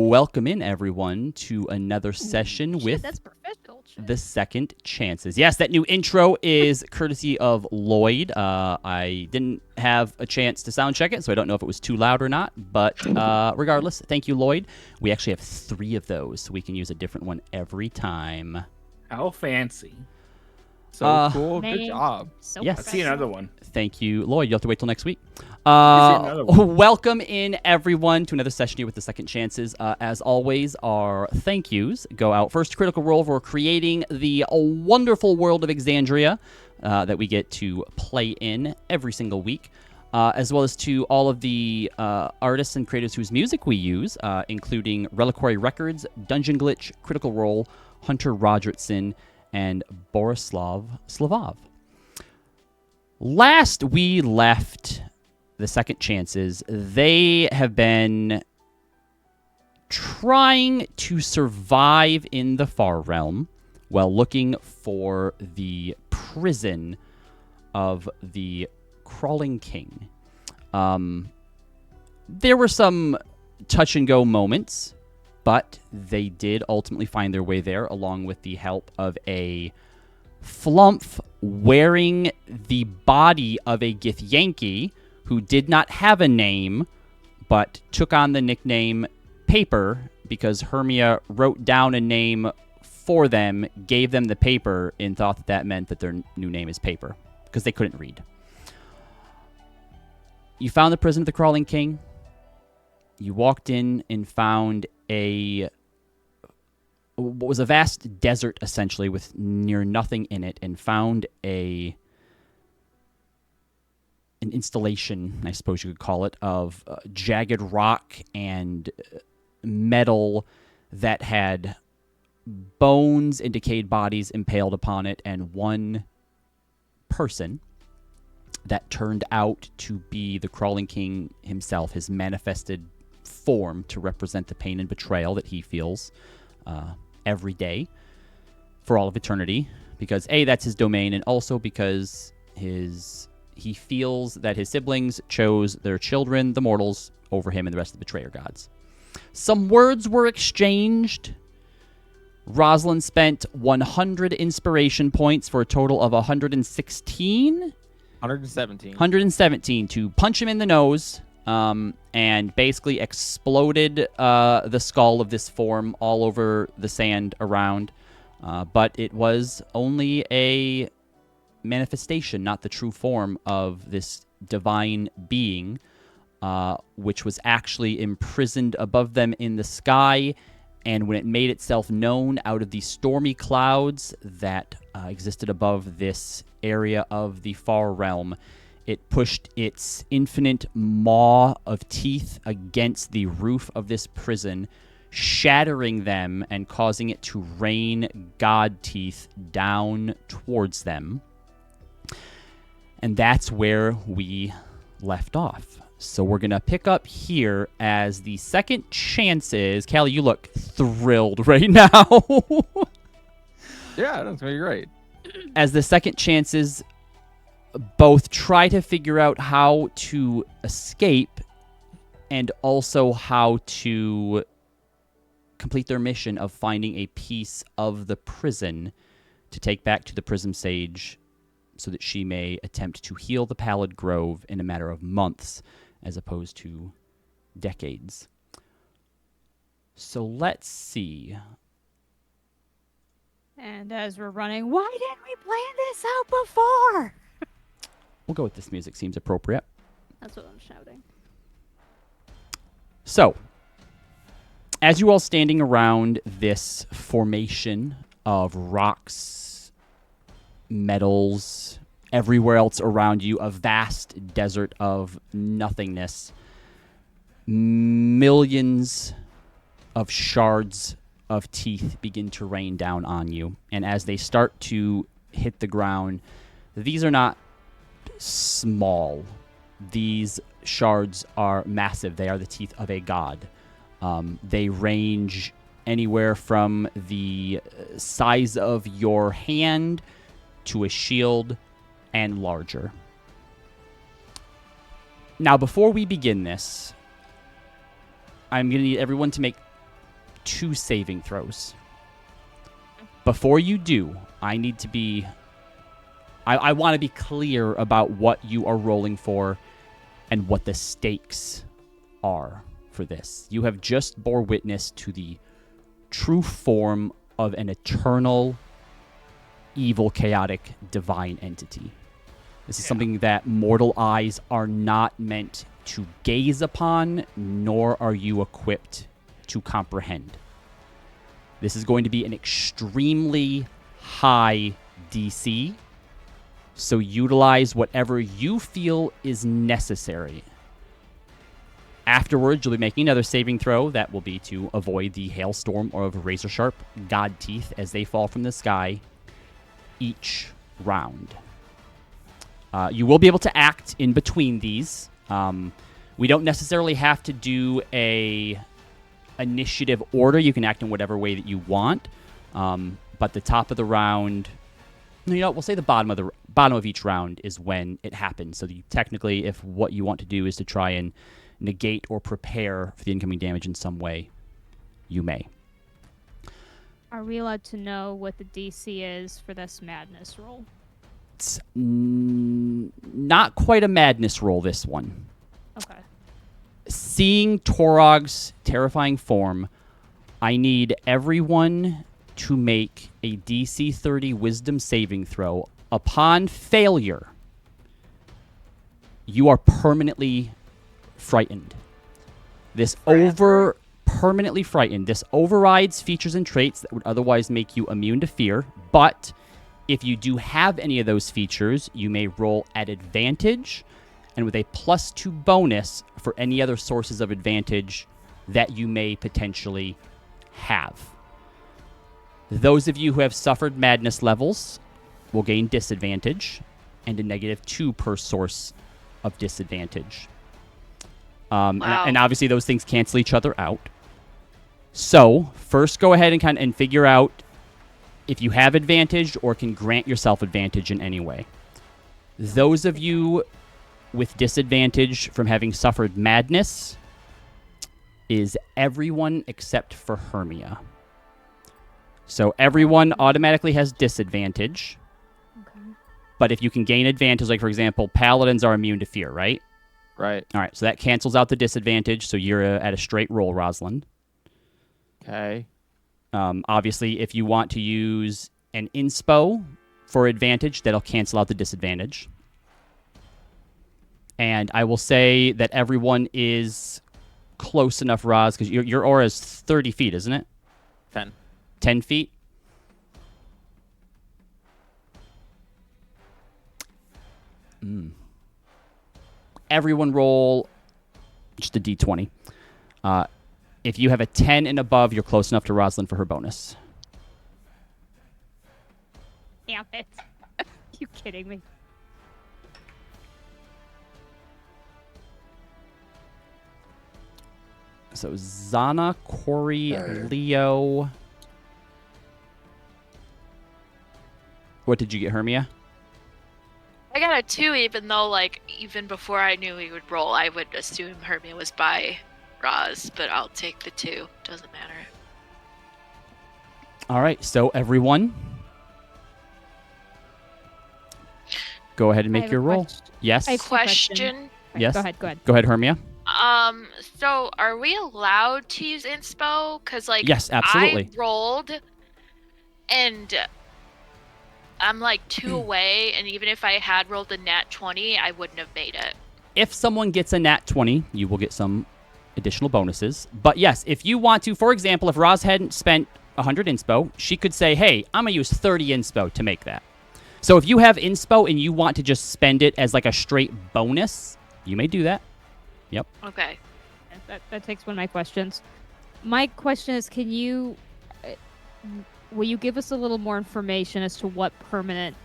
Welcome in, everyone, to another session with That's professional. the Second Chances. Yes, that new intro is courtesy of Lloyd. I didn't have a chance to sound check it, so I don't know if it was too loud or not. But regardless, thank you, Lloyd. We actually have 3 of those, so we can use a different one every time. How fancy. So cool. Man, Good job. So Yes. Let's see another one. Thank you, Lloyd. You'll have to wait till next week. another one. Welcome in, everyone, to another session here with the Second Chances. As always, our thank yous go out first to Critical Role for creating the wonderful world of Exandria that we get to play in every single week, as well as to all of the artists and creators whose music we use, including Reliquary Records, Dungeon Glitch, Critical Role, Hunter Rogertson, and Borislav Slavov. Last we left the Second Chances, they have been trying to survive in the Far Realm while looking for the prison of the Crawling King. There were some touch-and-go moments, but they did ultimately find their way there, along with the help of a Flumph wearing the body of a Githyanki who did not have a name, but took on the nickname Paper because Hermia wrote down a name for them, gave them the paper, and thought that meant that their new name is Paper, because they couldn't read. You found the prison of the Crawling King. You walked in and found what was a vast desert, essentially, with near nothing in it, and found an installation, I suppose you could call it, of jagged rock and metal that had bones and decayed bodies impaled upon it, and one person that turned out to be the Crawling King himself, his manifested form to represent the pain and betrayal that he feels every day for all of eternity, because A, that's his domain, and also because he feels that his siblings chose their children, the mortals, over him and the rest of the betrayer gods. Some words were exchanged. Rosalind spent 100 inspiration points for a total of 116? 117 to punch him in the nose, and basically exploded the skull of this form all over the sand around. But it was only a manifestation, not the true form of this divine being, which was actually imprisoned above them in the sky. And when it made itself known out of the stormy clouds that existed above this area of the Far Realm, it pushed its infinite maw of teeth against the roof of this prison, shattering them and causing it to rain god teeth down towards them. And that's where we left off. So we're going to pick up here as the Second Chances. Callie, you look thrilled right now. Yeah, that's very great. As the Second Chances both try to figure out how to escape and also how to complete their mission of finding a piece of the prison to take back to the Prism Sage so that she may attempt to heal the Pallid Grove in a matter of months as opposed to decades. So let's see. And as we're running, why didn't we plan this out before? We'll go with this music. Seems appropriate. That's what I'm shouting. So, as you all standing around this formation of rocks, metals, everywhere else around you, a vast desert of nothingness, millions of shards of teeth begin to rain down on you. And as they start to hit the ground, these are not small. These shards are massive. They are the teeth of a god. They range anywhere from the size of your hand to a shield and larger. Now, before we begin this, I'm going to need everyone to make 2 saving throws. Before you do, I need to be... I want to be clear about what you are rolling for and what the stakes are for this. You have just bore witness to the true form of an eternal, evil, chaotic, divine entity. This is something that mortal eyes are not meant to gaze upon, nor are you equipped to comprehend. This is going to be an extremely high DC, so utilize whatever you feel is necessary. Afterwards, you'll be making another saving throw. That will be to avoid the hailstorm or of razor-sharp god teeth as they fall from the sky each round. You will be able to act in between these. We don't necessarily have to do a initiative order. You can act in whatever way that you want. But the top of the round, we'll say the bottom of each round is when it happens. So technically, if what you want to do is to try and negate or prepare for the incoming damage in some way, you may. Are we allowed to know what the DC is for this madness roll? It's not quite a madness roll, this one. Okay. Seeing Torog's terrifying form, I need everyone to make a DC 30 wisdom saving throw. Upon failure, you are permanently frightened. Permanently frightened. This overrides features and traits that would otherwise make you immune to fear, but if you do have any of those features, you may roll at advantage and with a +2 bonus for any other sources of advantage that you may potentially have. Those of you who have suffered madness levels will gain disadvantage and a -2 per source of disadvantage. Wow. And obviously those things cancel each other out. So first go ahead and figure out if you have advantage or can grant yourself advantage in any way. Those of you with disadvantage from having suffered madness is everyone except for Hermia. So everyone automatically has disadvantage. Okay. But if you can gain advantage, like for example, paladins are immune to fear, right? Right. All right, so that cancels out the disadvantage, so you're at a straight roll, Rosalind. Okay. Obviously, if you want to use an inspo for advantage, that'll cancel out the disadvantage. And I will say that everyone is close enough, Roz, because your aura is 30 feet, isn't it? 10. 10 feet? Everyone roll just a d20. If you have a 10 and above, you're close enough to Rosalind for her bonus. Damn it. You kidding me? So Zana, Corey, Leo. What did you get, Hermia? I got a 2, even though, even before I knew he would roll, I would assume Hermia was by Roz, but I'll take the 2. Doesn't matter. All right, so everyone, go ahead and I make have your a roll. question. Yes. I have a Question. Right, Yes. Go ahead. Go ahead, Hermia. So are we allowed to use inspo? Because, Yes, absolutely. I rolled, and I'm, 2 away, and even if I had rolled a nat 20, I wouldn't have made it. If someone gets a nat 20, you will get some additional bonuses. But yes, if you want to, for example, if Roz hadn't spent 100 inspo, she could say, hey, I'm going to use 30 inspo to make that. So if you have inspo and you want to just spend it as a straight bonus, you may do that. Yep. Okay. That takes one of my questions. My question is, will you give us a little more information as to what permanent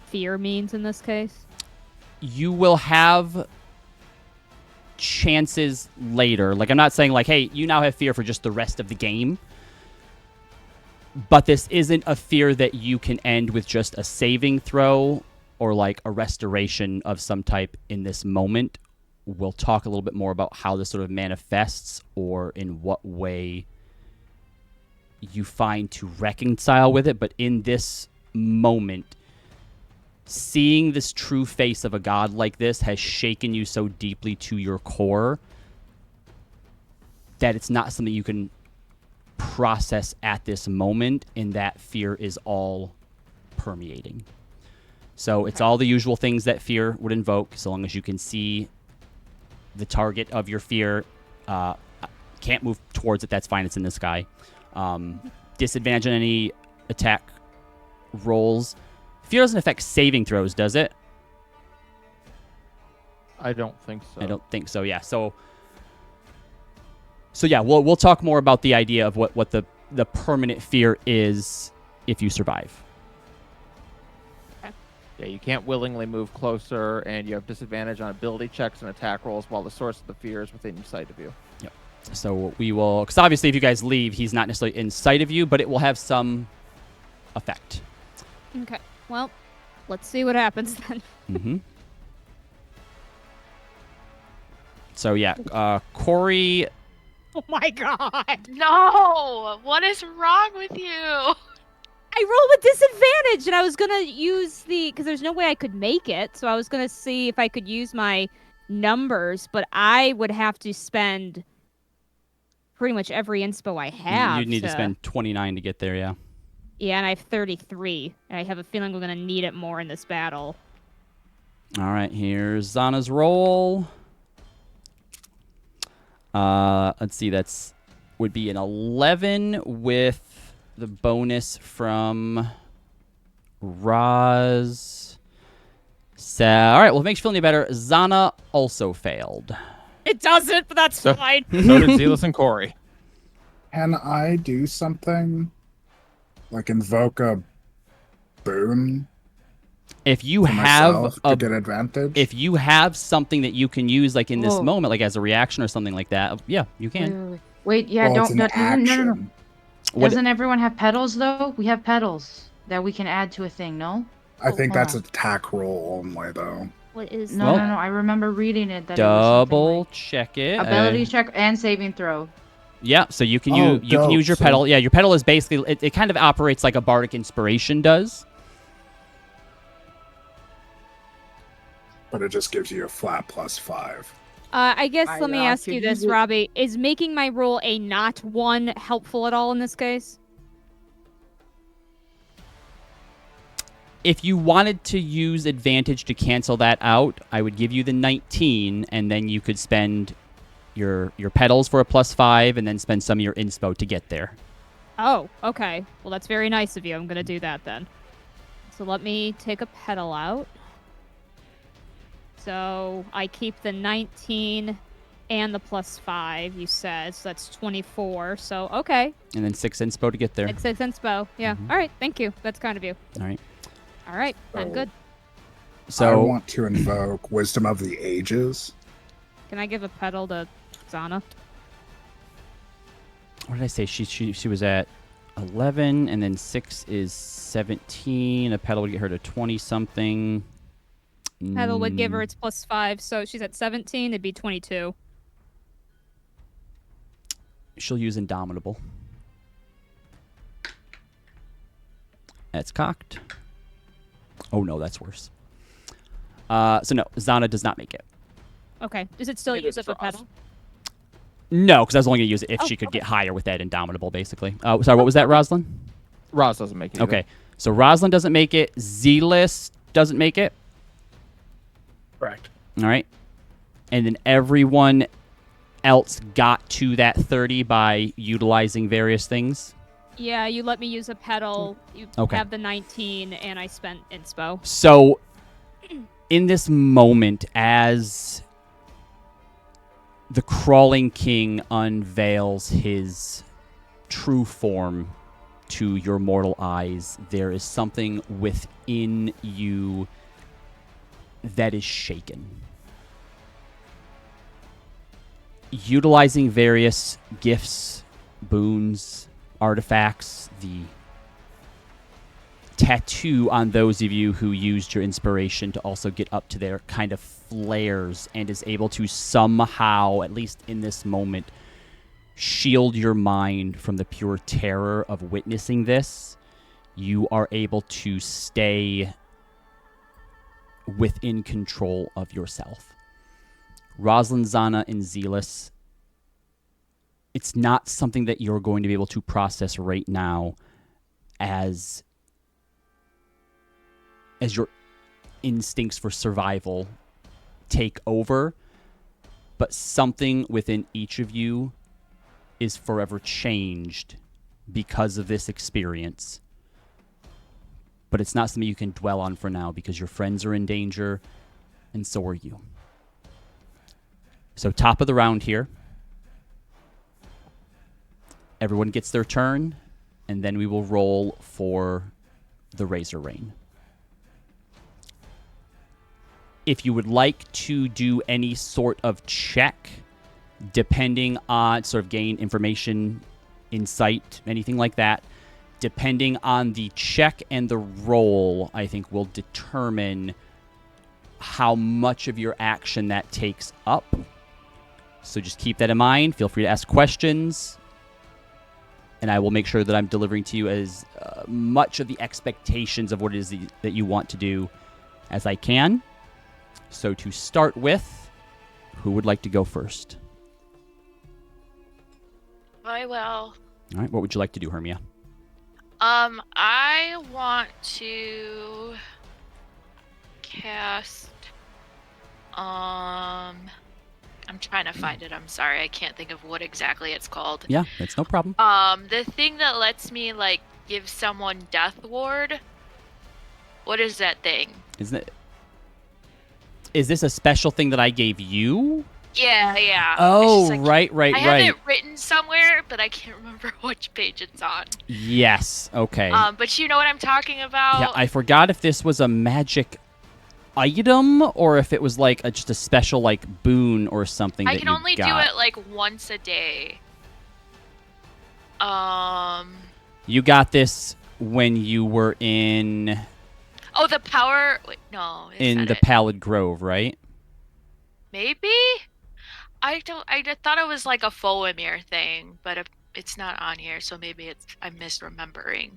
fear means in this case? You will have chances later. I'm not saying hey, you now have fear for just the rest of the game. But this isn't a fear that you can end with just a saving throw or a restoration of some type in this moment. We'll talk a little bit more about how this sort of manifests or in what way you find to reconcile with it, but in this moment, seeing this true face of a god like this has shaken you so deeply to your core that it's not something you can process at this moment, and that fear is all permeating. So it's all the usual things that fear would invoke, so long as you can see the target of your fear. Can't move towards it, that's fine, it's in the sky. Disadvantage on any attack rolls. Fear doesn't affect saving throws, does it? I don't think so. I don't think so, yeah. So yeah, we'll talk more about the idea of what the permanent fear is if you survive. Yeah, you can't willingly move closer, and you have disadvantage on ability checks and attack rolls while the source of the fear is within sight of you. Yep. So we will, because obviously if you guys leave, he's not necessarily in sight of you, but it will have some effect. Okay. Well, let's see what happens then. Mm-hmm. So yeah, Corey. Oh my god! No! What is wrong with you? I rolled with disadvantage, and I was gonna use because there's no way I could make it, so I was gonna see if I could use my numbers, but I would have to spend pretty much every inspo I have. You'd need to spend 29 to get there, yeah. Yeah, and I have 33, and I have a feeling we're gonna need it more in this battle. All right, here's Zana's roll. Let's see, would be an 11 with the bonus from Roz. So, all right, well, if it makes you feel any better, Zana also failed. It doesn't, but that's fine. So did Zealous and Corey. Can I do something? Like invoke a boon If you to have myself to get advantage? if you have something that you can use, like in this Whoa. moment, like as a reaction or something like that, yeah, you can. Wait, yeah, Well, it's don't, an no. action. What- Doesn't everyone have petals though? We have petals that we can add to a thing, no? I think hold that's on. attack roll only, though. What is No, Well- no. I remember reading it that Double check it. it was ability check and saving throw. Yeah, so you can Oh, you can use your dope. pedal. Yeah, your pedal is basically it kind of operates like a bardic inspiration does. But it just gives you a flat +5. I guess let me ask could you this, use it- Robbie. Is making my roll a not 1 helpful at all in this case? If you wanted to use advantage to cancel that out, I would give you the 19, and then you could spend your pedals for a +5, and then spend some of your inspo to get there. Oh, okay. Well, that's very nice of you. I'm going to do that then. So let me take a pedal out. So I keep the 19 and the +5, you said. So that's 24. So, okay. And then 6 inspo to get there. 6 inspo. Yeah. Mhm. All right. Thank you. That's kind of you. All right. All right. I'm So- good. I So want to invoke Wisdom of the Ages. Can I give a pedal to Zana? what did I say? She was at 11, and then 6 is 17. A pedal would get her to 20 something. Pedal would give her its +5. So she's at 17. It'd be 22. She'll use Indomitable. That's cocked. Oh no, that's worse. So no, Zana does not make it. Okay. Does it still It use is up a for us. pedal? No, because I was only going to use it if Oh, she could okay. get higher with that Indomitable, basically. Sorry, what was that, Roslyn? Roz doesn't make it. either. Okay, so Roslyn doesn't make it. Zealous doesn't make it. Correct. All right. And then everyone else got to that 30 by utilizing various things. Yeah, you let me use a pedal. You Okay. have the 19, and I spent inspo. So, in this moment, as the crawling king unveils his true form to your mortal eyes, there is something within you that is shaken. Utilizing various gifts, boons, artifacts, the tattoo on those of you who used your inspiration to also get up to there kind of flares and is able to somehow, at least in this moment, shield your mind from the pure terror of witnessing this, you are able to stay within control of yourself. Rosalind, Zana, and Zealous, it's not something that you're going to be able to process right now as your instincts for survival take over, but something within each of you is forever changed because of this experience. But it's not something you can dwell on for now because your friends are in danger, and so are you. So top of the round here. Everyone gets their turn, and then we will roll for the Razor Rain. If you would like to do any sort of check, depending on sort of gain information, insight, anything like that, depending on the check and the roll, I think will determine how much of your action that takes up. So just keep that in mind. Feel free to ask questions, and I will make sure that I'm delivering to you as much of the expectations of what it is that you want to do as I can. So to start with, who would like to go first? I will. All right, what would you like to do, Hermia? I want to cast, I'm trying to find it. I'm sorry. I can't think of what exactly it's called. Yeah, that's no problem. The thing that lets me, like, give someone Death Ward. What is that thing? Is this a special thing that I gave you? Yeah. Oh, It's just, right. I have it written somewhere, but I can't remember which page it's on. Yes, okay. But you know what I'm talking about? Yeah, I forgot if this was a magic item or if it was like just a special like boon or something. I can only do it like once a day. You got this when you were in. Oh, the power. Wait, no. In the Pallid Grove, right? Maybe. I thought it was like a Foamir thing, but it's not on here, so maybe I'm misremembering.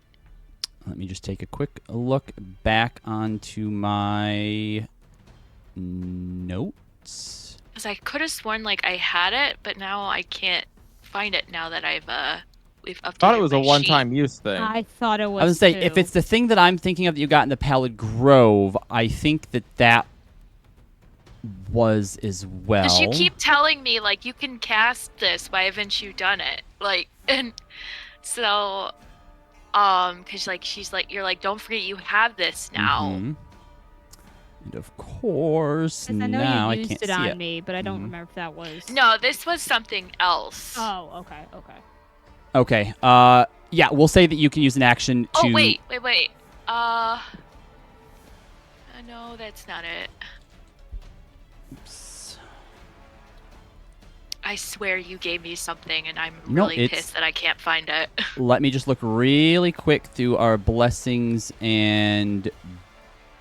Let me just take a quick look back onto my notes. Because I could have sworn like I had it, but now I can't find it now that we've updated. I thought it was a my one-time sheet. use thing. I thought it was. I was gonna say, if it's the thing that I'm thinking of that you got in the Pallid Grove, I think that was as well. Because you keep telling me like you can cast this. Why haven't you done it? Like, and so, because like you're like, don't forget you have this now. Mm-hmm. And of course, I know now you used I can't it see on it. me, but I don't remember if that was. No, this was something else. Oh, okay. Okay. Yeah, we'll say that you can use an action to. Oh wait. No, that's not it. Oops. I swear you gave me something, and I'm No, really pissed that I can't find it. Let me just look really quick through our blessings and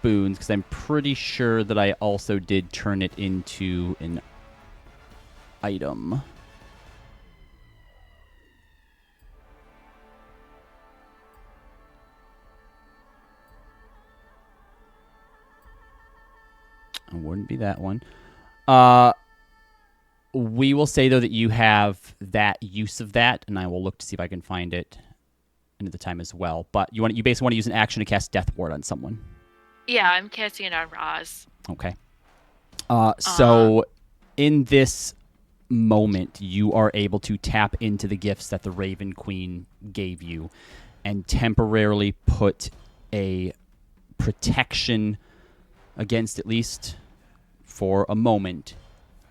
boons, because I'm pretty sure that I also did turn it into an item. It wouldn't be that one. We will say, though, that you have that use of that, and I will look to see if I can find it into the time as well. But you basically want to use an action to cast Death Ward on someone. Yeah, I'm casting it on Roz. Okay. So in this moment, you are able to tap into the gifts that the Raven Queen gave you and temporarily put a protection against, at least for a moment,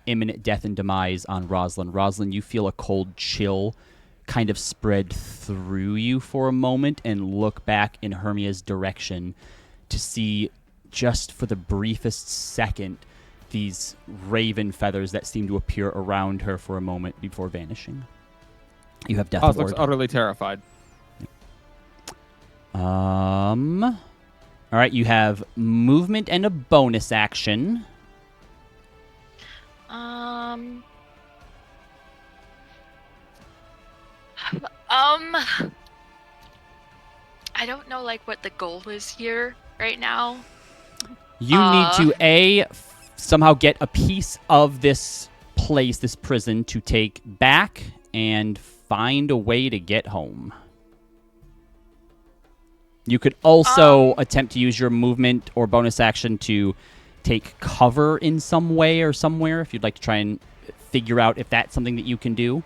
imminent death and demise on Rosalind. Rosalind, you feel a cold chill kind of spread through you for a moment and look back in Hermia's direction to see, just for the briefest second, these raven feathers that seem to appear around her for a moment before vanishing. You have Death Ward. Looks utterly terrified. All right, you have movement and a bonus action. I don't know like what the goal is here right now. You need to somehow get a piece of this place, this prison, to take back and find a way to get home. You could also attempt to use your movement or bonus action to take cover in some way or somewhere if you'd like to try and figure out if that's something that you can do.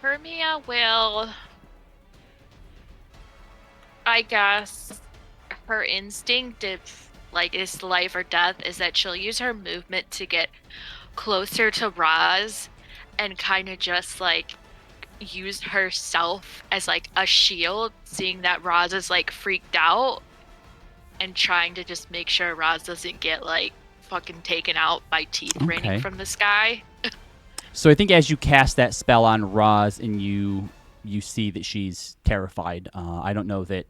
Hermia will, I guess, her instinct, if like it's life or death, is that she'll use her movement to get closer to Roz and kind of just like use herself as like a shield, seeing that Roz is like freaked out and trying to just make sure Roz doesn't get like fucking taken out by teeth raining from the sky. So I think as you cast that spell on Roz and you see that she's terrified. I don't know that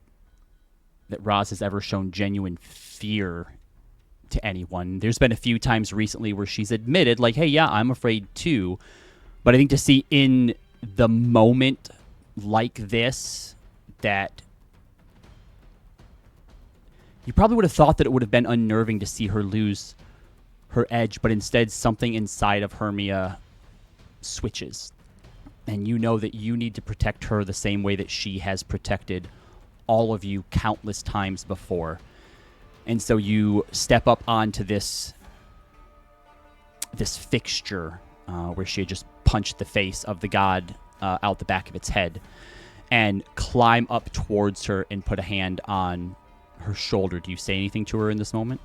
Roz has ever shown genuine fear to anyone. There's been a few times recently where she's admitted, like, hey, yeah, I'm afraid too. But I think to see in the moment like this that you probably would have thought that it would have been unnerving to see her lose her edge, but instead something inside of Hermia switches. And you know that you need to protect her the same way that she has protected all of you countless times before. And so you step up onto this fixture where she had just punched the face of the god out the back of its head and climb up towards her and put a hand on her shoulder. Do you say anything to her in this moment?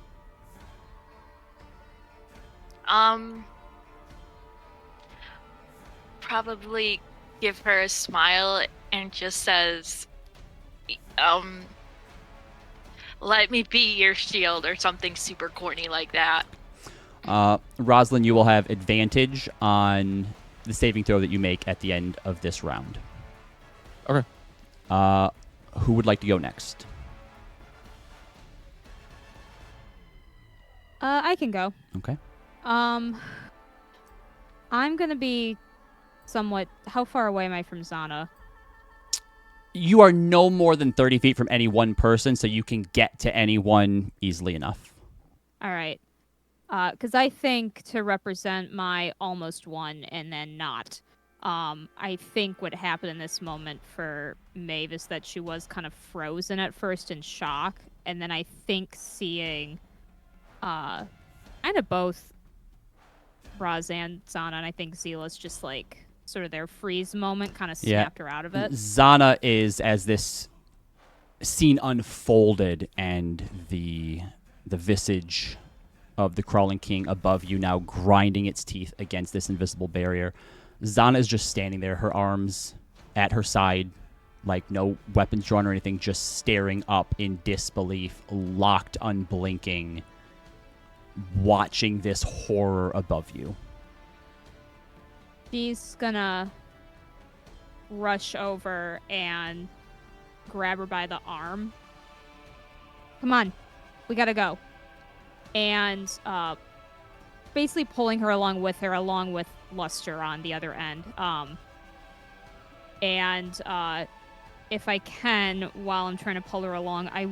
Probably give her a smile and just says, let me be your shield, or something super corny like that. Rosalind, you will have advantage on the saving throw that you make at the end of this round. Okay. Who would like to go next? I can go. Okay. I'm gonna be somewhat. How far away am I from Zana? You are no more than 30 feet from any one person, so you can get to anyone easily enough. All right. Because I think to represent my almost one and then not, I think what happened in this moment for Maeve is that she was kind of frozen at first in shock, and then I think seeing kind of both Raz and Zana, and I think Zila's just like sort of their freeze moment kind of snapped her out of it. Zana is, as this scene unfolded and the visage of the crawling king above you now grinding its teeth against this invisible barrier, Zana is just standing there, her arms at her side, like no weapons drawn or anything, just staring up in disbelief, locked, unblinking, watching this horror above you. She's gonna rush over and grab her by the arm. Come on, we gotta go. And basically pulling her along with Luster on the other end. And if I can, while I'm trying to pull her along, I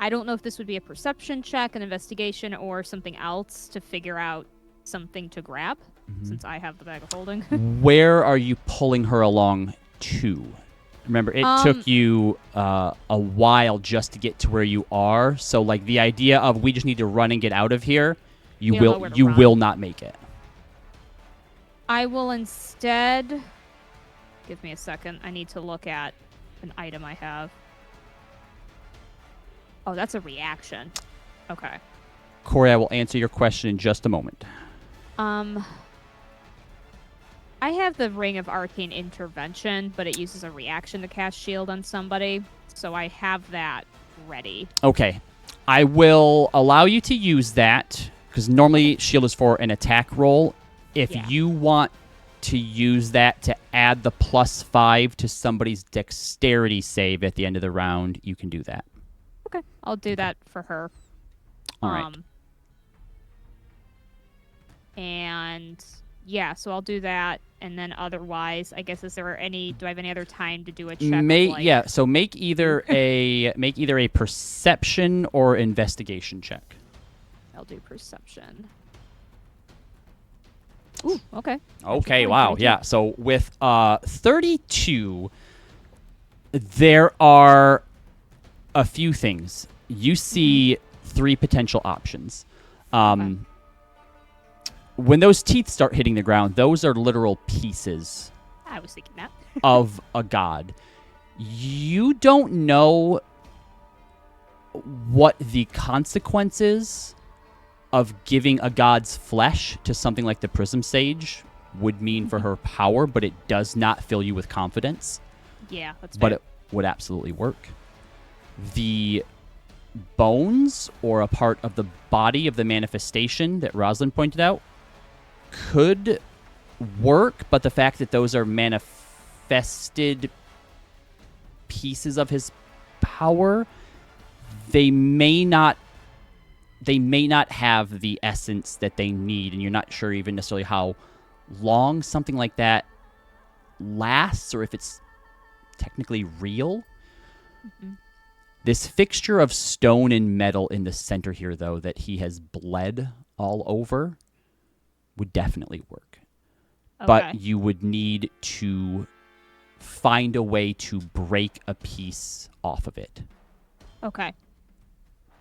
don't know if this would be a perception check, an investigation, or something else to figure out something to grab, since I have the bag of holding. Where are you pulling her along to? Remember, it took you a while just to get to where you are. So, like, the idea of we just need to run and get out of here, you will not make it. I will instead... Give me a second. I need to look at an item I have. Oh, that's a reaction. Okay. Corey, I will answer your question in just a moment. I have the Ring of Arcane Intervention, but it uses a reaction to cast shield on somebody, so I have that ready. Okay. I will allow you to use that, because normally shield is for an attack roll. If you want to use that to add the +5 to somebody's dexterity save at the end of the round, you can do that. Okay. I'll do that for her. All right. And yeah, so I'll do that. And then otherwise, I guess, do I have any other time to do a check? Yeah, so make either a perception or investigation check. I'll do perception. Ooh, okay. Okay, Natural wow, 22. yeah. So with 32, there are a few things. You see 3 potential options. When those teeth start hitting the ground, those are literal pieces I was thinking that. of a god. You don't know what the consequences of giving a god's flesh to something like the Prism Sage would mean for her power, but it does not fill you with confidence. Yeah, that's But fair. it would absolutely work. The bones, or a part of the body of the manifestation that Rosalind pointed out, could work, but the fact that those are manifested pieces of his power, they may not have the essence that they need, and you're not sure even necessarily how long something like that lasts, or if it's technically real. This fixture of stone and metal in the center here, though, that he has bled all over, would definitely work. Okay. But you would need to find a way to break a piece off of it. Okay.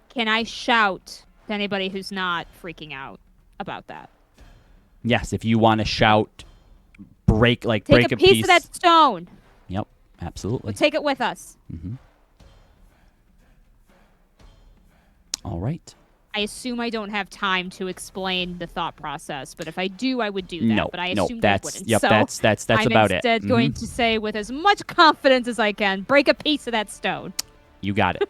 Can I shout to anybody who's not freaking out about that? Yes, if you want to shout, break Take a a piece of that stone. Yep, absolutely. We'll take it with us. Mm-hmm. All right. I assume I don't have time to explain the thought process, but if I do, I would do that. No, but I no, assume that's they wouldn't. yep, so that's I'm about it. instead going to say with as much confidence as I can, break a piece of that stone. You got it.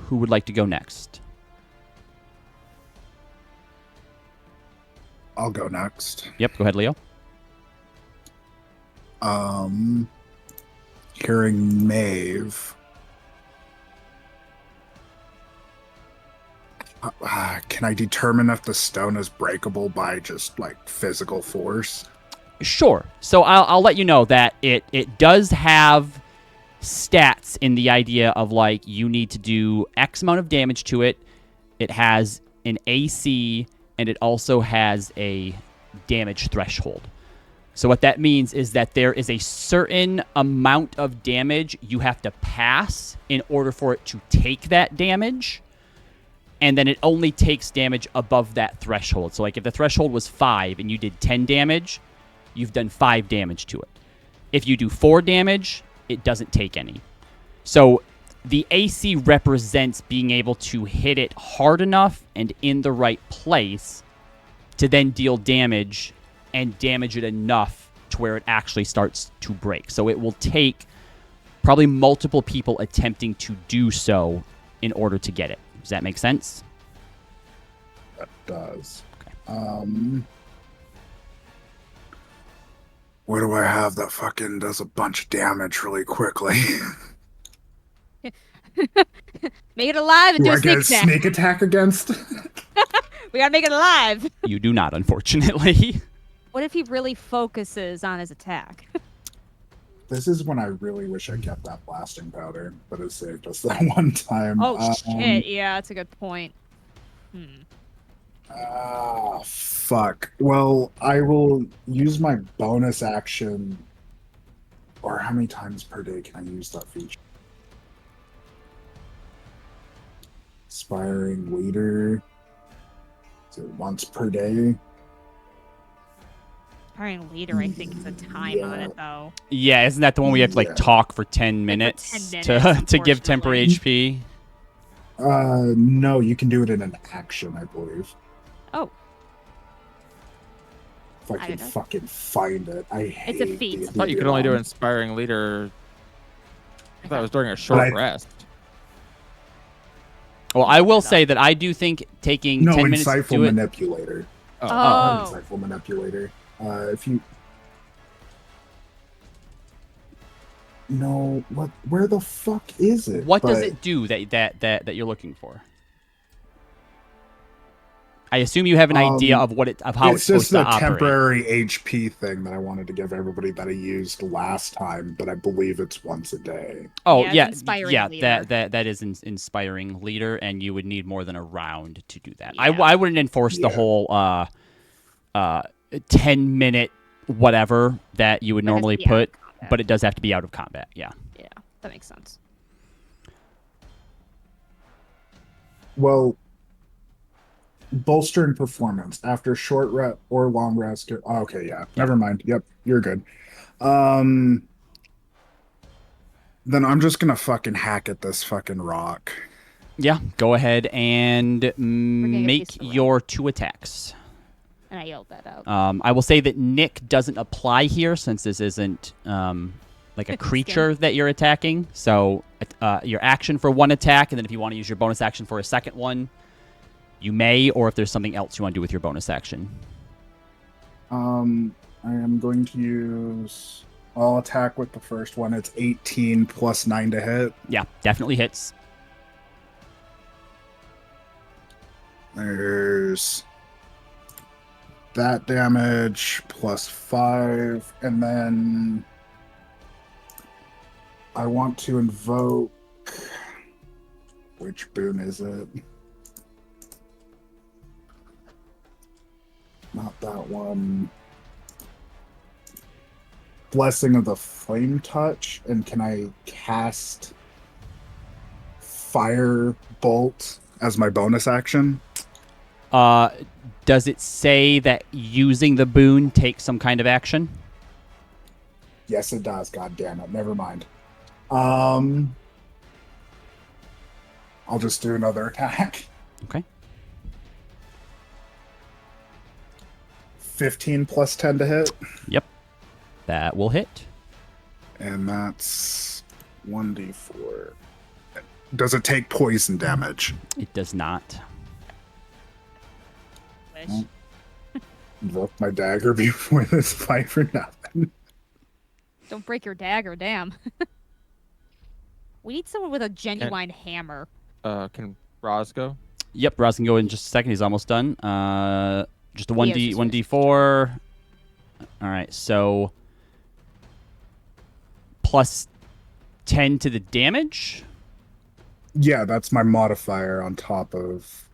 Who would like to go next? I'll go next. Yep, go ahead, Leo. Hearing Maeve. Can I determine if the stone is breakable by just like physical force? Sure. So I'll let you know that it does have stats in the idea of like you need to do X amount of damage to it. It has an AC, and it also has a damage threshold. So what that means is that there is a certain amount of damage you have to pass in order for it to take that damage. And then it only takes damage above that threshold. So like if the threshold was 5 and you did 10 damage, you've done 5 damage to it. If you do 4 damage, it doesn't take any. So the AC represents being able to hit it hard enough and in the right place to then deal damage and damage it enough to where it actually starts to break. So it will take probably multiple people attempting to do so in order to get it. Does that make sense? That does. Okay. What do I have that fucking does a bunch of damage really quickly? Make it alive and Do do I a get a sneak attack. sneak attack against? We gotta make it alive. You do not, unfortunately. What if he really focuses on his attack? This is when I really wish I kept that blasting powder, but it saved us that one time. Oh shit! Yeah, that's a good point. Fuck. Well, I will use my bonus action. Or how many times per day can I use that feature? Inspiring leader. Is it once per day? Hiring leader, I think, is a time on it though. Yeah, isn't that the one we have to like Yeah. talk for 10 minutes, to give temporary HP? No, you can do it in an action, I believe. Oh. If I I can don't know. fucking find it. I hate It's a feat. the I thought you could only do Oblivion. inspiring leader. I thought it was during a short rest. Well, I will say that I do think taking No, 10 minutes to insightful do it. manipulator. Oh. Oh. Insightful manipulator. If you no, what? Where the fuck is it? What does But it do that you're looking for? I assume you have an idea of what how it's supposed just to the operate. temporary HP thing that I wanted to give everybody that I used last time, but I believe it's once a day. Oh Yeah, yeah, it's inspiring yeah. leader. That is inspiring leader, and you would need more than a round to do that. Yeah. I wouldn't enforce the Yeah. whole 10-minute whatever that you would But it has to normally be out of put, combat. but it does have to be out of combat. Yeah. Yeah, that makes sense. Well, bolstering performance after short rest or long rest. Okay, yeah. Never mind. Yep, you're good. Then I'm just gonna fucking hack at this fucking rock. Yeah. Go ahead and gonna get make these around. your 2 attacks. And I yelled that out. I will say that Nick doesn't apply here since this isn't like a creature that you're attacking. So your action for 1 attack, and then if you want to use your bonus action for a second one, you may, or if there's something else you want to do with your bonus action. I am going to use. I'll attack with the first one. It's 18 plus 9 to hit. Yeah, definitely hits. There's that damage plus 5, and then I want to invoke. Which boon is it? Not that one. Blessing of the Flame Touch, and can I cast Fire Bolt as my bonus action? Does it say that using the boon takes some kind of action? Yes, it does. God damn it. Never mind. I'll just do another attack. Okay. 15 plus 10 to hit. Yep. That will hit. And that's 1d4. Does it take poison damage? It does not. Wish. Invoke my dagger before this fight for nothing. Don't break your dagger, damn. We need someone with a genuine hammer. Can Roz go? Yep, Roz can go in just a second. He's almost done. Just a Yeah, 1d4. All right, so plus 10 to the damage. Yeah, that's my modifier on top of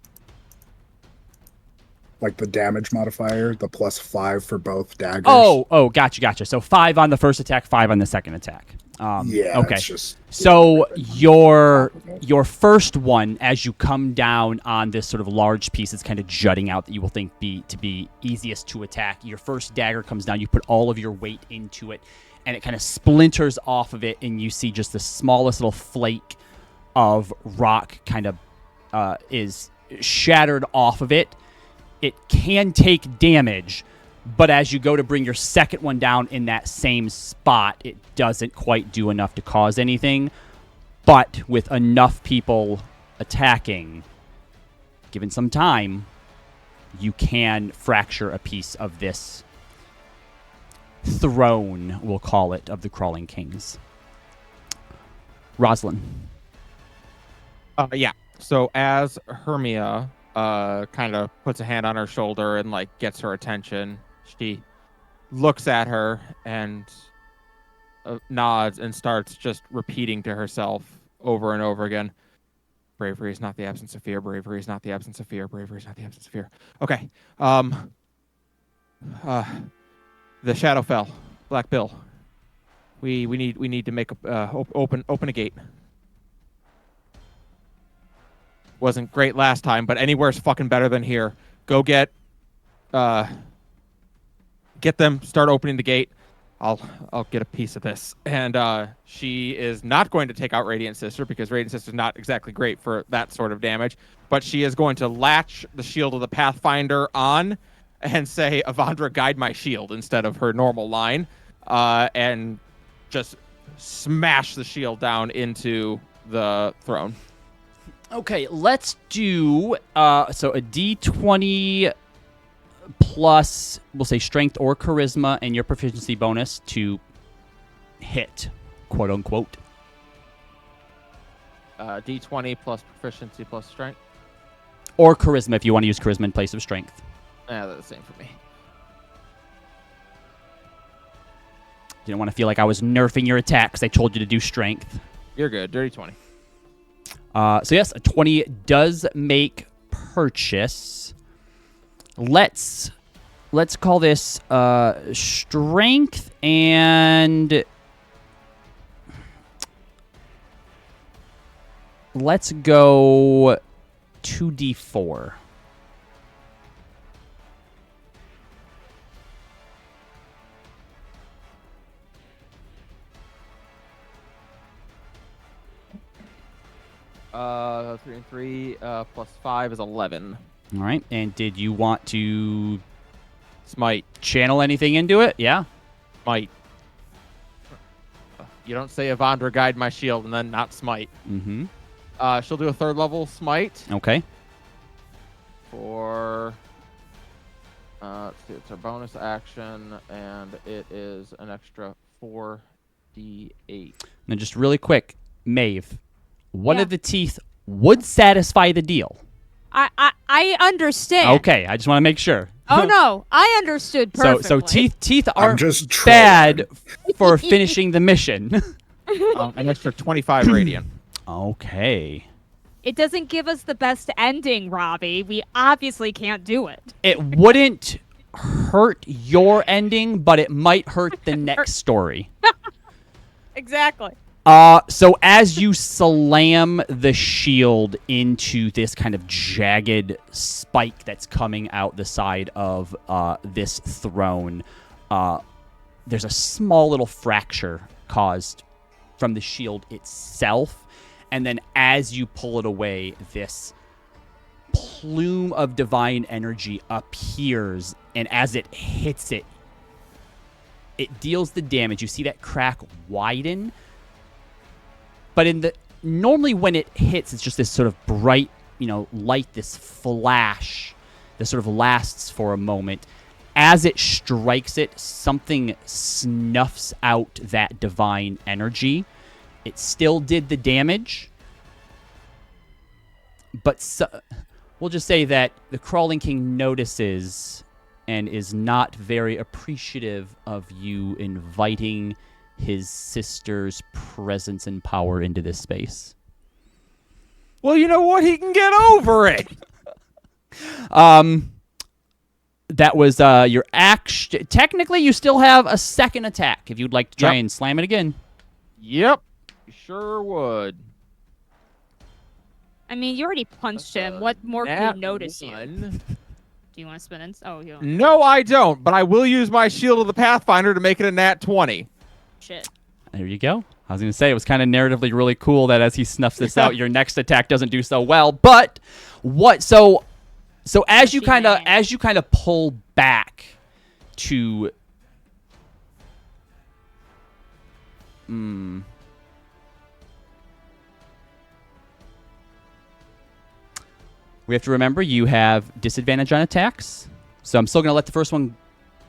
like the damage modifier, the plus 5 for both daggers. Oh, gotcha. So 5 on the first attack, 5 on the second attack. Yeah. Okay. It's just, So your top of it. your first one, as you come down on this sort of large piece that's kind of jutting out that you will think to be easiest to attack, your first dagger comes down. You put all of your weight into it, and it kind of splinters off of it, and you see just the smallest little flake of rock kind of is shattered off of it. It can take damage, but as you go to bring your second one down in that same spot, it doesn't quite do enough to cause anything. But with enough people attacking, given some time, you can fracture a piece of this throne, we'll call it, of the Crawling Kings. Roslyn. Yeah. So as Hermia kind of puts a hand on her shoulder and like gets her attention, she looks at her and nods and starts just repeating to herself over and over again, bravery is not the absence of fear, bravery is not the absence of fear, bravery is not the absence of fear. Okay. The shadow fell. Black Bill. We need to make open a gate. Wasn't great last time, but anywhere's fucking better than here. Go get them, start opening the gate. I'll get a piece of this. And she is not going to take out Radiant Sister because Radiant Sister is not exactly great for that sort of damage, but she is going to latch the shield of the Pathfinder on and say, Avandra, guide my shield, instead of her normal line, and just smash the shield down into the throne. Okay, let's do so a D20 plus, we'll say, strength or charisma and your proficiency bonus to hit, quote unquote. D20 plus proficiency plus strength. Or charisma if you want to use charisma in place of strength. They're the same for me. Didn't want to feel like I was nerfing your attack because I told you to do strength. You're good. Dirty 20. So yes, a 20 does make purchase. Let's call this strength and let's go 2d4. Three and 3 plus 5 is 11. All right, and did you want to Smite. channel anything into it? Yeah. Smite. You don't say Evandra guide my shield and then not smite. Mm-hmm. She'll do a 3rd level smite Okay. for. Let's see, it's a bonus action, and it is an extra 4d8. Now, just really quick, Maeve, one Yeah. of the teeth would satisfy the deal. I understand. Okay, I just want to make sure. Oh no, I understood perfectly. So teeth I'm aren't just trolling. bad for finishing the mission. An extra 25 radiant. Okay. It doesn't give us the best ending, Robbie. We obviously can't do it. It wouldn't hurt your ending, but it might hurt the next story. Exactly. So as you slam the shield into this kind of jagged spike that's coming out the side of this throne, there's a small little fracture caused from the shield itself. And then as you pull it away, this plume of divine energy appears. And as it hits it, it deals the damage. You see that crack widen. But normally when it hits, it's just this sort of bright, light, this flash that sort of lasts for a moment. As it strikes it, something snuffs out that divine energy. It still did the damage, but we'll just say that the Crawling King notices and is not very appreciative of you inviting his sister's presence and power into this space. Well, you know what? He can get over it. That was your action. Technically, you still have a second attack if you'd like to try and slam it again. Yep. Sure would. I mean, you already punched him. What more can he notice you? One. Do you want to spin in? Oh, you don't. No, I don't. But I will use my Shield of the Pathfinder to make it a nat 20. Shit. There you go. I was going to say, it was kind of narratively really cool that as he snuffs this out, your next attack doesn't do so well. But what? So as you kind of pull back to we have to remember you have disadvantage on attacks. So I'm still going to let the first one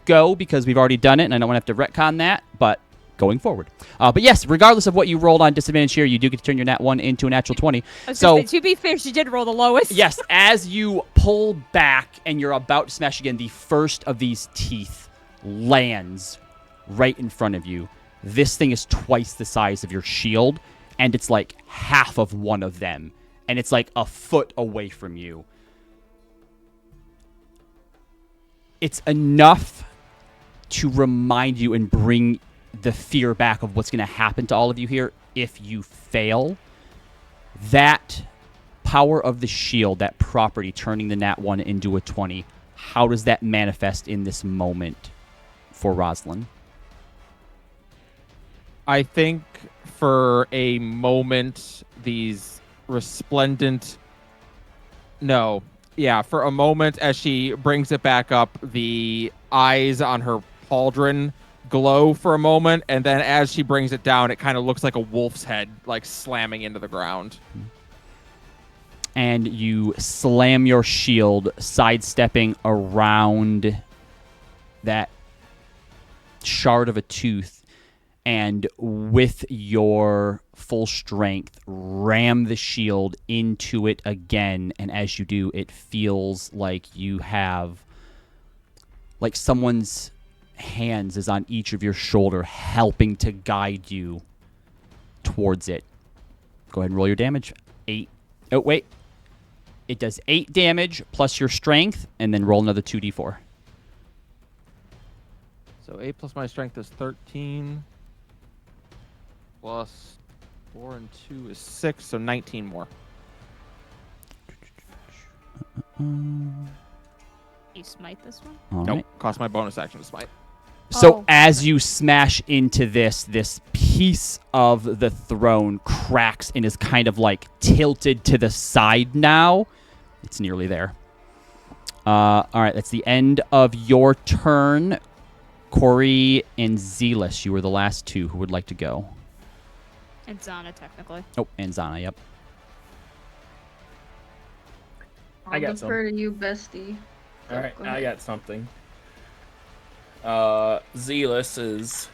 go because we've already done it and I don't want to have to retcon that, but going forward. But yes, regardless of what you rolled on disadvantage here, you do get to turn your nat 1 into a natural 20. So to be fair, she did roll the lowest. Yes, as you pull back and you're about to smash again, the first of these teeth lands right in front of you. This thing is twice the size of your shield, and it's like half of one of them. And it's like a foot away from you. It's enough to remind you and bring the fear back of what's going to happen to all of you here if you fail. That power of the shield, that property, turning the nat 1 into a 20, how does that manifest in this moment for Rosalind? I think for a moment, these resplendent... No. Yeah, for a moment, as she brings it back up, the eyes on her pauldron glow for a moment, and then as she brings it down, it kind of looks like a wolf's head, like slamming into the ground. And you slam your shield, sidestepping around that shard of a tooth, and with your full strength, ram the shield into it again. And as you do, it feels like you have, like someone's hands is on each of your shoulder, helping to guide you towards it. Go ahead and roll your damage. 8. Oh, wait. It does 8 damage plus your strength, and then roll another 2d4. So 8 plus my strength is 13. Plus 4 and 2 is 6, so 19 more. You smite this one? All Nope. right. Cost my bonus action to smite. So Oh. as you smash into this piece of the throne cracks and is kind of like tilted to the side now. It's nearly there. All right, that's the end of your turn. Corey and Zealous, you were the last two who would like to go. And Zana, technically. Oh, and Zana, yep. I got I'll defer to you, bestie. All right, Go I ahead. got something. Zealous is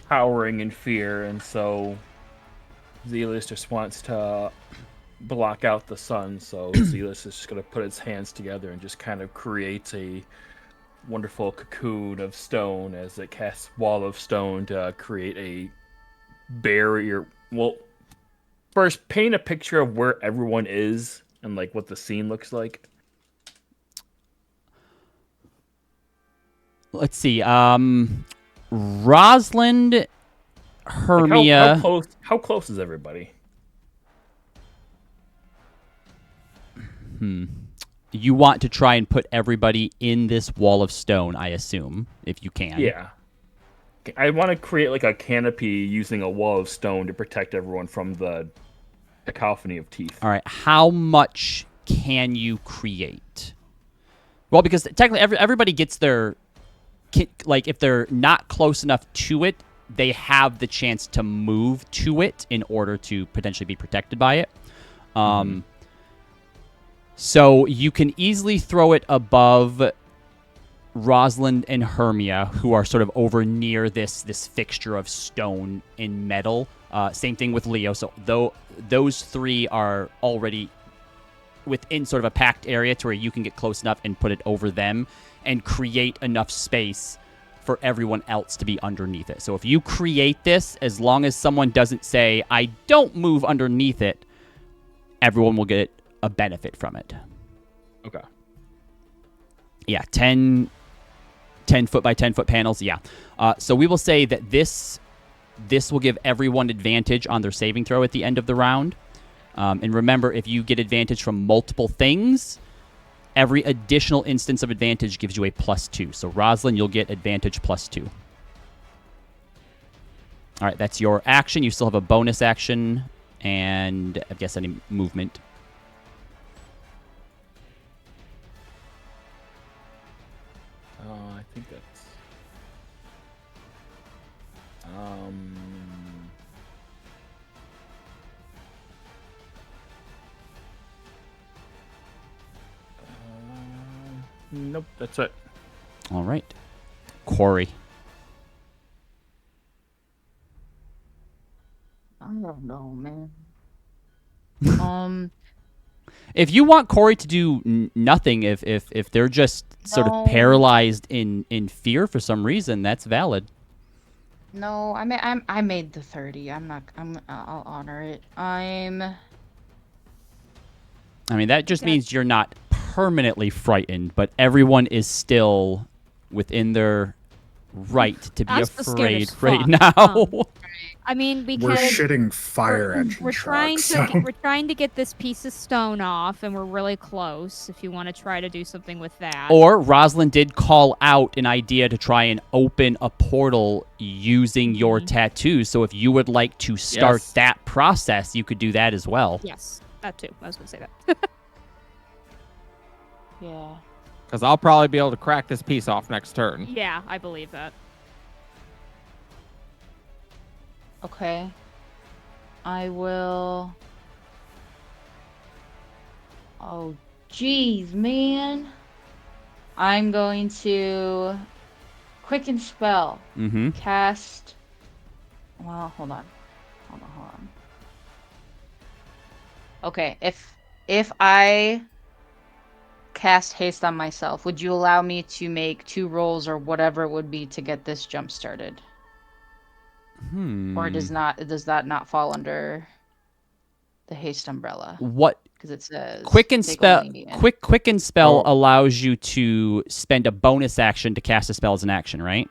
cowering in fear, and so Zealous just wants to block out the sun. So Zealous is just going to put its hands together and just kind of create a wonderful cocoon of stone as it casts wall of stone to create a barrier. Well, first paint a picture of where everyone is and like what the scene looks like. Let's see. Rosalind, Like Hermia. how close is everybody? You want to try and put everybody in this wall of stone, I assume, if you can. Yeah. I want to create like a canopy using a wall of stone to protect everyone from the cacophony of teeth. All right. How much can you create? Well, because technically everybody gets their, like, if they're not close enough to it, they have the chance to move to it in order to potentially be protected by it. So you can easily throw it above Rosalind and Hermia, who are sort of over near this fixture of stone and metal. Same thing with Leo. So those three are already within sort of a packed area to where you can get close enough and put it over them and create enough space for everyone else to be underneath it. So if you create this, as long as someone doesn't say, I don't move underneath it, everyone will get a benefit from it. Okay. Yeah, 10 foot by 10 foot panels. Yeah. So we will say that this will give everyone advantage on their saving throw at the end of the round. And remember, if you get advantage from multiple things, every additional instance of advantage gives you a +2. So Rosalind, you'll get advantage +2. All right, that's your action. You still have a bonus action and I guess any movement. I think that's nope, that's it. All right. Corey. I don't know, man. If you want Corey to do nothing, if they're just sort of No. paralyzed in fear for some reason, that's valid. No, I made the 30. I'll honor it. I mean, that just means you're not permanently frightened, but everyone is still within their right to be I'm still scared afraid as right fuck. now. I mean, We're because shitting fire engine we're trying trucks. to we're trying to get this piece of stone off, and we're really close. If you want to try to do something with that, Or Rosalind did call out an idea to try and open a portal using your tattoos. So if you would like to start Yes. that process, you could do that as well. yes, that too. I was gonna say that. Yeah. Because I'll probably be able to crack this piece off next turn. Yeah, I believe that. Okay. I will. Oh, jeez, man. I'm going to quicken spell. Mm-hmm. Cast Well, hold on. Hold on. Okay, if I cast haste on myself, would you allow me to make 2 rolls or whatever it would be to get this jump started? Or does that not fall under the haste umbrella? What Because it says quicken take spell? only Quicken spell Oh. allows you to spend a bonus action to cast a spell as an action, right?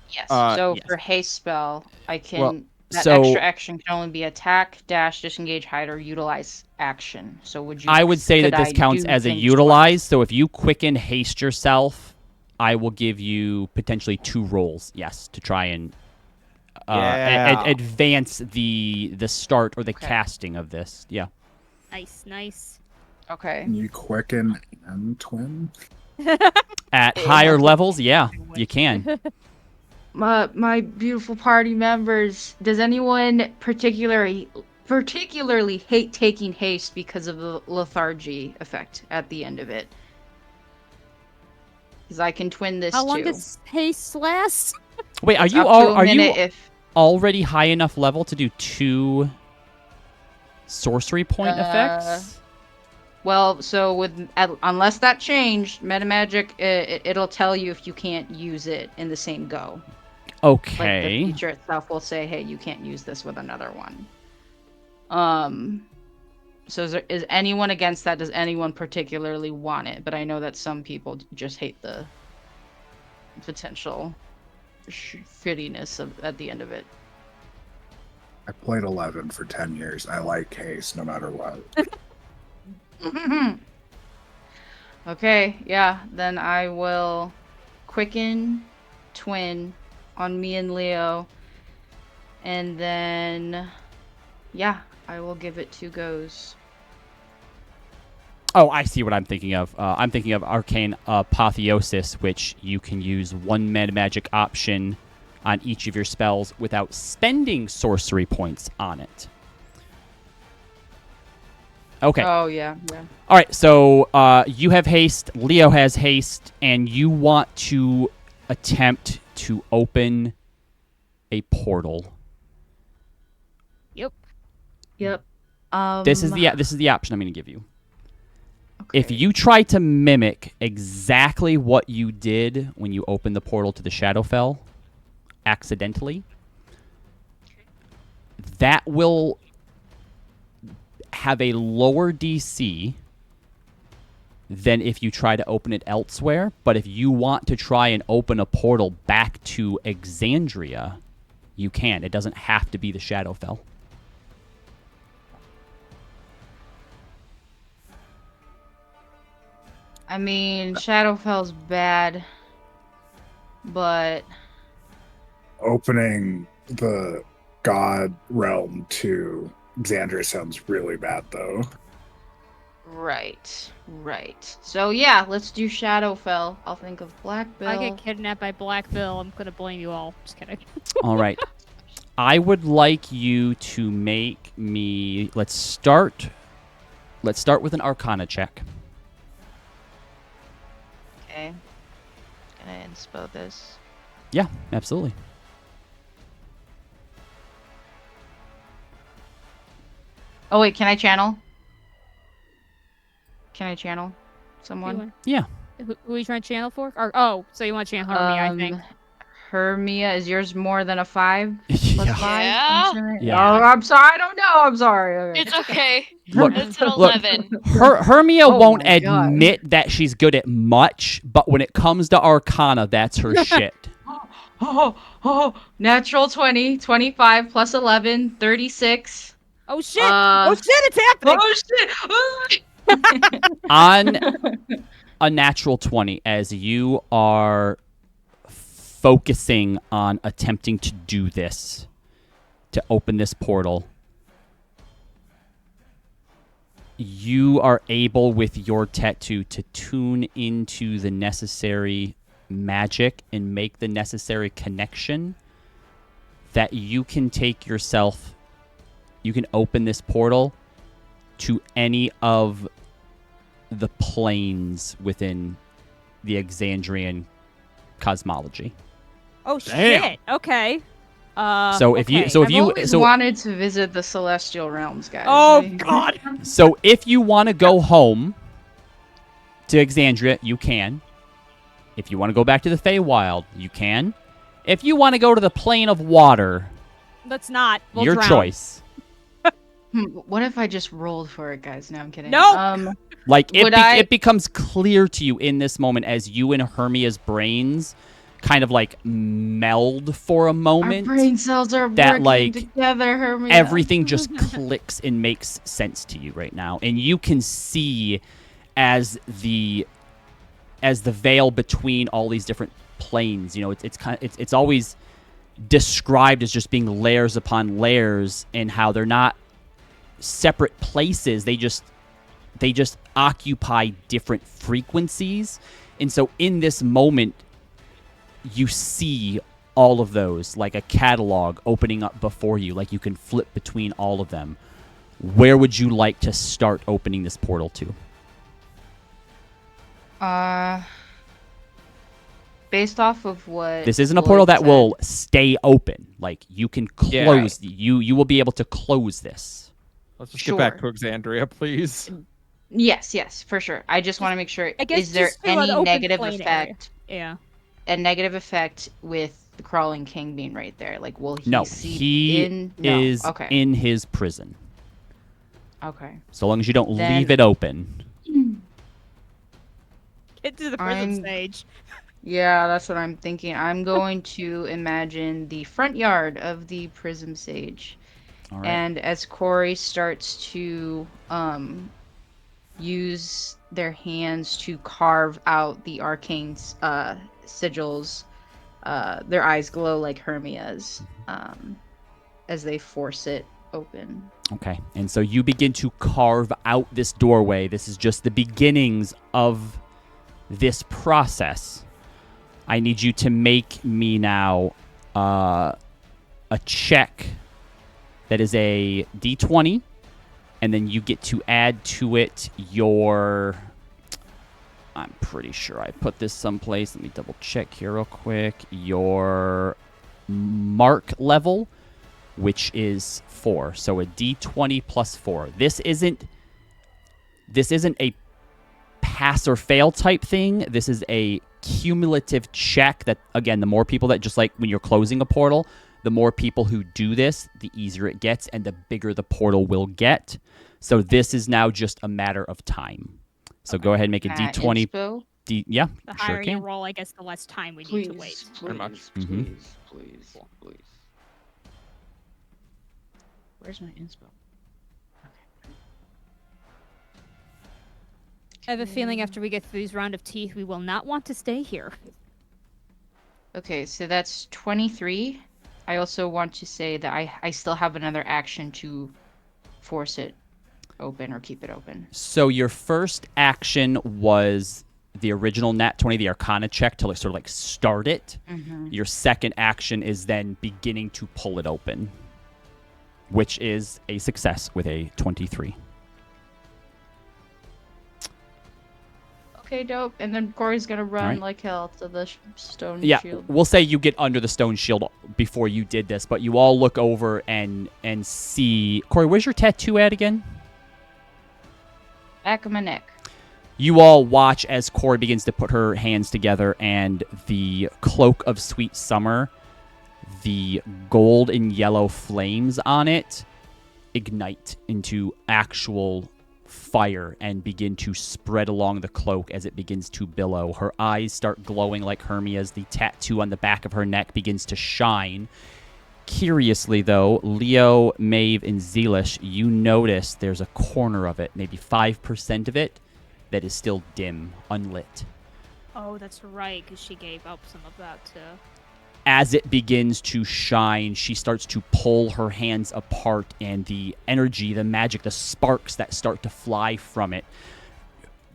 Yes. Uh, So yes. for haste spell, I can Well, that so- extra action can only be attack, dash, disengage, hide, or utilize action. So would you? I would say that could this I counts do as a things utilize. So if you quicken haste yourself, I will give you potentially 2 rolls. Yes, to try and Yeah. advance the start or the Okay. casting of this. Yeah. Nice. twice? Okay. Can you quicken and twin? At It higher has to- levels, yeah, you can. My beautiful party members, does anyone particularly hate taking haste because of the lethargy effect at the end of it? Because I can twin this How long too. does haste last? Wait, are It's you up to a are you minute if already high enough level to do 2 sorcery point effects? well, so unless that changed, metamagic it'll tell you if you can't use it in the same go. Like the Okay. feature itself will say, "Hey, you can't use this with another one." So is anyone against that? Does anyone particularly want it? But I know that some people just hate the potential shittiness at the end of it. I played 11 for 10 years. I like haste no matter what. Okay, yeah, then I will quicken twin on me and Leo. And then yeah, I will give it 2 goes. Oh, I see what I'm thinking of. I'm thinking of Arcane Apotheosis, which you can use 1 meta magic option on each of your spells without spending sorcery points on it. Okay. Oh yeah. All right, so you have haste, Leo has haste, and you want to attempt to open a portal. Yep. This is the option I'm going to give you. If okay. you try to mimic exactly what you did when you opened the portal to the Shadowfell, accidentally, that will have a lower DC than if you try to open it elsewhere. But if you want to try and open a portal back to Exandria, you can. It doesn't have to be the Shadowfell. I mean, Shadowfell's bad, but Opening the God realm to Xandria sounds really bad, though. right. So yeah, let's do Shadowfell. I'll think of Black Bill. I get kidnapped by Black Bill. I'm gonna blame you all. Just kidding. All right. I would like you to make me. Let's start with an Arcana check. Okay. Can I inspo this? Yeah, absolutely. Oh wait, can I channel? Can I channel someone? Yeah. Who are you trying to channel for? Or so you want to channel Hermia? I think. Hermia, is yours more than a 5? Plus Yeah. 5? Yeah. Yeah. Oh, I'm sorry. I don't know. I'm sorry. Okay. It's okay. Look, It's an look, 11. Hermia Oh won't my God. admit that she's good at much, but when it comes to Arcana, that's her shit. Natural 20, 25 plus 11, 36. Oh shit! Uh, Oh shit! It's happening! Oh shit! On a natural 20, as you are focusing on attempting to do this, to open this portal, you are able with your tattoo to tune into the necessary magic and make the necessary connection that you can take yourself, you can open this portal to any of the planes within the Exandrian cosmology. Oh Damn. shit! Okay. So if you okay. so if I've you always so wanted to visit the celestial realms, guys. Oh God. so if you want to go home to Exandria, you can. If you want to go back to the Feywild, you can. If you want to go to the plane of water, Let's not. We'll your drown. choice. What if I just rolled for it, guys? No, I'm kidding. No! Like Would I- it becomes clear to you in this moment as you and Hermia's brains kind of like meld for a Our moment. brain cells are that, working like, together, Hermia. Everything just clicks and makes sense to you right now, and you can see as the veil between all these different planes, it's always described as just being layers upon layers, and how they're not separate places. They just occupy different frequencies. And so in this moment, you see all of those like a catalog opening up before you, like you can flip between all of them. Where would you like to start opening this portal to? Based off of what This isn't a Lloyd portal that said- will stay open. Like you can close. You will be able to close this. Let's just get back to Sure. Exandria, please. Yes, for sure. I just want to make sure. I guess Is there just to an any open negative plain area. effect? Yeah. A negative effect with the crawling king being right there? Like, will he No, see he in? No. is Okay. in his prison. Okay. So long as you don't Then- leave it open. Get to the prison I'm- stage. Yeah, that's what I'm thinking. I'm going to imagine the front yard of the prism sage. All right. And as Corey starts to use their hands to carve out the arcane sigils, their eyes glow like Hermia's as they force it open. Okay. And so you begin to carve out this doorway. This is just the beginnings of this process. I need you to make me now a check that is a D20, and then you get to add to it your... I'm pretty sure I put this someplace. Let me double check here real quick. Your mark level, which is 4. So a D20 plus 4. This isn't a pass or fail type thing. This is a cumulative check that, again, the more people that, just like when you're closing a portal, the more people who do this, the easier it gets and the bigger the portal will get. So this is now just a matter of time. So go ahead and make a D20. Inspo? Yeah, The sure higher you can. roll, I guess the less time we need Please, to wait. Pretty much. Mhm. please. Where's my inspo? I have a feeling after we get through these round of teeth, we will not want to stay here. Okay, so that's 23. I also want to say that I still have another action to force it open or keep it open. So your first action was the original nat 20, the Arcana check, to sort of like start it. Mm-hmm. Your second action is then beginning to pull it open, which is a success with a 23. Okay, dope. And then Corey's gonna run Alright. like hell to the stone Yeah, shield. we'll say you get under the stone shield before you did this, but you all look over and see... Corey, where's your tattoo at again? Back of my neck. You all watch as Corey begins to put her hands together, and the cloak of sweet summer, the gold and yellow flames on it, ignite into actual fire and begin to spread along the cloak as it begins to billow. Her eyes start glowing like Hermia's. The tattoo on the back of her neck begins to shine. Curiously, though, Leo, Maeve, and Zealish, you notice there's a corner of it, maybe 5% of it, that is still dim, unlit. Oh, that's right, because she gave up some of that too. As it begins to shine, she starts to pull her hands apart, and the energy, the magic, the sparks that start to fly from it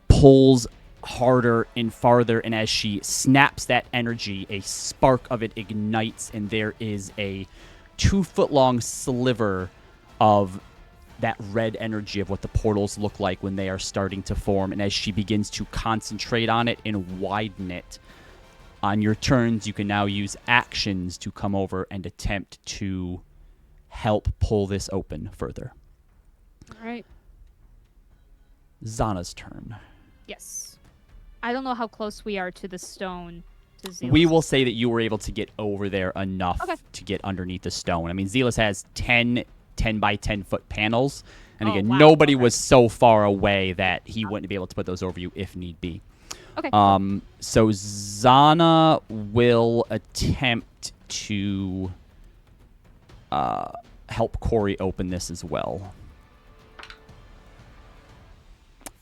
pulls harder and farther, and as she snaps that energy, a spark of it ignites, and there is a 2-foot-long sliver of that red energy of what the portals look like when they are starting to form. And as she begins to concentrate on it and widen it, On your turns, you can now use actions to come over and attempt to help pull this open further. All right. Zana's turn. Yes. I don't know how close we are to the stone. To Zealous. We will say that you were able to get over there enough Okay. to get underneath the stone. I mean, Zealous has 10 by 10 foot panels. And Oh, again, wow. nobody Okay. was so far away that he wouldn't be able to put those over you if need be. Okay. So Zana will attempt to help Corey open this as well.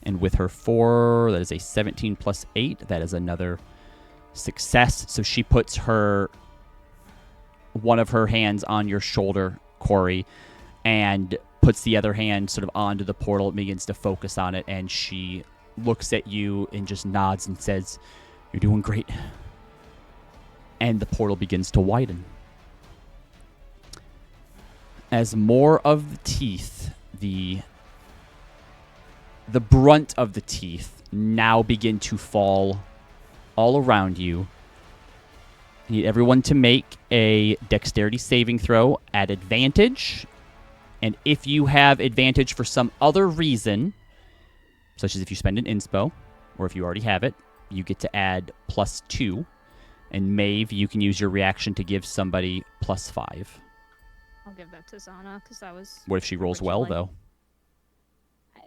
And with her 4, that is a 17 plus 8. That is another success. So she puts one of her hands on your shoulder, Corey, and puts the other hand sort of onto the portal. It begins to focus on it, and she looks at you and just nods and says, "You're doing great." And the portal begins to widen. As more of the teeth, the brunt of the teeth now begin to fall all around you. I need everyone to make a dexterity saving throw at advantage. And if you have advantage for some other reason, such as if you spend an inspo, or if you already have it, you get to add +2. And Maeve, you can use your reaction to give somebody +5. I'll give that to Zana because that was. What if she rolls well, originally- though?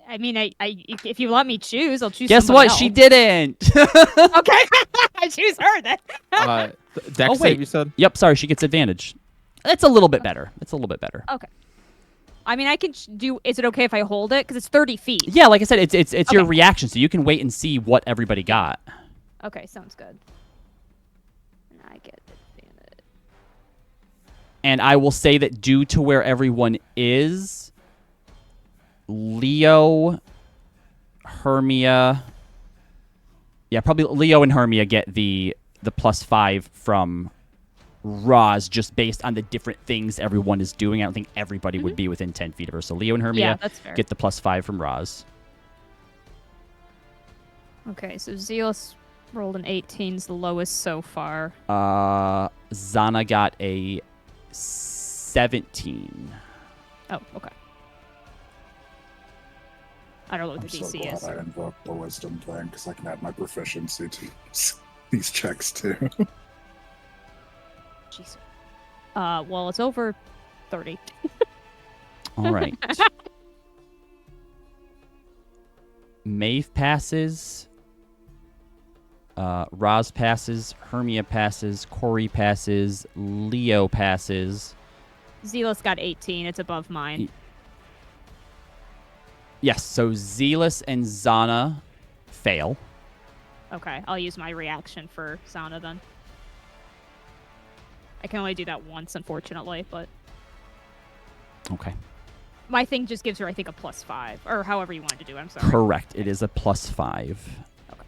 I mean, if you let me choose, I'll choose. Guess somebody what? She else. didn't. Okay, I choose her then. Dex Oh, wait. save, you said? Yep, sorry, she gets advantage. It's a little bit better. It's a little bit better. Okay. I mean, I can do. Is it okay if I hold it? Because it's 30 feet. Yeah, like I said, it's your Okay. reaction, so you can wait and see what everybody got. Okay, sounds good. And I get advantage. And I will say that due to where everyone is, Leo, Hermia, probably Leo and Hermia get the +5 from Roz just based on the different things everyone is doing. I don't think everybody would be within 10 feet of her. So Leo and Hermia Yeah, that's fair. get the +5 from Roz. Okay, so Zealous rolled an 18, is the lowest so far. Zana got a 17. Oh, okay. I don't know what I'm the so DC glad is. I invoked the wisdom thing because I can add my proficiency to these checks too. Jeez. Well, it's over 30. All right. Maeve passes. Roz passes. Hermia passes. Corey passes. Leo passes. Zealous got 18. It's above mine. Yes, so Zealous and Zana fail. Okay, I'll use my reaction for Zana then. I can only do that once, unfortunately, but Okay. my thing just gives her, I think, a +5, or however you wanted to do it. I'm sorry. Correct. It is a +5. Okay.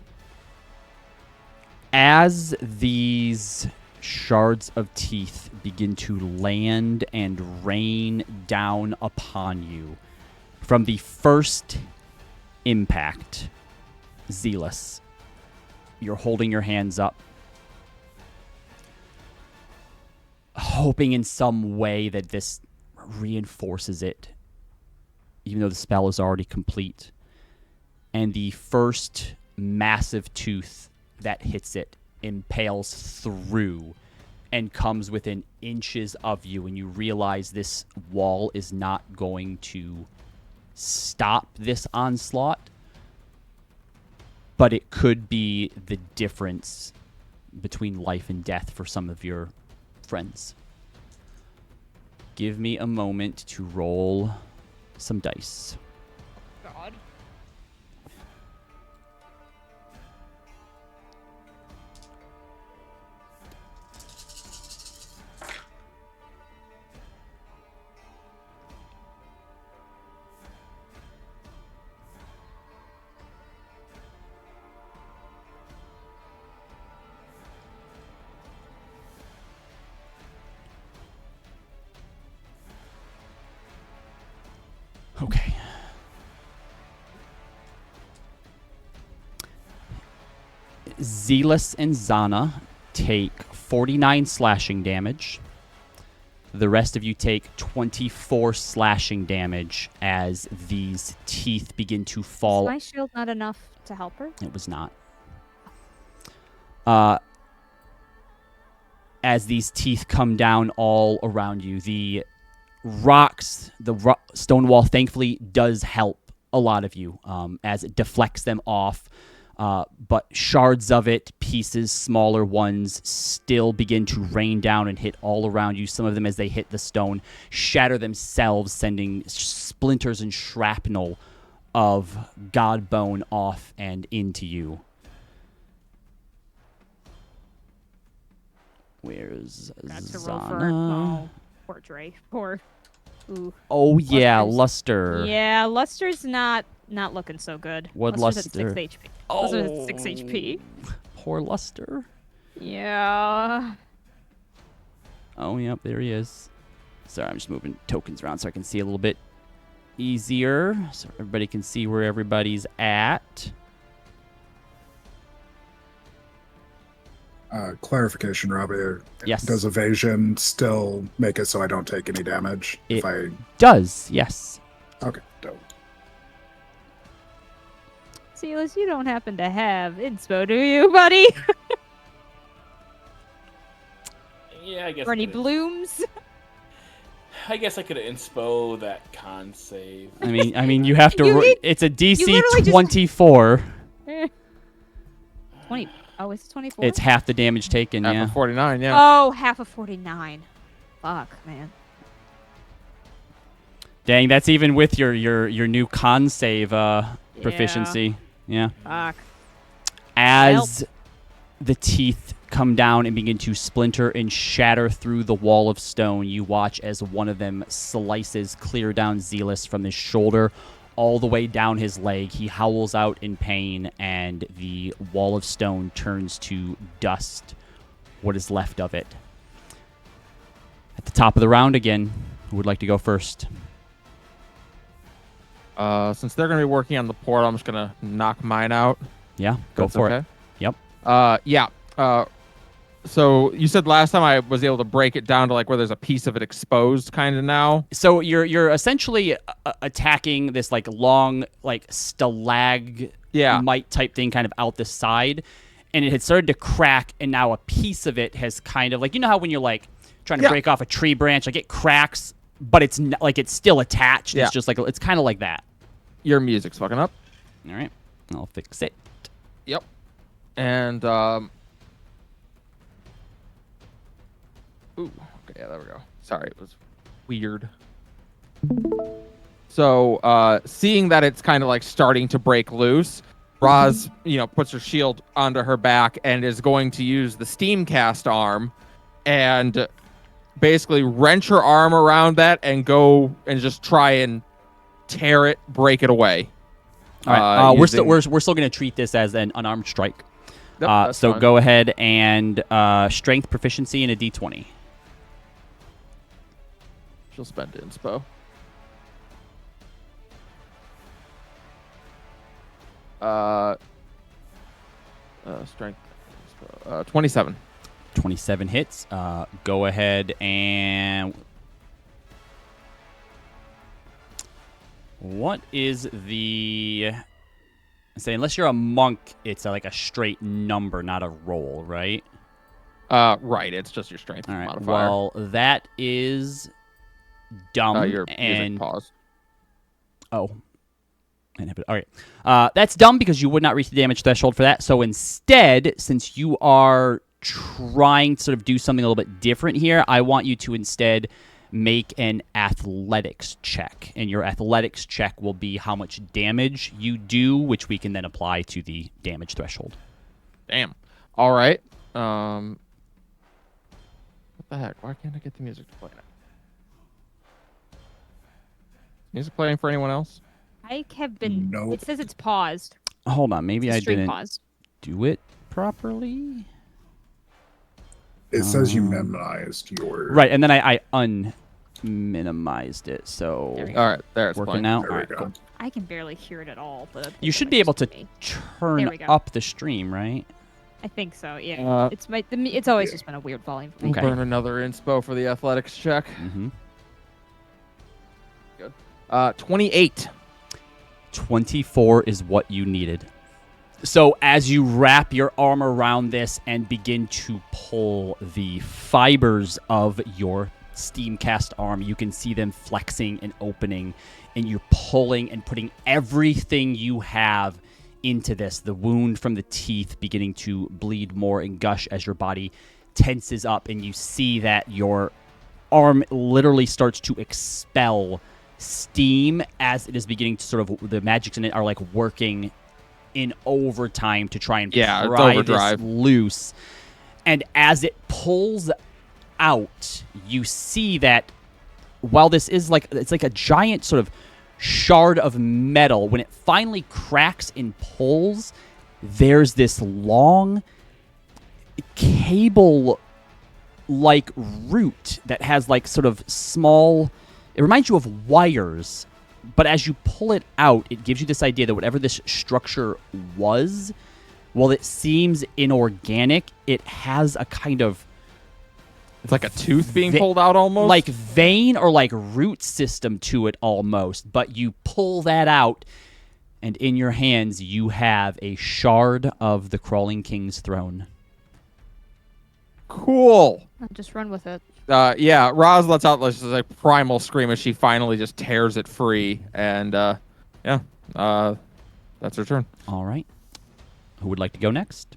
As these shards of teeth begin to land and rain down upon you, from the first impact, Zealous, you're holding your hands up, hoping in some way that this reinforces it, even though the spell is already complete. And the first massive tooth that hits it impales through and comes within inches of you, and you realize this wall is not going to stop this onslaught, but it could be the difference between life and death for some of your friends. Give me a moment to roll some dice. God. Okay. Zealous and Zana, take 49 slashing damage. The rest of you take 24 slashing damage as these teeth begin to Is fall. my shield not enough to help her? It was not. As these teeth come down all around you, the rocks, the stone wall, thankfully does help a lot of you as it deflects them off. But shards of it, pieces, smaller ones, still begin to rain down and hit all around you. Some of them, as they hit the stone, shatter themselves, sending splinters and shrapnel of god bone off and into you. Where's Got to roll for Zana? poor Dre. Poor. Ooh. Oh yeah, Luster's- Luster. Yeah, Luster's not looking so good. What Luster's at 6 Luster? HP. Luster's at 6 HP. Poor Luster. Yeah. Oh, yep, there he is. Sorry, I'm just moving tokens around so I can see a little bit easier, so everybody can see where everybody's at. Clarification, Robbie. Yes. Does evasion still make it so I don't take any damage? It does, yes. Okay, dope. Silas, you don't happen to have inspo, do you, buddy? Yeah, I guess. Or I any could've- blooms? I guess I could have inspo that con save. I mean, you have to. You need- it's a DC literally just- 24. 20. Oh, it's 24? It's half the damage taken. Half Yeah. of 49, yeah. Oh, half of 49. Fuck, man. Dang, that's even with your new con save proficiency. Yeah. Fuck. As the teeth come down and begin to splinter and shatter through the wall of stone, you watch as one of them slices clear down Zealous from his shoulder all the way down his leg. He howls out in pain, and the wall of stone turns to dust, what is left of it. At the top of the round again, who would like to go first? Since they're going to be working on the portal, I'm just going to knock mine out. Yeah, go That's for okay. it. Yep. Yeah. So you said last time I was able to break it down to like where there's a piece of it exposed kind of now. So you're essentially attacking this like long like stalagmite type thing kind of out the side, and it had started to crack, and now a piece of it has kind of like, you know how when you're like trying to break off a tree branch, like it cracks, but it's like it's still attached. Yeah. It's just like it's kind of like that. Your music's fucking up. All right, I'll fix it. Yep. And ooh, okay, yeah, there we go. Sorry, it was weird. So, seeing that it's kind of like starting to break loose, Roz, puts her shield onto her back and is going to use the steam cast arm and basically wrench her arm around that and go and just try and tear it, break it away. All right, we're using- still going to treat this as an unarmed strike. Yep, that's So fine. go ahead and strength proficiency in a d20. She'll spend inspo. Strength. 27. 27 hits. Go ahead and... What is the... Say, unless you're a monk, it's like a straight number, not a roll, right? Right. It's just your strength All right. modifier. Well, that is dumb. Your and music pause. Oh. All right. That's dumb because you would not reach the damage threshold for that. So instead, since you are trying to sort of do something a little bit different here, I want you to instead make an athletics check. And your athletics check will be how much damage you do, which we can then apply to the damage threshold. Damn. All right. What the heck? Why can't I get the music to play now? Music playing for anyone else? I have been. Nope. It says it's paused. Hold on. Maybe It's I stream didn't paused. do it properly. It says you minimized your. Right, and then I unminimized it, so There we All right. There it's working playing. out. There All we right, go. cool. I can barely hear it at all. But You should be able to me. turn There we go. up the stream, right? I think so. Yeah. It's always just been a weird volume for me. Okay. Burn another inspo for the athletics check. Mm-hmm. Good. 28. 24 is what you needed. So as you wrap your arm around this and begin to pull the fibers of your steam cast arm, you can see them flexing and opening, and you're pulling and putting everything you have into this. The wound from the teeth beginning to bleed more and gush as your body tenses up, and you see that your arm literally starts to expel steam as it is beginning to sort of, the magics in it are like working in overtime to try and It's pry overdrive. this loose. And as it pulls out, you see that while this is like, it's like a giant sort of shard of metal, when it finally cracks and pulls, there's this long cable like root that has like sort of small, it reminds you of wires, but as you pull it out, it gives you this idea that whatever this structure was, while it seems inorganic, it has a kind of It's like a tooth being pulled out almost. like vein or like root system to it almost. But you pull that out, and in your hands you have a shard of the Crawling King's throne. Cool. I'll just run with it. Yeah, Roz lets out this like primal scream as she finally just tears it free, and that's her turn. All right. Who would like to go next?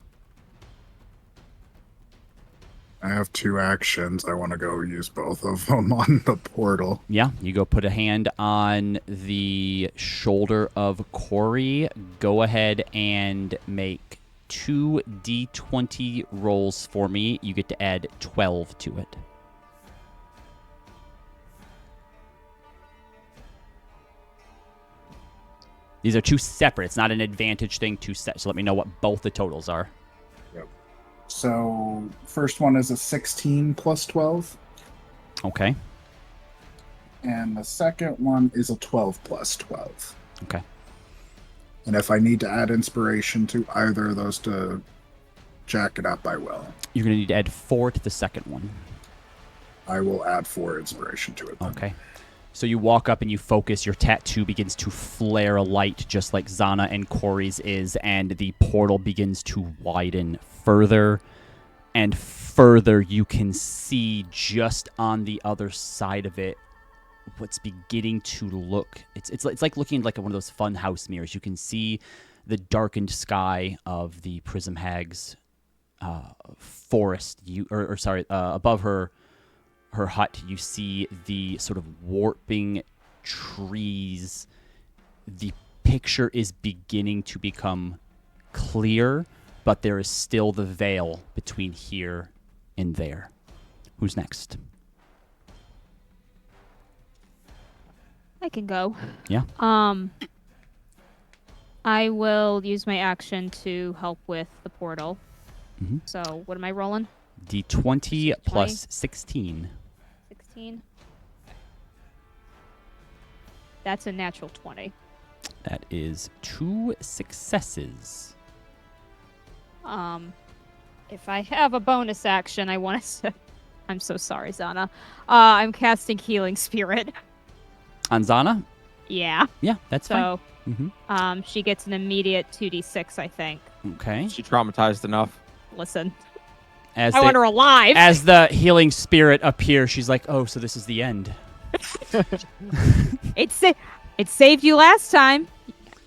I have 2 actions. I want to go use both of them on the portal. Yeah, you go put a hand on the shoulder of Corey. Go ahead and make 2 d20 rolls for me. You get to add 12 to it. These are 2 separate. It's not an advantage thing, 2 sets. So let me know what both the totals are. So, first one is a 16 plus 12, Okay. and the second one is a 12 plus 12. Okay. And if I need to add inspiration to either of those to jack it up, I will. You're going to need to add 4 to the second one. I will add 4 inspiration to it then. Okay. So you walk up and you focus. Your tattoo begins to flare a light just like Zana and Corey's is, and the portal begins to widen further and further. You can see just on the other side of it what's beginning to look. It's like looking like one of those fun house mirrors. You can see the sky of the Prism Hag's forest. Above her hut, you see the sort of warping trees. The picture is beginning to become clear, but there is still the veil between here and there. Who's next? I can go. Yeah. I will use my action to help with the portal. Mhm. So, what am I rolling? D20 plus 16. 16. That's a natural 20. That is 2 successes. If I have a bonus action, I want to. I'm so sorry, Zana. I'm casting Healing Spirit. On Zana? Yeah. Yeah, that's So, fine. Mm-hmm. she gets an immediate 2d6, I think. Okay. She traumatized enough. Listen, As I want her alive. As the healing spirit appears, she's like, "Oh, so this is the end." It saved you last time.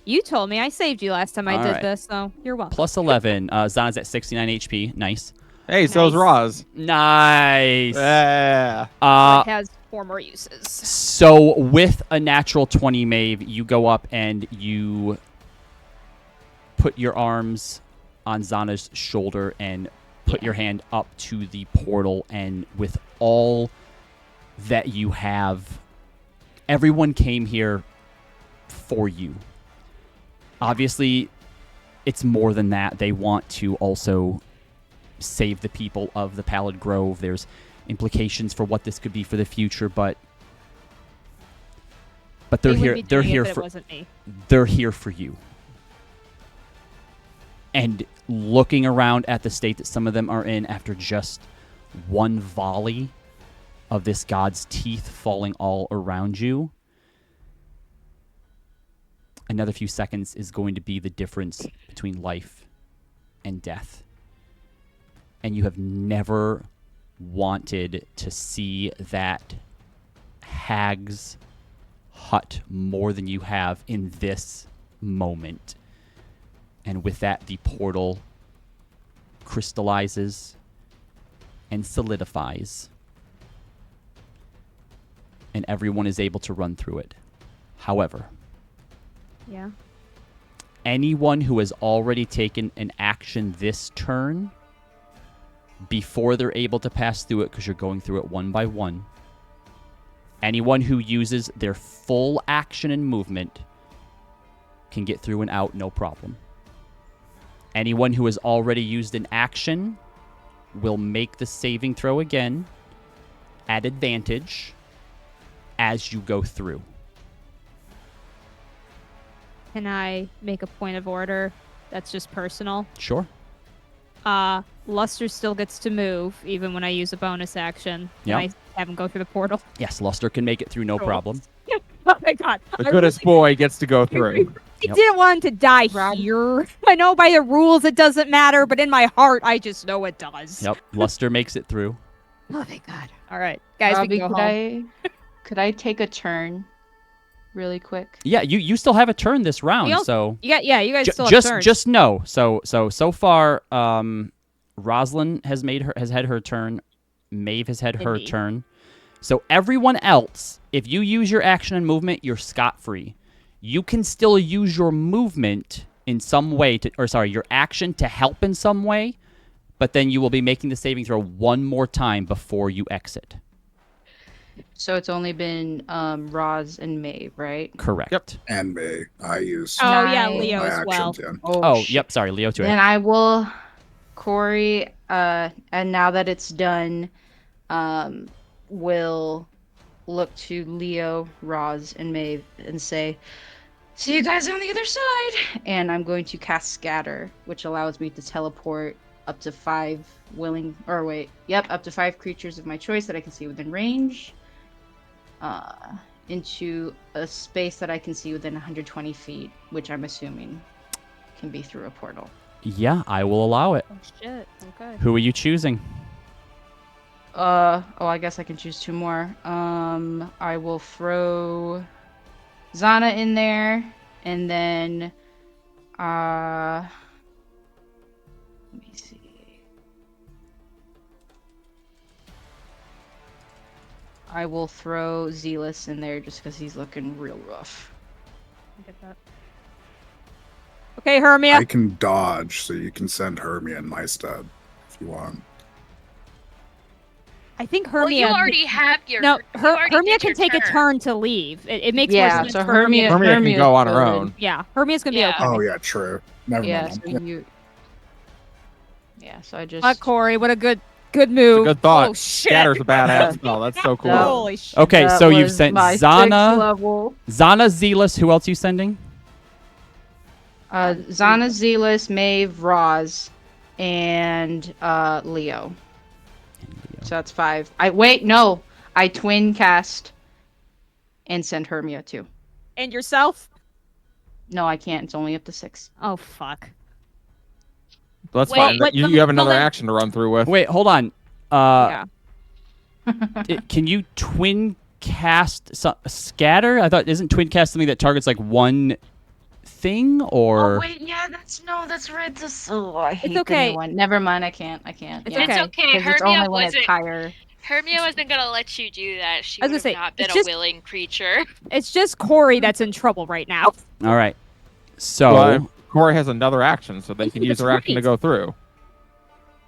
You told me I saved you last time I All did right. this, so you're welcome. Plus 11. Zana's at 69 HP. Nice. Hey, so's Nice. Roz. Nice. Yeah. It has 4 more uses. So with a natural 20, Maeve, you go up and you put your arms on Zana's shoulder and put your hand up to the portal, and with all that you have, everyone came here for you. Obviously, it's more than that. They want to also save the people of the Pallid Grove. There's implications for what this could be for the future, but they're They here. wouldn't be They're doing it here if it for. wasn't me. They're here for you. And looking around at the state that some of them are in after just one volley of this god's teeth falling all around you. Another few seconds is going to be the difference between life and death. And you have never wanted to see that hag's hut more than you have in this moment. And with that, the portal crystallizes and solidifies. And everyone is able to run through it. However, Yeah. anyone who has already taken an action this turn, before they're able to pass through it, because you're going through it one by one, anyone who uses their full action and movement can get through and out, no problem. Anyone who has already used an action will make the saving throw again at advantage as you go through. Can I make a point of order that's just personal? Sure. Luster still gets to move even when I use a bonus action. Yeah. Can I have him go through the portal? Yes, Luster can make it through, no Cool. problem. Oh my god. The goodest boy gets to go through. I Yep. didn't want him to die Rob- here. I know by the rules it doesn't matter, but in my heart I just know it does. Yep, Luster makes it through. Oh thank god. All right, guys, we Robbie, can go home. could I take a turn really quick? Yeah, you still have a turn this round, We all- so Yeah, you guys Ju- still have just turns. just know. So far, Rosalind has had her turn. Maeve has had her Indeed. turn. So everyone else, if you use your action and movement, you're scot-free. You can still use your movement in some way your action to help in some way, but then you will be making the saving throw one more time before you exit. So it's only been Roz and Maeve, right? Correct. Yep. And me. I use Oh yeah, Nice. Leo my as well. actions, yeah. Oh, shit. yep. Sorry, Leo too. Then I will, Corey, and now that it's done, will look to Leo, Roz, and Maeve and say, "See you guys on the other side." And I'm going to cast Scatter, which allows me to teleport up to 5 up to 5 creatures of my choice that I can see within range, into a space that I can see within 120 feet, which I'm assuming can be through a portal. Yeah, I will allow it. Oh shit. Okay. Who are you choosing? I guess I can choose 2 more. I will throw Zana in there, and then, let me see. I will throw Zealous in there just because he's looking real rough. I get that. Okay, Hermia. I can dodge, so you can send Hermia in my stead if you want. I think Well, Hermia. you already have your. No, you already Hermia did can your take a turn. turn to leave. It makes more Yeah, sense so for Hermia- Hermia can Hermia's go on her good. own. Yeah, Hermia's gonna Yeah. be okay. Oh yeah, true. Never Yeah, mind. so you. Yeah, so I just. Corey, what a good It's a move. good thought. Oh shit. Scatter's a badass spell. That's so cool. Holy shit. Okay, That so you've was sent my 6th Zana, level. Zealous. Who else are you sending? Zana, Zealous, Maeve, Roz, and Leo. So that's 5. I twin cast and send Hermia too. And yourself? No, I can't. It's only up to 6. Oh fuck. That's Wait, fine. but You have another then- action to run through with. Wait, hold on. Yeah. Can you twin cast scatter? I thought isn't twin cast something that targets like one thing or? Oh wait, yeah, that's right. I hate the okay. new one. Never mind. I can't. It's yeah. okay. It's okay. Because it's Hermia only when it's wasn't. higher. Hermia wasn't gonna let you do that. She I was would gonna have say, not been it's a just- willing creature. It's just Corey that's in trouble right now. All right. So Well, Corey has another action, so they can use That's their action to right. go through.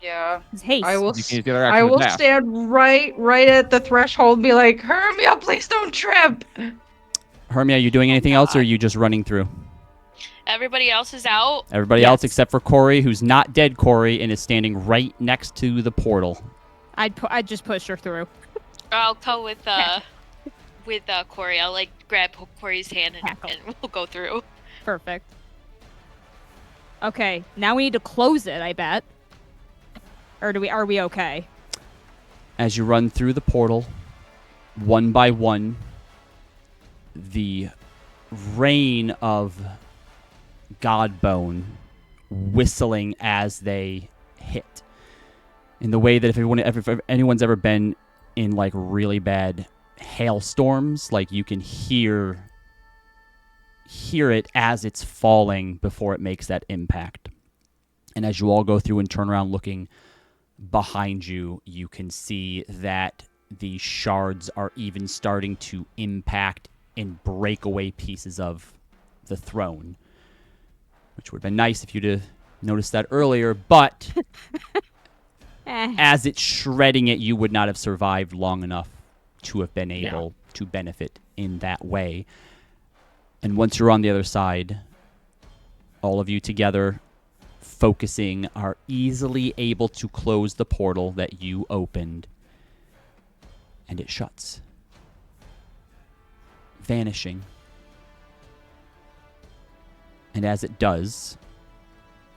Yeah. It's haste. I will. You can use the other action I to will dash. stand right at the threshold and be like, Hermia, please don't trip. Hermia, are you doing anything else, or are you just running through? Everybody else is out. Everybody else except for Corey, who's not dead Corey, and is standing right next to the portal. I'd just push her through. I'll go with Corey. I'll like grab Corey's hand and Tackle. we'll go through. Perfect. Okay, now we need to close it, I bet. Or are we okay? As you run through the portal, one by one, the rain of Godbone whistling as they hit. In the way that if anyone's ever been in like really bad hailstorms, like you can hear it as it's falling before it makes that impact. And as you all go through and turn around looking behind you, you can see that the shards are even starting to impact and break away pieces of the throne, which would have been nice if you'd have noticed that earlier, but as it's shredding it, you would not have survived long enough to have been able to benefit in that way. And once you're on the other side, all of you together, focusing, are easily able to close the portal that you opened. And it shuts, vanishing. And as it does,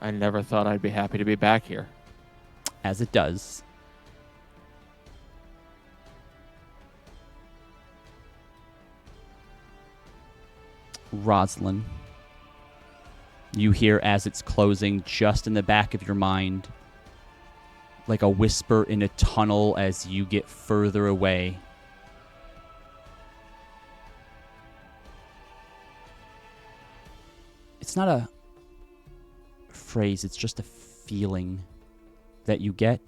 I never thought I'd be happy to be back here. as it does, Rosalind, you hear as it's closing just in the back of your mind, like a whisper in a tunnel as you get further away. It's not a phrase, it's just a feeling that you get.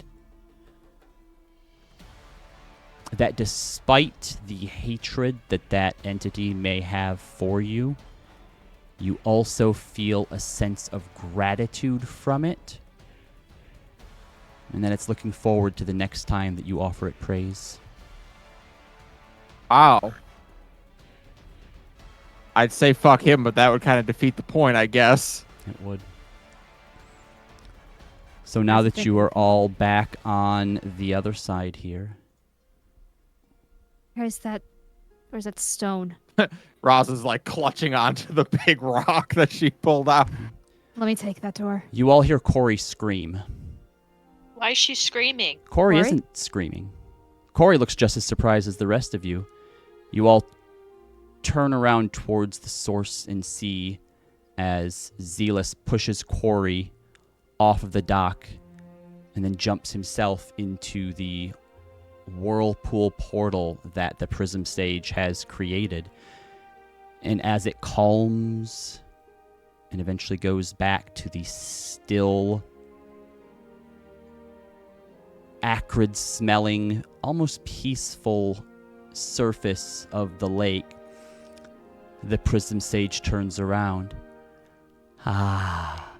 That despite the hatred that entity may have for you, you also feel a sense of gratitude from it. And then it's looking forward to the next time that you offer it praise. Wow. I'd say fuck him, but that would kind of defeat the point, I guess. It would. So now that you are all back on the other side here, Where's that stone? Roz is like clutching onto the big rock that she pulled out. Let me take that door. you all hear Corey scream. Why is she screaming? Corey Corey? isn't screaming. Corey looks just as surprised as the rest of you. You all turn around towards the source and see as Zealous pushes Corey off of the dock and then jumps himself into the whirlpool portal that the Prism Sage has created. And as it calms and eventually goes back to the still, acrid smelling, almost peaceful surface of the lake, the Prism Sage turns around. Ah,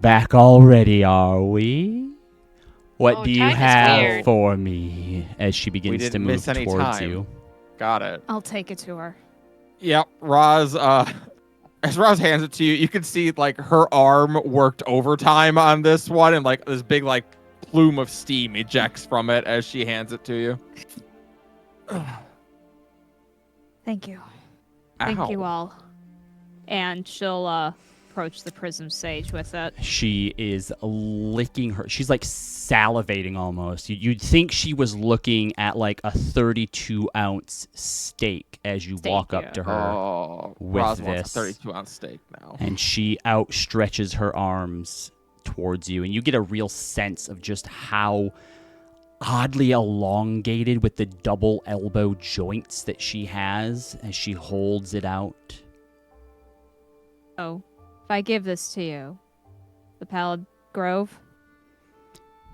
back already, are we? What Oh, do you time is have weird. for me? As she begins to didn't move miss any towards time. you. Got it. I'll take it to her. Yep, Roz, as Roz hands it to you, you can see like her arm worked overtime on this one, and like this big like plume of steam ejects from it as she hands it to you. Thank you. Thank you Ow. all. And she'll approach the Prism Sage with it. She is licking her. She's like salivating almost. You'd think she was looking at like a 32-ounce steak as you Steak, walk yeah. up to her. Oh, with Roz wants this. a 32-ounce steak now. And she outstretches her arms towards you, and you get a real sense of just how oddly elongated with the double elbow joints that she has as she holds it out. Oh, if I give this to you, the Pallid Grove,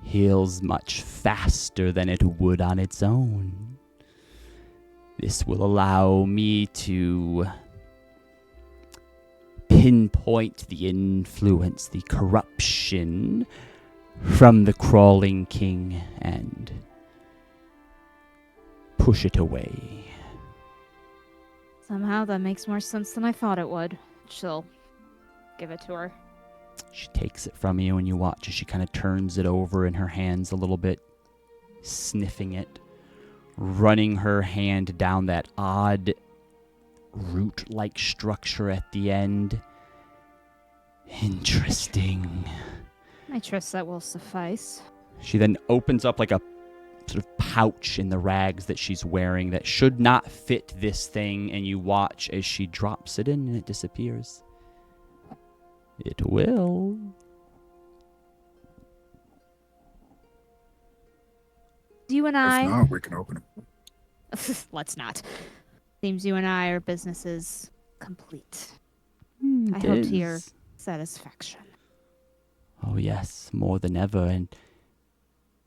Heals much faster than it would on its own. This will allow me to pinpoint the influence, the corruption from the crawling king and push it away. somehow that makes more sense than I thought it would. She'll give it to her. She takes it from you and you watch as she kind of turns it over in her hands a little bit, sniffing it, running her hand down that odd root-like structure at the end. Interesting. I trust that will suffice. She then opens up like a sort of pouch in the rags that she's wearing that should not fit this thing, and you watch as she drops it in and it disappears. It will. You and If I. not, we can open it. Let's not. Seems you and I are businesses complete. I It hope to your is. satisfaction. Oh, yes, more than ever. And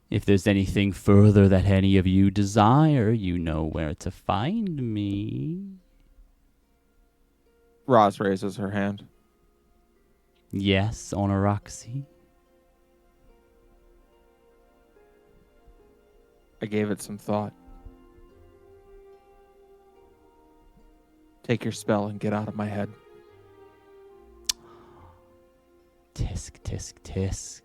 if there's anything further that any of you desire, you know where to find me. Roz raises her hand. Yes, Onoroxy. I gave it some thought. Take your spell and get out of my head. Tisk, tisk, tisk.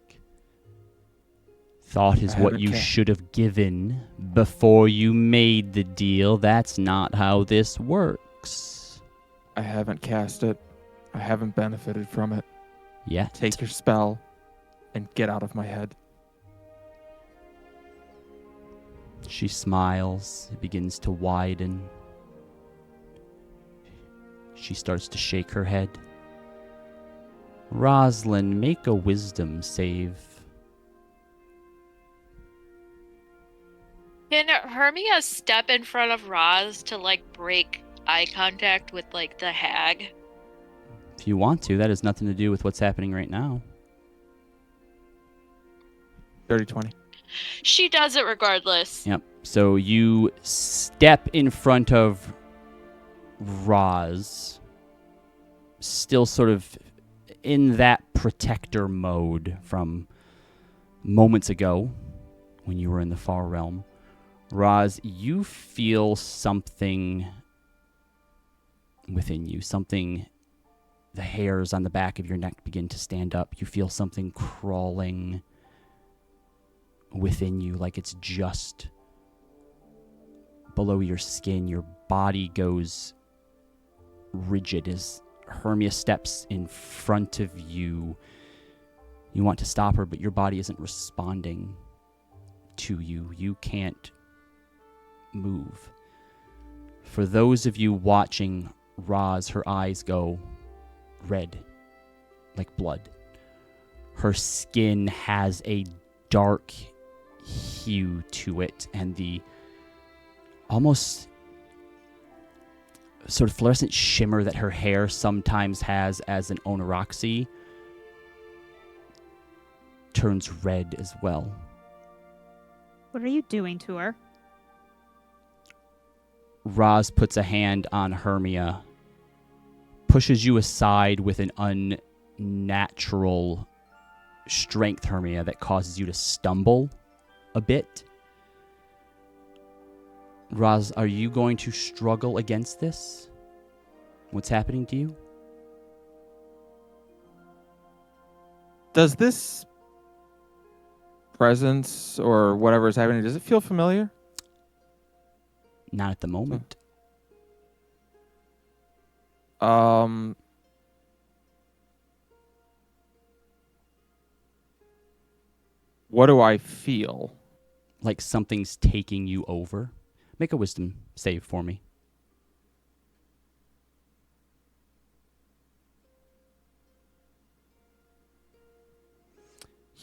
Thought is I what haven't you ca- should have given before you made the deal. That's not how this works. I haven't cast it. I haven't benefited from it. Yet. Take your spell and get out of my head. She smiles. It begins to widen. She starts to shake her head. Rosalind, make a wisdom save. Can Hermia step in front of Roz to like break eye contact with like the hag? If you want to, that has nothing to do with what's happening right now. 30-20. She does it regardless. Yep. So you step in front of Roz, still sort of in that protector mode from moments ago when you were in the far realm. Roz, you feel something within you, something, the hairs on the back of your neck begin to stand up. You feel something crawling within you, like it's just below your skin. Your body goes rigid as Hermia steps in front of you. You want to stop her, but your body isn't responding to you. You can't move. For those of you watching Roz, her eyes go red, like blood. Her skin has a dark hue to it, and the almost sort of fluorescent shimmer that her hair sometimes has as an Onoroxy turns red as well. What are you doing to her? Roz puts a hand on Hermia, pushes you aside with an unnatural strength, Hermia, that causes you to stumble a bit. Roz, are you going to struggle against this? What's happening to you? Does this presence or whatever is happening, does it feel familiar? Not at the moment. What do I feel? Like something's taking you over. Make a wisdom save for me.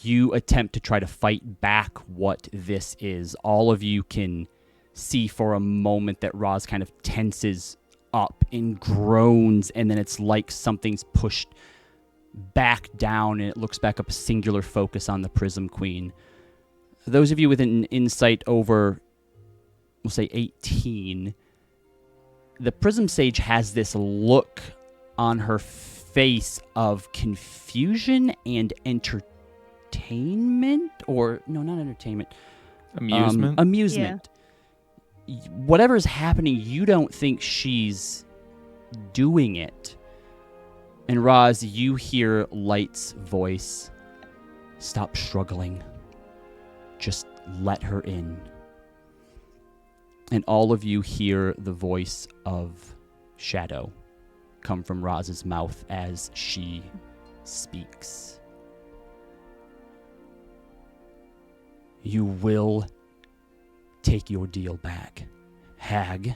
You attempt to try to fight back what this is. All of you can see for a moment that Roz kind of tenses up and groans, and then it's like something's pushed back down, and it looks back up, a singular focus on the Prism Queen. Those of you with an insight over, we'll say 18, the Prism Sage has this look on her face of confusion and entertainment, or no, not entertainment. Amusement? Amusement. Whatever's happening, you don't think she's doing it. And Roz, you hear Light's voice. Stop struggling. Just let her in. And all of you hear the voice of Shadow come from Roz's mouth as she speaks. You will take your deal back, hag,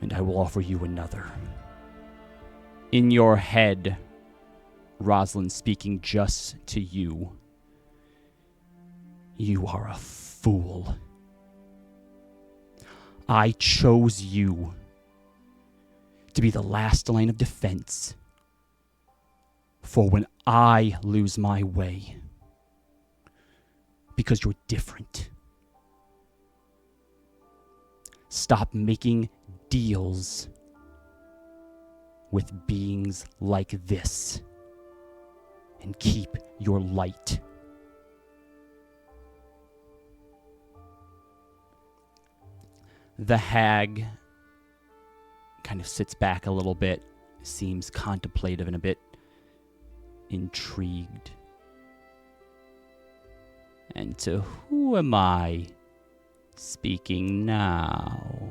and I will offer you another. In your head, Rosalind speaking just to you, you are a fool. I chose you to be the last line of defense for when I lose my way. Because you're different. Stop making deals with beings like this and keep your light. The hag kind of sits back a little bit, seems contemplative and a bit intrigued. And to who am I speaking now?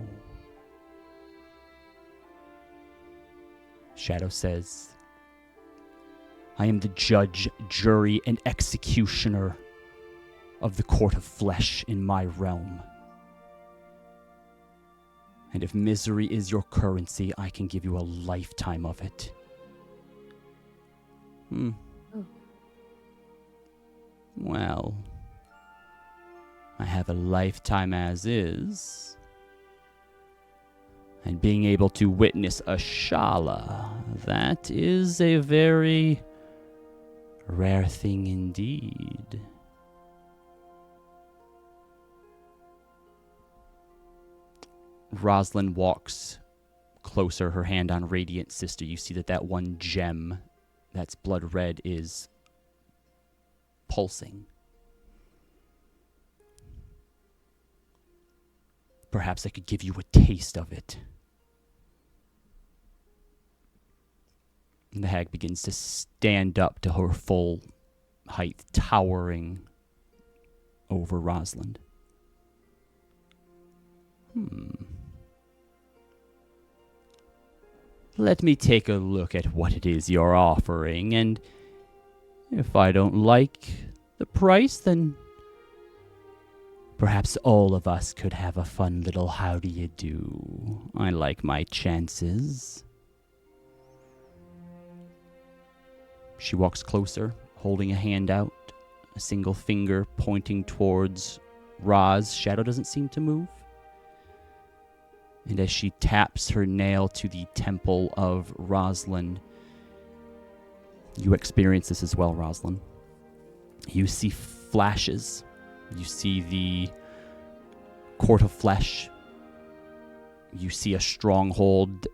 Shadow says, I am the judge, jury, and executioner of the court of flesh in my realm. And if misery is your currency, I can give you a lifetime of it. Well, I have a lifetime as is. And being able to witness a Shala, that is a very rare thing indeed. Rosalind walks closer, her hand on Radiant Sister. You see that one gem that's blood red is pulsing. Perhaps I could give you a taste of it. And the hag begins to stand up to her full height, towering over Rosalind. Let me take a look at what it is you're offering, and if I don't like the price, then perhaps all of us could have a fun little how do you do. I like my chances. She walks closer, holding a hand out, a single finger pointing towards Roz. Shadow doesn't seem to move. And as she taps her nail to the temple of Rosalind, you experience this as well, Rosalind. You see flashes. You see the court of flesh. You see a stronghold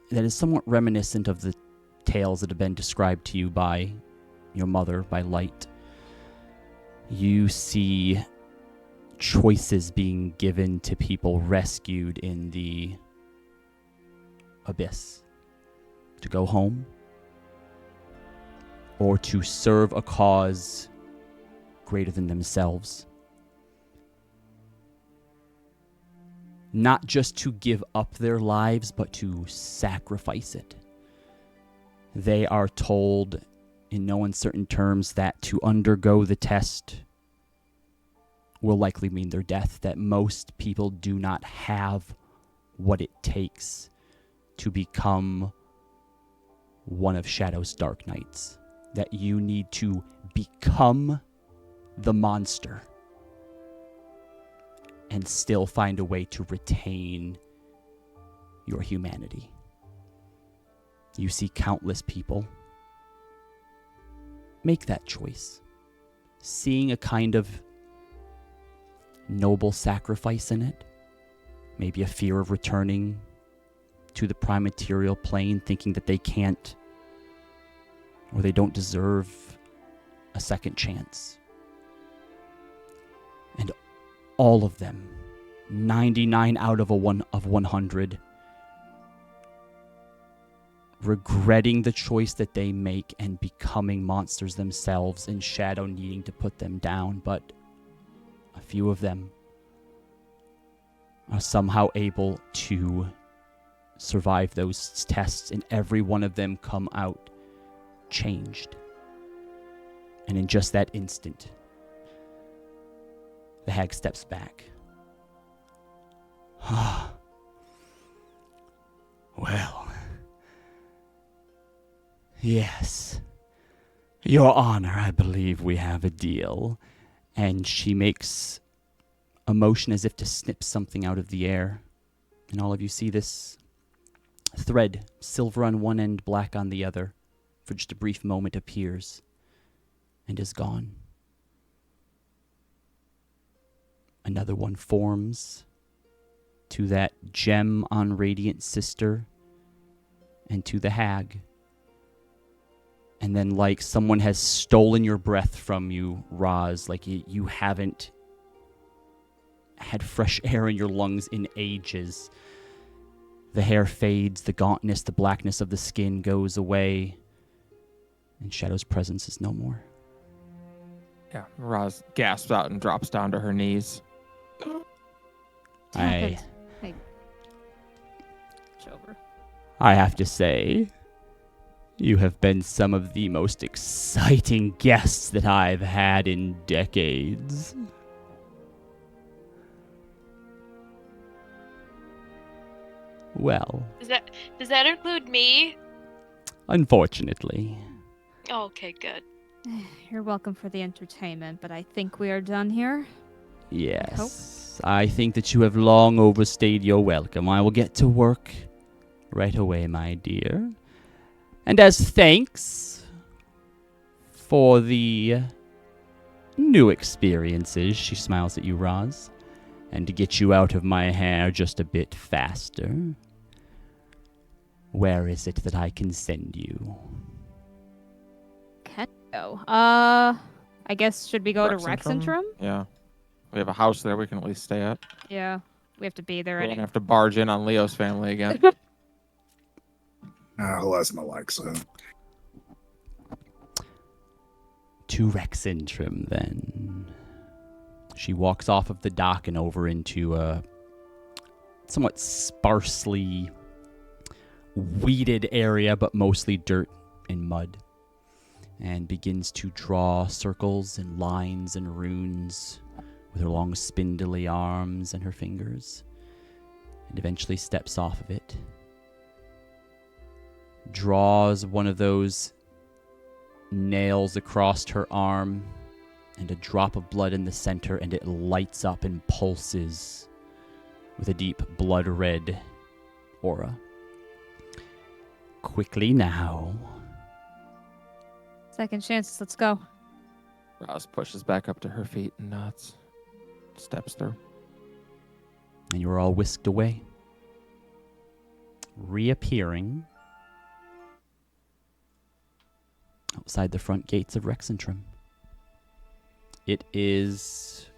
that is somewhat reminiscent of the tales that have been described to you by your mother, by Light. You see choices being given to people rescued in the abyss. To go home or to serve a cause greater than themselves. Not just to give up their lives, but to sacrifice it. They are told in no uncertain terms that to undergo the test will likely mean their death, that most people do not have what it takes to become one of Shadow's Dark Knights, that you need to become the monster and still find a way to retain your humanity. You see countless people make that choice, seeing a kind of noble sacrifice in it, maybe a fear of returning to the prime material plane, thinking that they can't or they don't deserve a second chance. And all of them, 99 out of 100, regretting the choice that they make and becoming monsters themselves, and Shadow needing to put them down, but a few of them are somehow able to survive those tests, and every one of them come out changed. And in just that instant, the hag steps back. Well, yes. Your Honor, I believe we have a deal. And she makes a motion as if to snip something out of the air. And all of you see this thread, silver on one end, black on the other, for just a brief moment appears and is gone. Another one forms to that gem on Radiant Sister and to the hag. And then like someone has stolen your breath from you, Roz, like you haven't had fresh air in your lungs in ages. The hair fades, the gauntness, the blackness of the skin goes away, and Shadow's presence is no more. Yeah, Roz gasps out and drops down to her knees. I Over. have to say, you have been some of the most exciting guests that I've had in decades. Well, Does that include me? unfortunately. Oh, okay, good. You're welcome for the entertainment, but I think we are done here. Yes, I think that you have long overstayed your welcome. I will get to work right away, my dear. And as thanks for the new experiences, she smiles at you, Roz, and to get you out of my hair just a bit faster, where is it that I can send you? Can go. I guess should we go to Rexentrum? Rexentrum? Yeah. We have a house there we can at least stay at. Yeah, we have to be there We don't anyway. have to barge in on Leo's family again. Who has Alexa? To Rexentrum, then. She walks off of the dock and over into a somewhat sparsely weeded area, but mostly dirt and mud, and begins to draw circles and lines and runes with her long spindly arms and her fingers, and eventually steps off of it, draws one of those nails across her arm, and a drop of blood in the center, and it lights up and pulses with a deep blood red aura. Quickly now. Second chances, let's go. Roz pushes back up to her feet and nods. Steps through. And you are all whisked away. Reappearing outside the front gates of Rexentrum. It is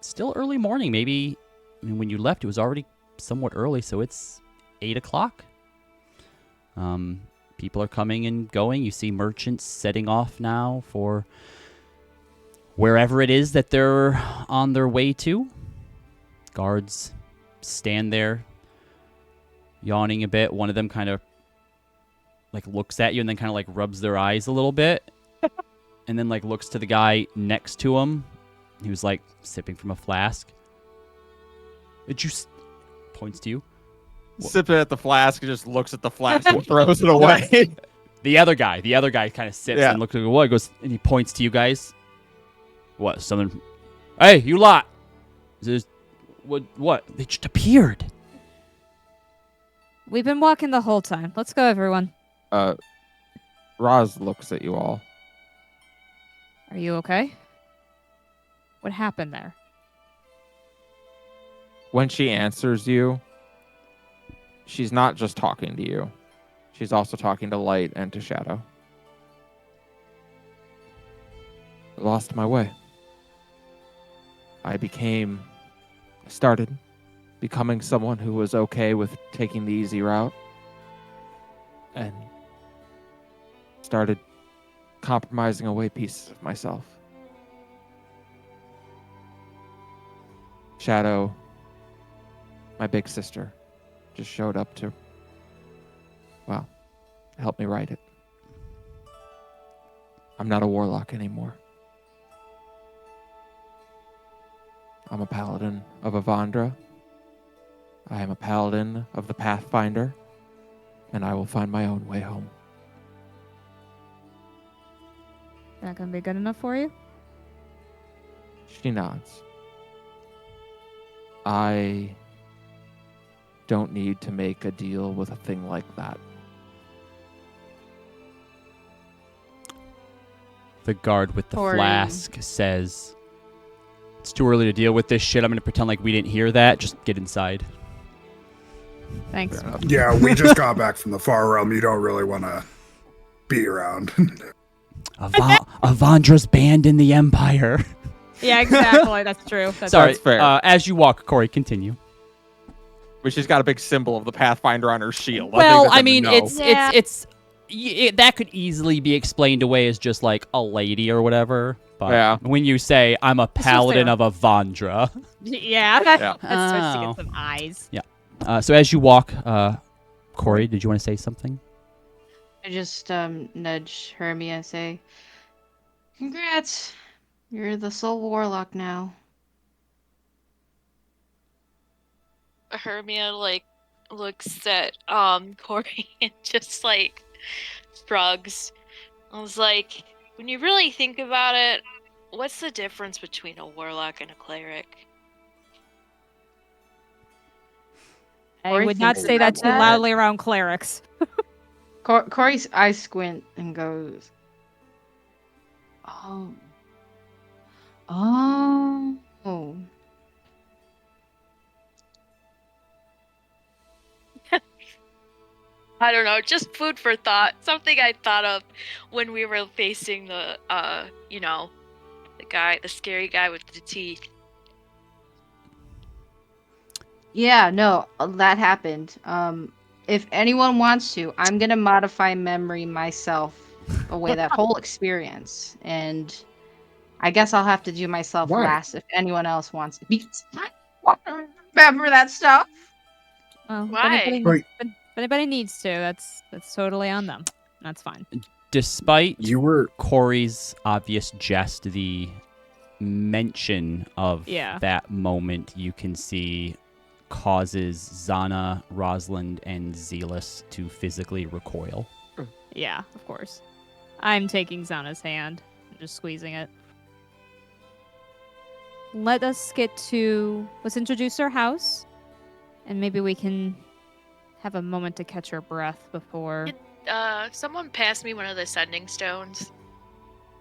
still early morning. Maybe, when you left, it was already somewhat early, so it's 8 o'clock. People are coming and going. You see merchants setting off now for wherever it is that they're on their way to. Guards stand there, yawning a bit. One of them kind of looks at you and then kind of rubs their eyes a little bit. And then looks to the guy next to him. He was sipping from a flask. Did you points to you? Sipping at the flask and just looks at the flask and throws it away. The other guy kind of sits Yeah. and looks at what goes, and he points to you guys. What? Something? Hey, you lot! What? They just appeared. We've been walking the whole time. Let's go, everyone. Roz looks at you all. Are you okay? What happened there? When she answers you, she's not just talking to you. She's also talking to Light and to Shadow. I lost my way. I started becoming someone who was okay with taking the easy route, and started compromising away pieces of myself. Shadow, my big sister, just showed up to, help me write it. I'm not a warlock anymore. I'm a paladin of Avandra. I am a paladin of the Pathfinder, and I will find my own way home. That gonna be good enough for you? She nods. I don't need to make a deal with a thing like that. The guard with the Corey. flask says, "It's too early to deal with this shit. I'm gonna pretend like we didn't hear that. Just get inside." Thanks. Fair enough. Yeah, we just got back from the far realm. You don't really want to be around. Avandra's banned in the Empire. Yeah, exactly. That's true. That's Sorry. That's fair. As you walk, Corey, continue. But she's got a big symbol of the Pathfinder on her shield. Well, I I think mean, that's a no. Yeah. that could easily be explained away as just like a lady or whatever. But Yeah. when you say I'm a paladin fair. of Avandra, Yeah, Yeah. that's supposed to Oh. get some eyes. so as you walk, Corey, did you want to say something? I just nudge Hermia and say, "Congrats, you're the sole warlock now." Hermia like looks at Corey and just like shrugs. I was like, when you really think about it, what's the difference between a warlock and a cleric? I Corey would not thinks say that about too that. loudly around clerics. Corey's eyes squint and goes, "Oh, oh." I don't know, just food for thought. Something I thought of when we were facing the the scary guy with the teeth. Yeah, no, that happened. If anyone wants to, I'm gonna modify memory myself away that whole experience, and I guess I'll have to do myself Why? last if anyone else wants. Because I want to remember that stuff. Well, Why? Wait. If anybody needs to, that's totally on them. That's fine. Despite You were Corey's obvious jest, the mention of Yeah. that moment you can see causes Zana, Rosalind, and Zealous to physically recoil. Yeah, of course. I'm taking Zana's hand and just squeezing it. Let's introduce our house, and maybe we can have a moment to catch our breath before. Someone passed me one of the sending stones.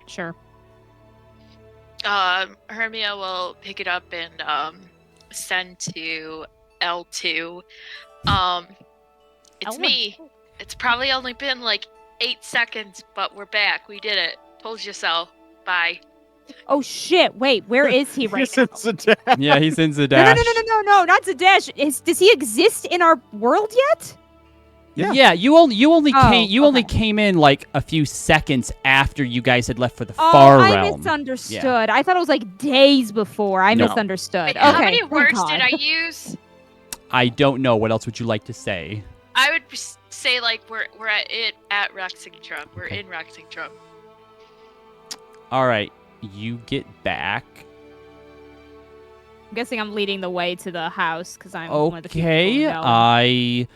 Sure. Hermia will pick it up and send to L2. It's L1. me. It's probably only been like 8 seconds, but we're back. We did it. Told you so. Bye. Oh shit! Wait, where is he right now? It's a death. Yeah, he's in No, Zadash. no, not Zadash. Does he exist in our world yet? Yeah. Yeah, you only Oh, okay. came in like a few seconds after you guys had left for the Oh, far I realm. misunderstood. I thought it was like days before. I No. misunderstood. Wait, Okay. how many thank words God. did I use? I don't know. What else would you like to say? I would say like we're at Rexingtrum. We're Okay. in Rexingtrum. All right, you get back. I'm guessing I'm leading the way to the house because I'm one of the few people Okay, who know. I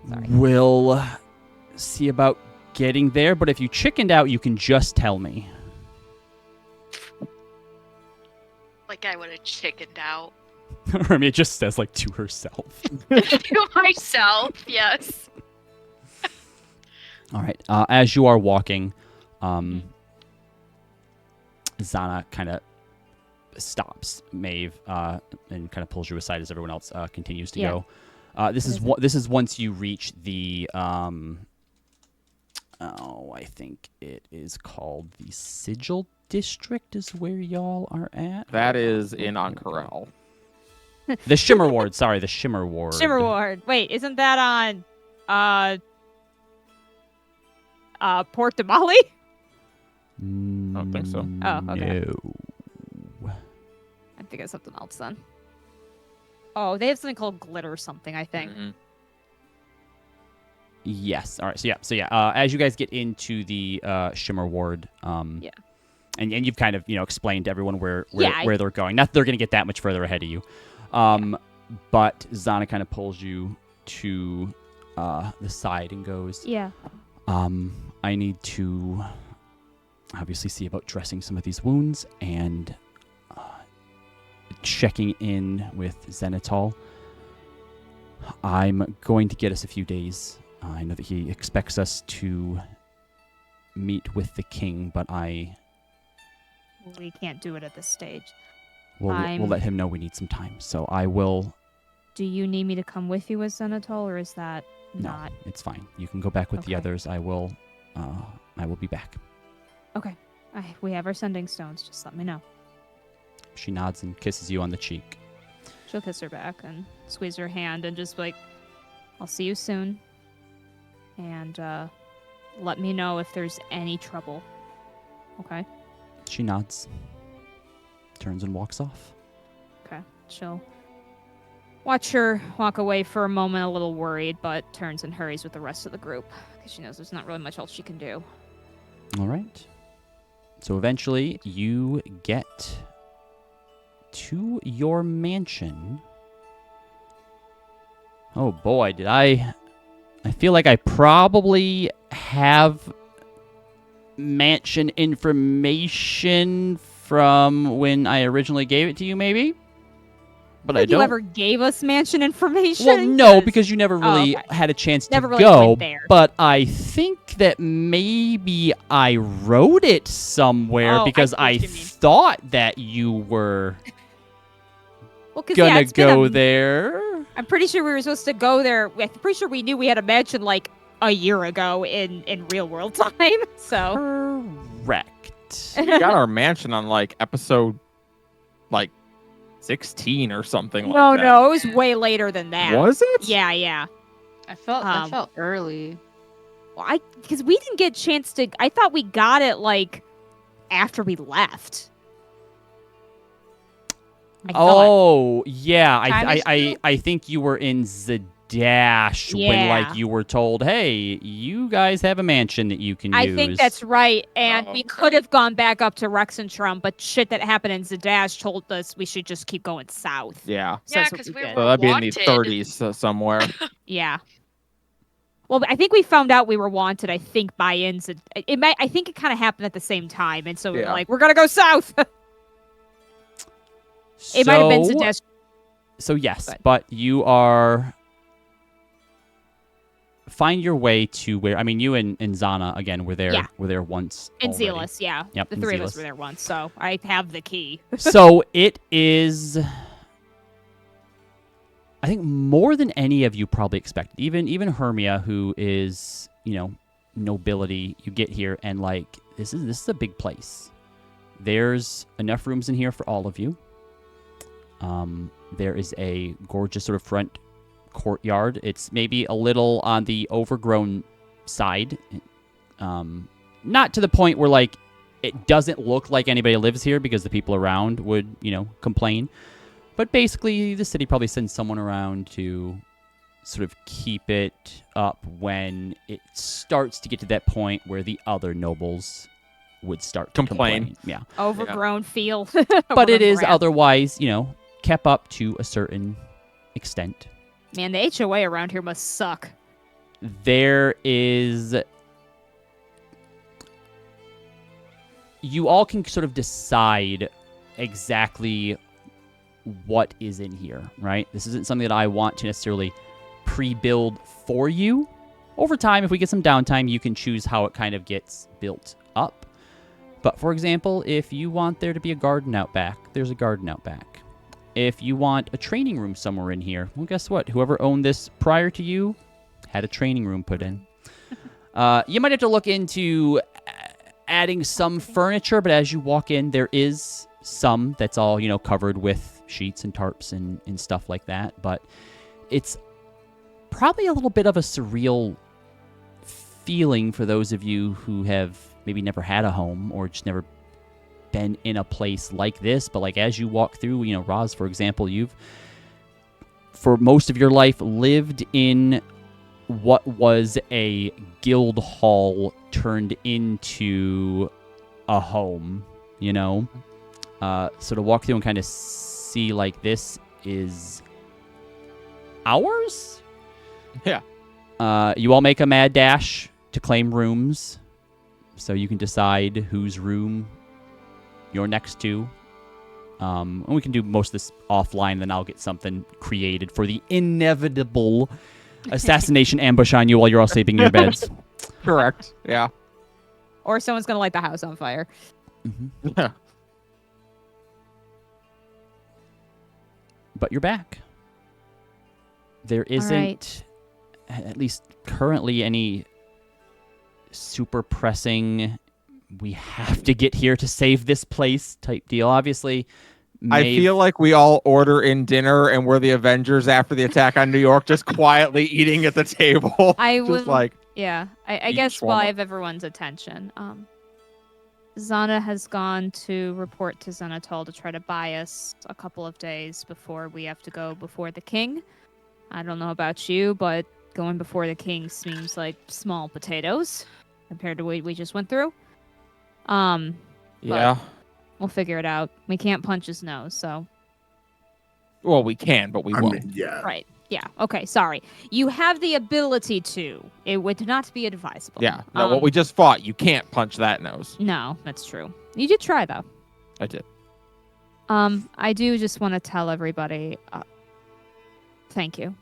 Sorry. will see about getting there. But if you chickened out, you can just tell me. Like I would have chickened out. I mean, it just says like to herself. To myself, yes. All right. As you are walking, Zana kind of stops Maeve and kind of pulls you aside as everyone else continues to Yeah. go. This is once you reach the I think it is called the Sigil District is where y'all are at. That is in Ankarel. The Shimmer Ward. Sorry, the Shimmer Ward. Shimmer Ward. Wait, isn't that on Port Damali? I don't think so. Oh, okay. No. I think it's something else then. Oh, they have something called glitter something, I think. Mhm. Yes. All right. So yeah. As you guys get into the Shimmer Ward, Yeah. and you've kind of explained to everyone where Yeah, where they're going. Not that they're going to get that much further ahead of you, but Zana kind of pulls you to the side and goes, Yeah. I need to obviously see about dressing some of these wounds and checking in with Zenithal. I'm going to get us a few days. I know that he expects us to meet with the king, but We can't do it at this stage. we'll let him know we need some time. So I will. Do you need me to come with you as Zenithal, or is that No, not? it's fine. You can go back with the Okay. others. I will be back. Okay. We have our sending stones. Just let me know. She nods and kisses you on the cheek. She'll kiss her back and squeeze her hand and just be like, I'll see you soon. And let me know if there's any trouble. Okay? She nods, turns and walks off. Okay. She'll watch her walk away for a moment, a little worried, but turns and hurries with the rest of the group because she knows there's not really much else she can do. All right. So eventually you get to your mansion. Oh boy, did I feel like I probably have mansion information from when I originally gave it to you, maybe? But I Think you don't. ever gave us mansion information? Well, no, because you never really okay. had a chance Never to really go. went there. But I think that maybe I wrote it somewhere Oh, because I I see what you mean. thought that you were Well, 'cause, gonna it's been go there. I'm pretty sure we were supposed to go there. I'm pretty sure we knew we had a mansion like a year ago in real world time. So Correct. We got our mansion on like episode like 16 or something like that. no, it was way later than that. Was it? Yeah. I felt early. Well, because we didn't get a chance to. I thought we got it like after we left. I thought. Oh, yeah. Time is I think you were in Zadash when Yeah. like you were told, "Hey, you guys have a mansion that you can I use." think that's right, and Oh, we okay. could have gone back up to Rexentrum, but shit that happened in Zadash told us we should just keep going south. Yeah. So Yeah, that's what 'cause we did. were- So that'd be in the wanted. 30s somewhere. Yeah. Well, I think we found out we were wanted. I think by I think it kind of happened at the same time, and so we were Yeah. like, we're gonna go south. It might have been Zadash. So yes, Good. but you are find your way to where you and Zana again were there. Yeah. Were there once. And already. Zealous, yeah. Yep, The and three of us Zealous. were there once, so I have the key. So it is. I think more than any of you probably expected. Even Hermia, who is nobility, you get here and like this is a big place. There's enough rooms in here for all of you. There is a gorgeous sort of front courtyard. It's maybe a little on the overgrown side. Not to the point where like it doesn't look like anybody lives here because the people around would, complain. But basically the city probably sends someone around to sort of keep it up when it starts to get to that point where the other nobles would start to complain. Yeah. Overgrown field. But it Overgrown is grass. otherwise, kept up to a certain extent. Man, the HOA around here must suck. There is. You all can sort of decide exactly what is in here, right? This isn't something that I want to necessarily pre-build for you. Over time, if we get some downtime, you can choose how it kind of gets built up. But for example, if you want there to be a garden out back, there's a garden out back. If you want a training room somewhere in here, well, guess what? Whoever owned this prior to you had a training room put in. You might have to look into adding some furniture, but as you walk in, there is some that's all, covered with sheets and tarps and stuff like that. But it's probably a little bit of a surreal feeling for those of you who have maybe never had a home or just never been in a place like this. But like as you walk through, Roz, for example, you've for most of your life lived in what was a guild hall turned into a home, you know? So to walk through and kind of see, like, this is ours? Yeah. You all make a mad dash to claim rooms, so you can decide whose room you're next to. And we can do most of this offline, then I'll get something created for the inevitable assassination ambush on you while you're all sleeping in your beds. Correct. Yeah. Or someone's gonna light the house on fire. Mm-hmm. But you're back. There isn't, at least currently, any super pressing, we have to get here to save this place type deal. Obviously, I feel like we all order in dinner and we're the Avengers after the attack on New York, just quietly eating at the table. I just would, like, yeah. I eat guess while shawarma. I have everyone's attention, Zana has gone to report to Xenatol to try to buy us a couple of days before we have to go before the king. I don't know about you, but going before the king seems like small potatoes compared to what we just went through. yeah. We'll figure it out. We can't punch his nose, so. Well, we can, but we I won't. mean, yeah. Right. Yeah. Okay. Sorry. You have the ability to. It would not be advisable. Yeah. No, what we just fought, you can't punch that nose. No, that's true. You did try though. I did. I do just want to tell everybody, thank you.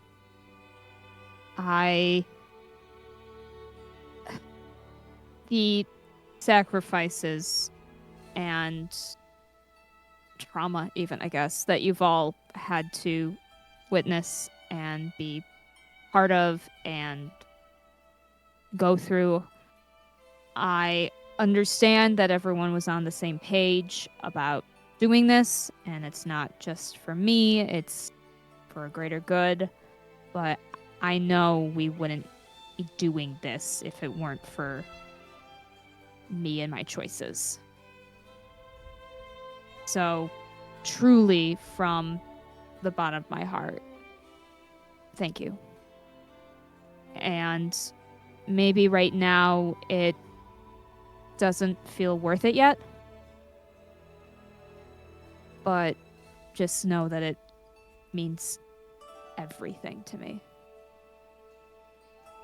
The sacrifices and trauma, even, I guess, that you've all had to witness and be part of and go through. I understand that everyone was on the same page about doing this, and it's not just for me, it's for a greater good, but I know we wouldn't be doing this if it weren't for me and my choices. So, truly, from the bottom of my heart, thank you. And maybe right now it doesn't feel worth it yet, but just know that it means everything to me.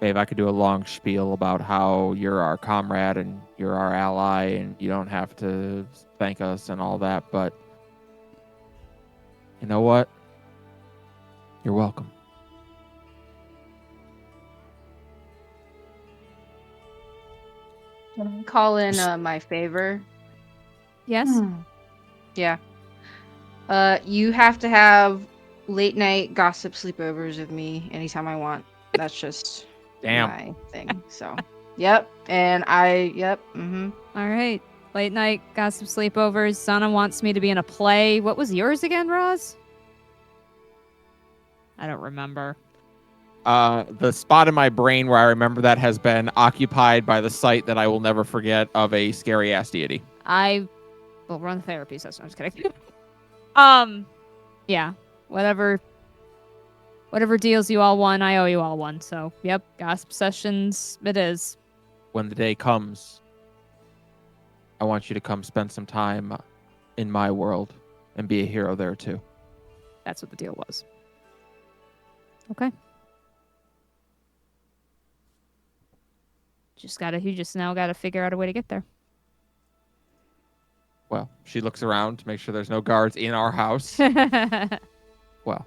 Babe, I could do a long spiel about how you're our comrade and you're our ally and you don't have to thank us and all that, but you know what? You're welcome. Can I call in my favor? Yes? Yeah. You have to have late night gossip sleepovers with me anytime I want. That's just my thing. So, yep. And mm-hmm. All right. Late night gossip sleepovers. Sana wants me to be in a play. What was yours again, Roz? I don't remember. The spot in my brain where I remember that has been occupied by the sight that I will never forget of a scary ass deity. I will run therapy session. I'm just kidding. Yeah. Whatever deals you all won, I owe you all one. So, yep, gossip sessions it is. When the day comes, I want you to come spend some time in my world and be a hero there too. That's what the deal was. Okay. You just now gotta figure out a way to get there. Well, she looks around to make sure there's no guards in our house. Well,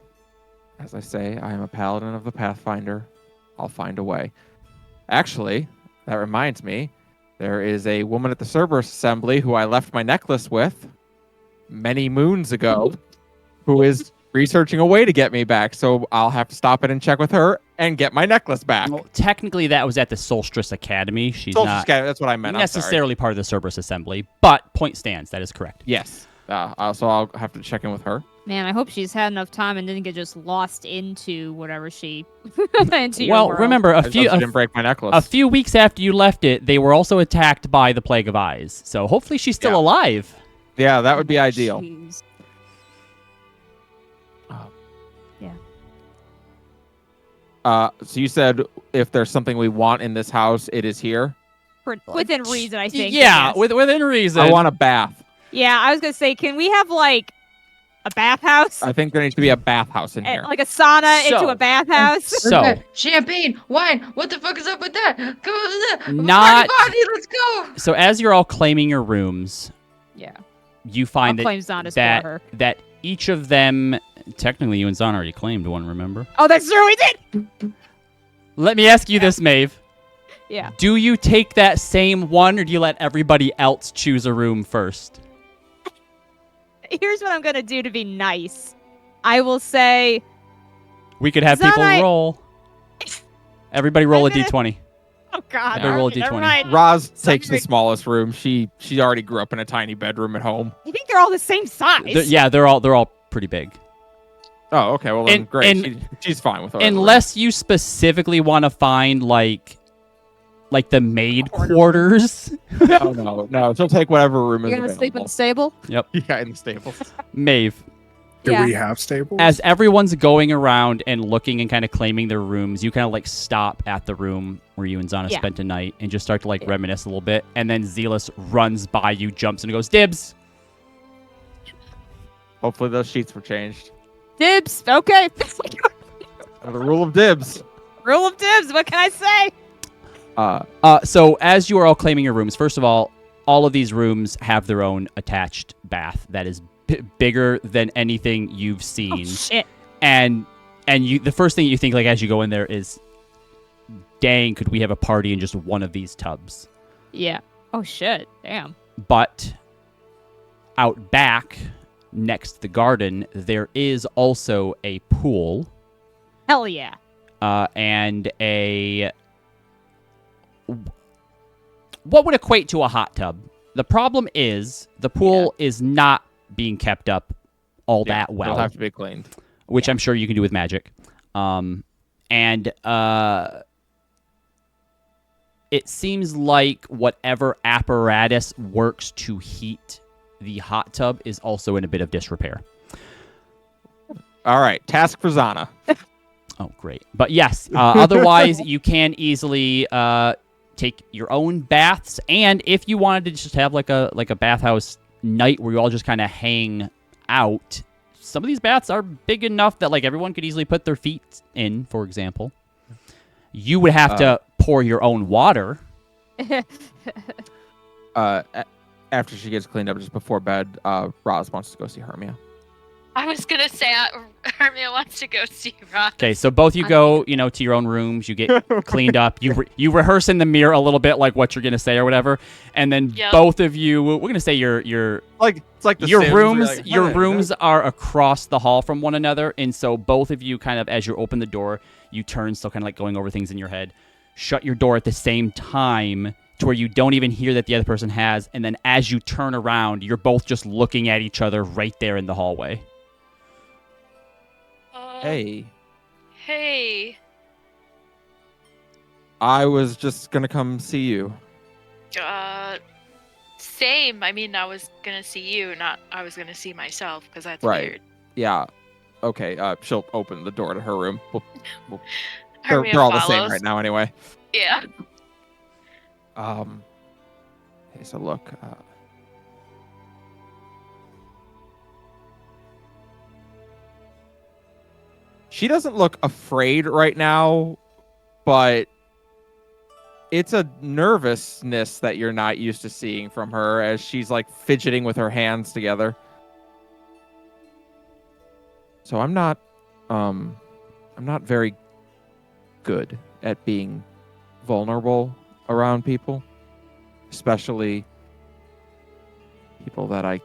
as I say, I am a paladin of the Pathfinder. I'll find a way. Actually, that reminds me, there is a woman at the Cerberus Assembly who I left my necklace with many moons ago who is researching a way to get me back. So I'll have to stop in and check with her and get my necklace back. Well, technically, that was at the Solstice Academy. She's Solstice not Academy, that's what I meant. necessarily part of the Cerberus Assembly, but point stands. That is correct. Yes. So I'll have to check in with her. Man, I hope she's had enough time and didn't get just lost into whatever she into your Well, world. remember, I didn't break my necklace. a few weeks after you left it, they were also attacked by the Plague of Eyes. So hopefully she's still Yeah. alive. Yeah, that would be ideal. Jeez. Yeah. So you said if there's something we want in this house, it is here. Within reason, I think. Yeah, yes. within reason. I want a bath. Yeah, I was gonna say, can we have like a bathhouse? I think there needs to be a bathhouse in here. Like a sauna into So- a bathhouse? So, champagne, wine. What the fuck is up with that? Come on, Not- party, let's go. so as you're all claiming your rooms, Yeah. you find I'll claim Zana's that for her. that each of them, technically you and Zana already claimed one, remember? Oh, that's true, we did! Let me ask you this, Maeve. Yeah. Do you take that same one, or do you let everybody else choose a room first? Here's what I'm gonna do to be nice. I will say, We could have people Zana- roll. Everybody roll a I'm gonna- d20. oh god, Everybody roll a alright, never d20. mind. Roz takes the Sorry. smallest room. She already grew up in a tiny bedroom at home. You think they're all the same size? Yeah, they're all pretty big. Oh, okay. Well, then And- great. and- She's fine with whatever. Unless you specifically want to find like the maid quarters. No. She'll take whatever room is You're gonna sleep in available. the stable? Yeah, in the stables. Maeve, Do Yeah. we have stables? as everyone's going around and looking and kind of claiming their rooms, you kind of like stop at the room where you and Zana Yeah. spent a night and just start to like reminisce a little bit. And then Zealous runs by you, jumps, and goes, "Dibs!" Hopefully those sheets were changed. Dibs. Okay. The rule of dibs. Rule of dibs. What can I say? So as you are all claiming your rooms, first of all of these rooms have their own attached bath that is bigger than anything you've Oh seen. shit. And you, the first thing you think like as you go in there is, dang, could we have a party in just one of these tubs? Yeah. Oh shit. Damn. But out back, next to the garden, there is also a pool Hell yeah. and what would equate to a hot tub. The problem is the pool is not being kept up all that well. It'll have to be cleaned. Which I'm sure you can do with magic. And it seems like whatever apparatus works to heat the hot tub is also in a bit of disrepair. All right. Task for Zana. Oh, great. But yes, otherwise you can easily take your own baths, and if you wanted to just have like a bathhouse night where you all just kind of hang out, some of these baths are big enough that like everyone could easily put their feet in, for example. You would have to pour your own water. After she gets cleaned up just before bed, Roz wants to go see Hermia. I was gonna say Hermia wants to go see Rock. Okay, so both you go, to your own rooms. You get cleaned up. You rehearse in the mirror a little bit, like what you're gonna say or whatever, and then Yep. both of you. We're gonna say your Like it's like the your Sims, where rooms. you're like, Your "Hey, rooms are across the hall from one another, and so both of you kind of, as you open the door, you turn, still kind of like going over things in your head. Shut your door at the same time to where you don't even hear that the other person has, and then as you turn around, you're both just looking at each other right there in the hallway. Hey, Hey. I was just gonna come see you. Same. I mean, I was gonna see you, not I was gonna see myself, because that's Right. weird. Yeah. Okay. She'll open the door to her room. They're Hermia all the same follows. right now, anyway. Yeah. Okay, so look. She doesn't look afraid right now, but it's a nervousness that you're not used to seeing from her as she's like fidgeting with her hands together. So I'm not very good at being vulnerable around people, especially people that I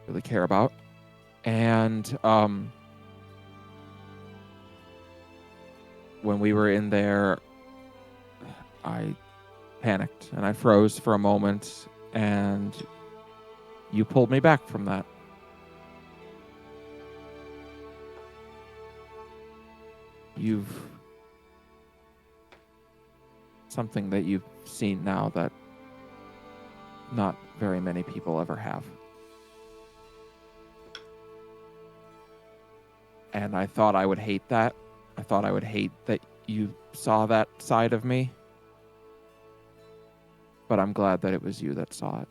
really care about. And when we were in there, I panicked and I froze for a moment, and you pulled me back from that. You've something that you've seen now that not very many people ever have. And I thought I would hate that. I thought I would hate that you saw that side of me. But I'm glad that it was you that saw it.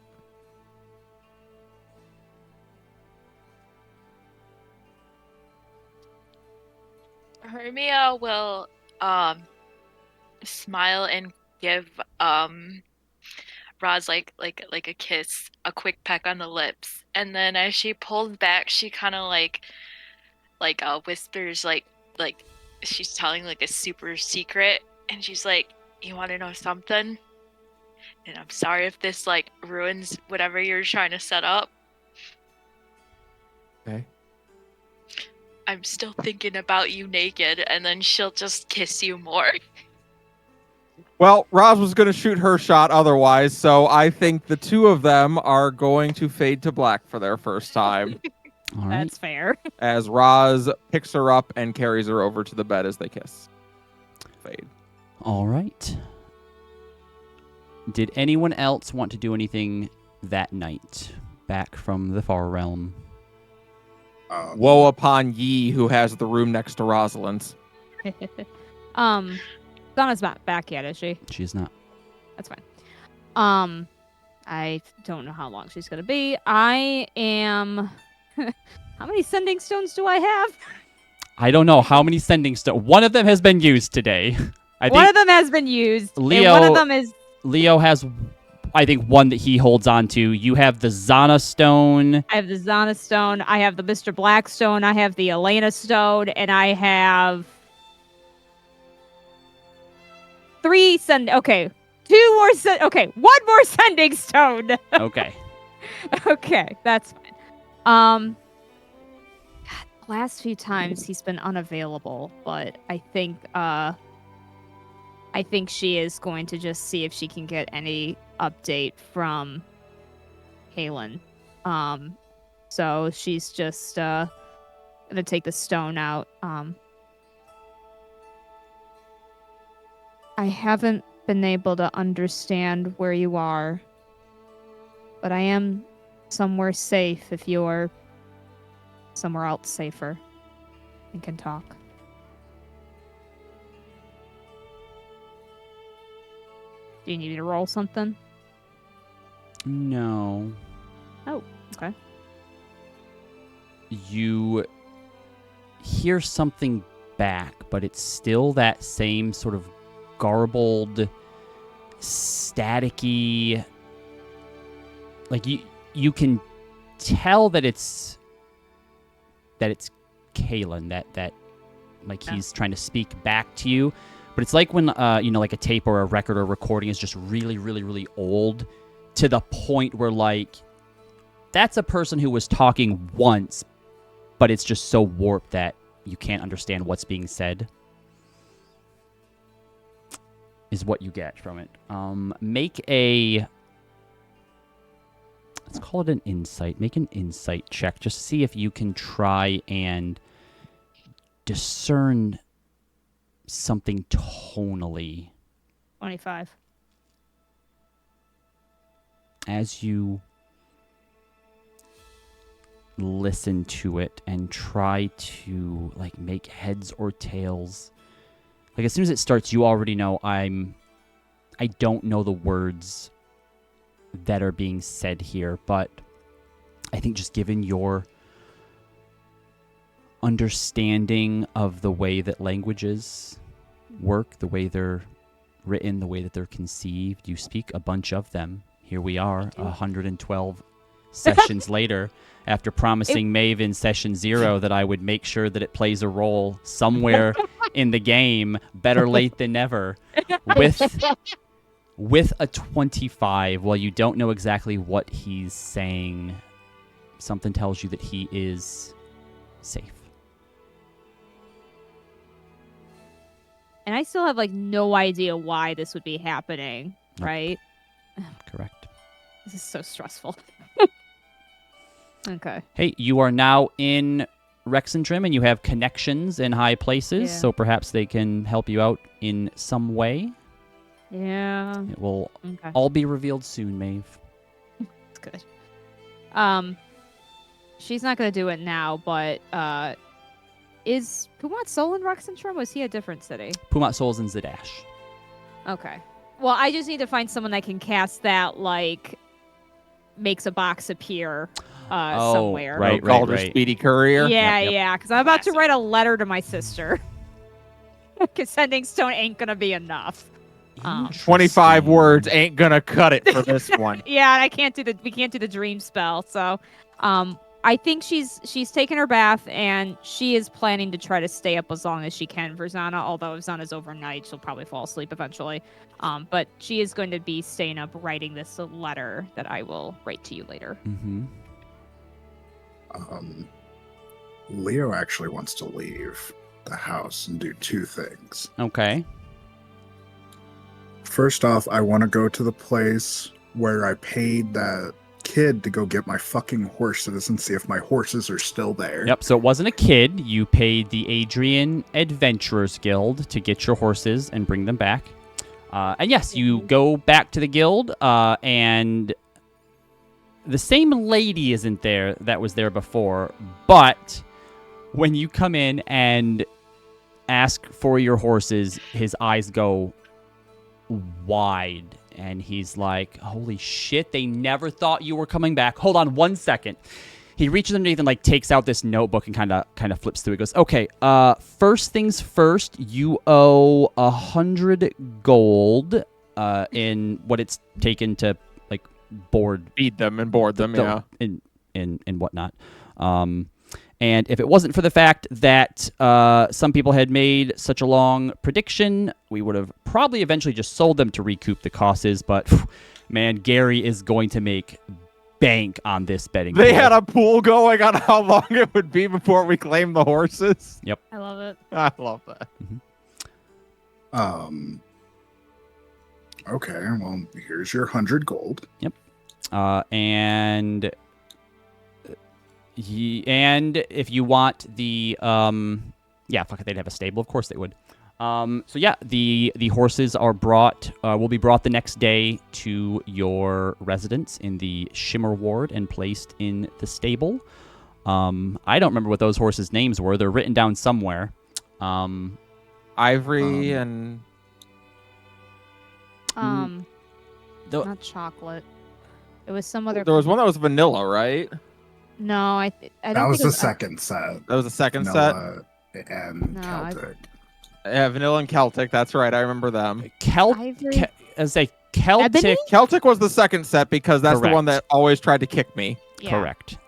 Hermia will smile and give Roz like a kiss, a quick peck on the lips, and then as she pulls back, she kind of whispers like she's telling like a super secret, and she's like, "You want to know something? And I'm sorry if this like ruins whatever you're trying to set up. Okay. I'm still thinking about you naked," and then she'll just kiss you more. Well, Roz was going to shoot her shot otherwise, so I think the two of them are going to fade to black for their first time All right. That's fair. as Roz picks her up and carries her over to the bed as they kiss. Fade. All right. Did anyone else want to do anything that night back from the far realm? Woe upon ye who has the room next to Rosalind's. Donna's not back yet, is she? She's not. That's fine. I don't know how long she's gonna be. I am. How many sending stones do I have? I don't know how many sending stones. One of them has been used today. I One think of them has been used. And Leo- one of them is. Leo has, I think, one that he holds on to. You have the Zana stone. I have the Zana stone. I have the Mr. Black stone. I have the Elena stone, and I have 3 send. Okay, 2 more. Okay, 1 more sending stone. Okay. Okay, that's fine. God, the last few times he's been unavailable, but I think she is going to just see if she can get any update from Halen. So she's just gonna take the stone out. I haven't been able to understand where you are, but I am somewhere safe if you're somewhere else safer and can talk. Do you need me to roll something? No. Oh, okay. You hear something back, but it's still that same sort of garbled, staticky. Like you can tell that it's Kalen, that like he's trying to speak back to you. But it's like when like a tape or a record or a recording is just really, really, really old to the point where like that's a person who was talking once, but it's just so warped that you can't understand what's being said. Is what you get from it. Make a... Let's call it an insight. Make an insight check. Just see if you can try and discern something tonally. 25. As you listen to it and try to like make heads or tails. Like as soon as it starts, you already know I don't know the words that are being said here, but I think just given your understanding of the way that languages work, the way they're written, the way that they're conceived, you speak a bunch of them. Here we are, 112 sessions later, after promising Maeve in session 0 that I would make sure that it plays a role somewhere in the game. Better late than never. With a 25, while you don't know exactly what he's saying, something tells you that he is safe. And I still have like no idea why this would be happening, Nope. right? Correct. This is so stressful. Okay. Hey, you are now in Rexandrim and you have connections in high places, Yeah. so perhaps they can help you out in some way. Yeah. It will Okay. all be revealed soon, Maeve. That's good. She's not gonna do it now, but Is Pumat Sol in Rexentrum? Was he a different city? Pumat Sol's in Zadash. Okay. Well, I just need to find someone that can cast that, like, makes a box appear somewhere. right, Called her right. Speedy Courier. Yeah, Yep. yeah, because I'm about to write a letter to my sister. Because sending stone ain't gonna be enough. 25 Interesting. words ain't gonna cut it for this one. Yeah, and we can't do the dream spell. So, I think she's taken her bath and she is planning to try to stay up as long as she can for Zana. Although if Zana's overnight, she'll probably fall asleep eventually. But she is going to be staying up writing this letter that I will write to you later. Mm-hmm. Leo actually wants to leave the house and do two things. Okay. First off, I want to go to the place where I paid that kid to go get my fucking horses and see if my horses are still there. Yep. So it wasn't a kid. You paid the Adrian Adventurers Guild to get your horses and bring them back. And yes, you go back to the guild, and the same lady isn't there that was there before. But when you come in and ask for your horses, his eyes go wide. And he's like, holy shit, they never thought you were coming back. Hold on 1 second. He reaches underneath and like takes out this notebook and kind of flips through it. He goes, okay, first things first, you owe 100 gold in what it's taken to like Feed them and board them, yeah. and whatnot. And if it wasn't for the fact that some people had made such a long prediction, we would have probably eventually just sold them to recoup the costs. But man, Gary is going to make bank on this betting. They pool. had a pool going on how long it would be before we claimed the horses. Yep. I love it. I love that. Okay, well, here's your 100 gold. And if you want the yeah, fuck it, they'd have a stable. Of course they would. So yeah, the horses are brought. Will be brought the next day to your residence in the Shimmer Ward and placed in the stable. I don't remember what those horses' names were. They're written down somewhere. Ivory and Not chocolate. It was some other. there was one that was vanilla, right? No, I don't. That was think it the was, second set. That was the second set. Vanilla and No, Celtic. Yeah, vanilla and Celtic. That's right. I remember them. Ivory. As a Celtic. Ebony? Celtic was the second set because that's the one Correct. that always tried to kick me. Yeah. Correct.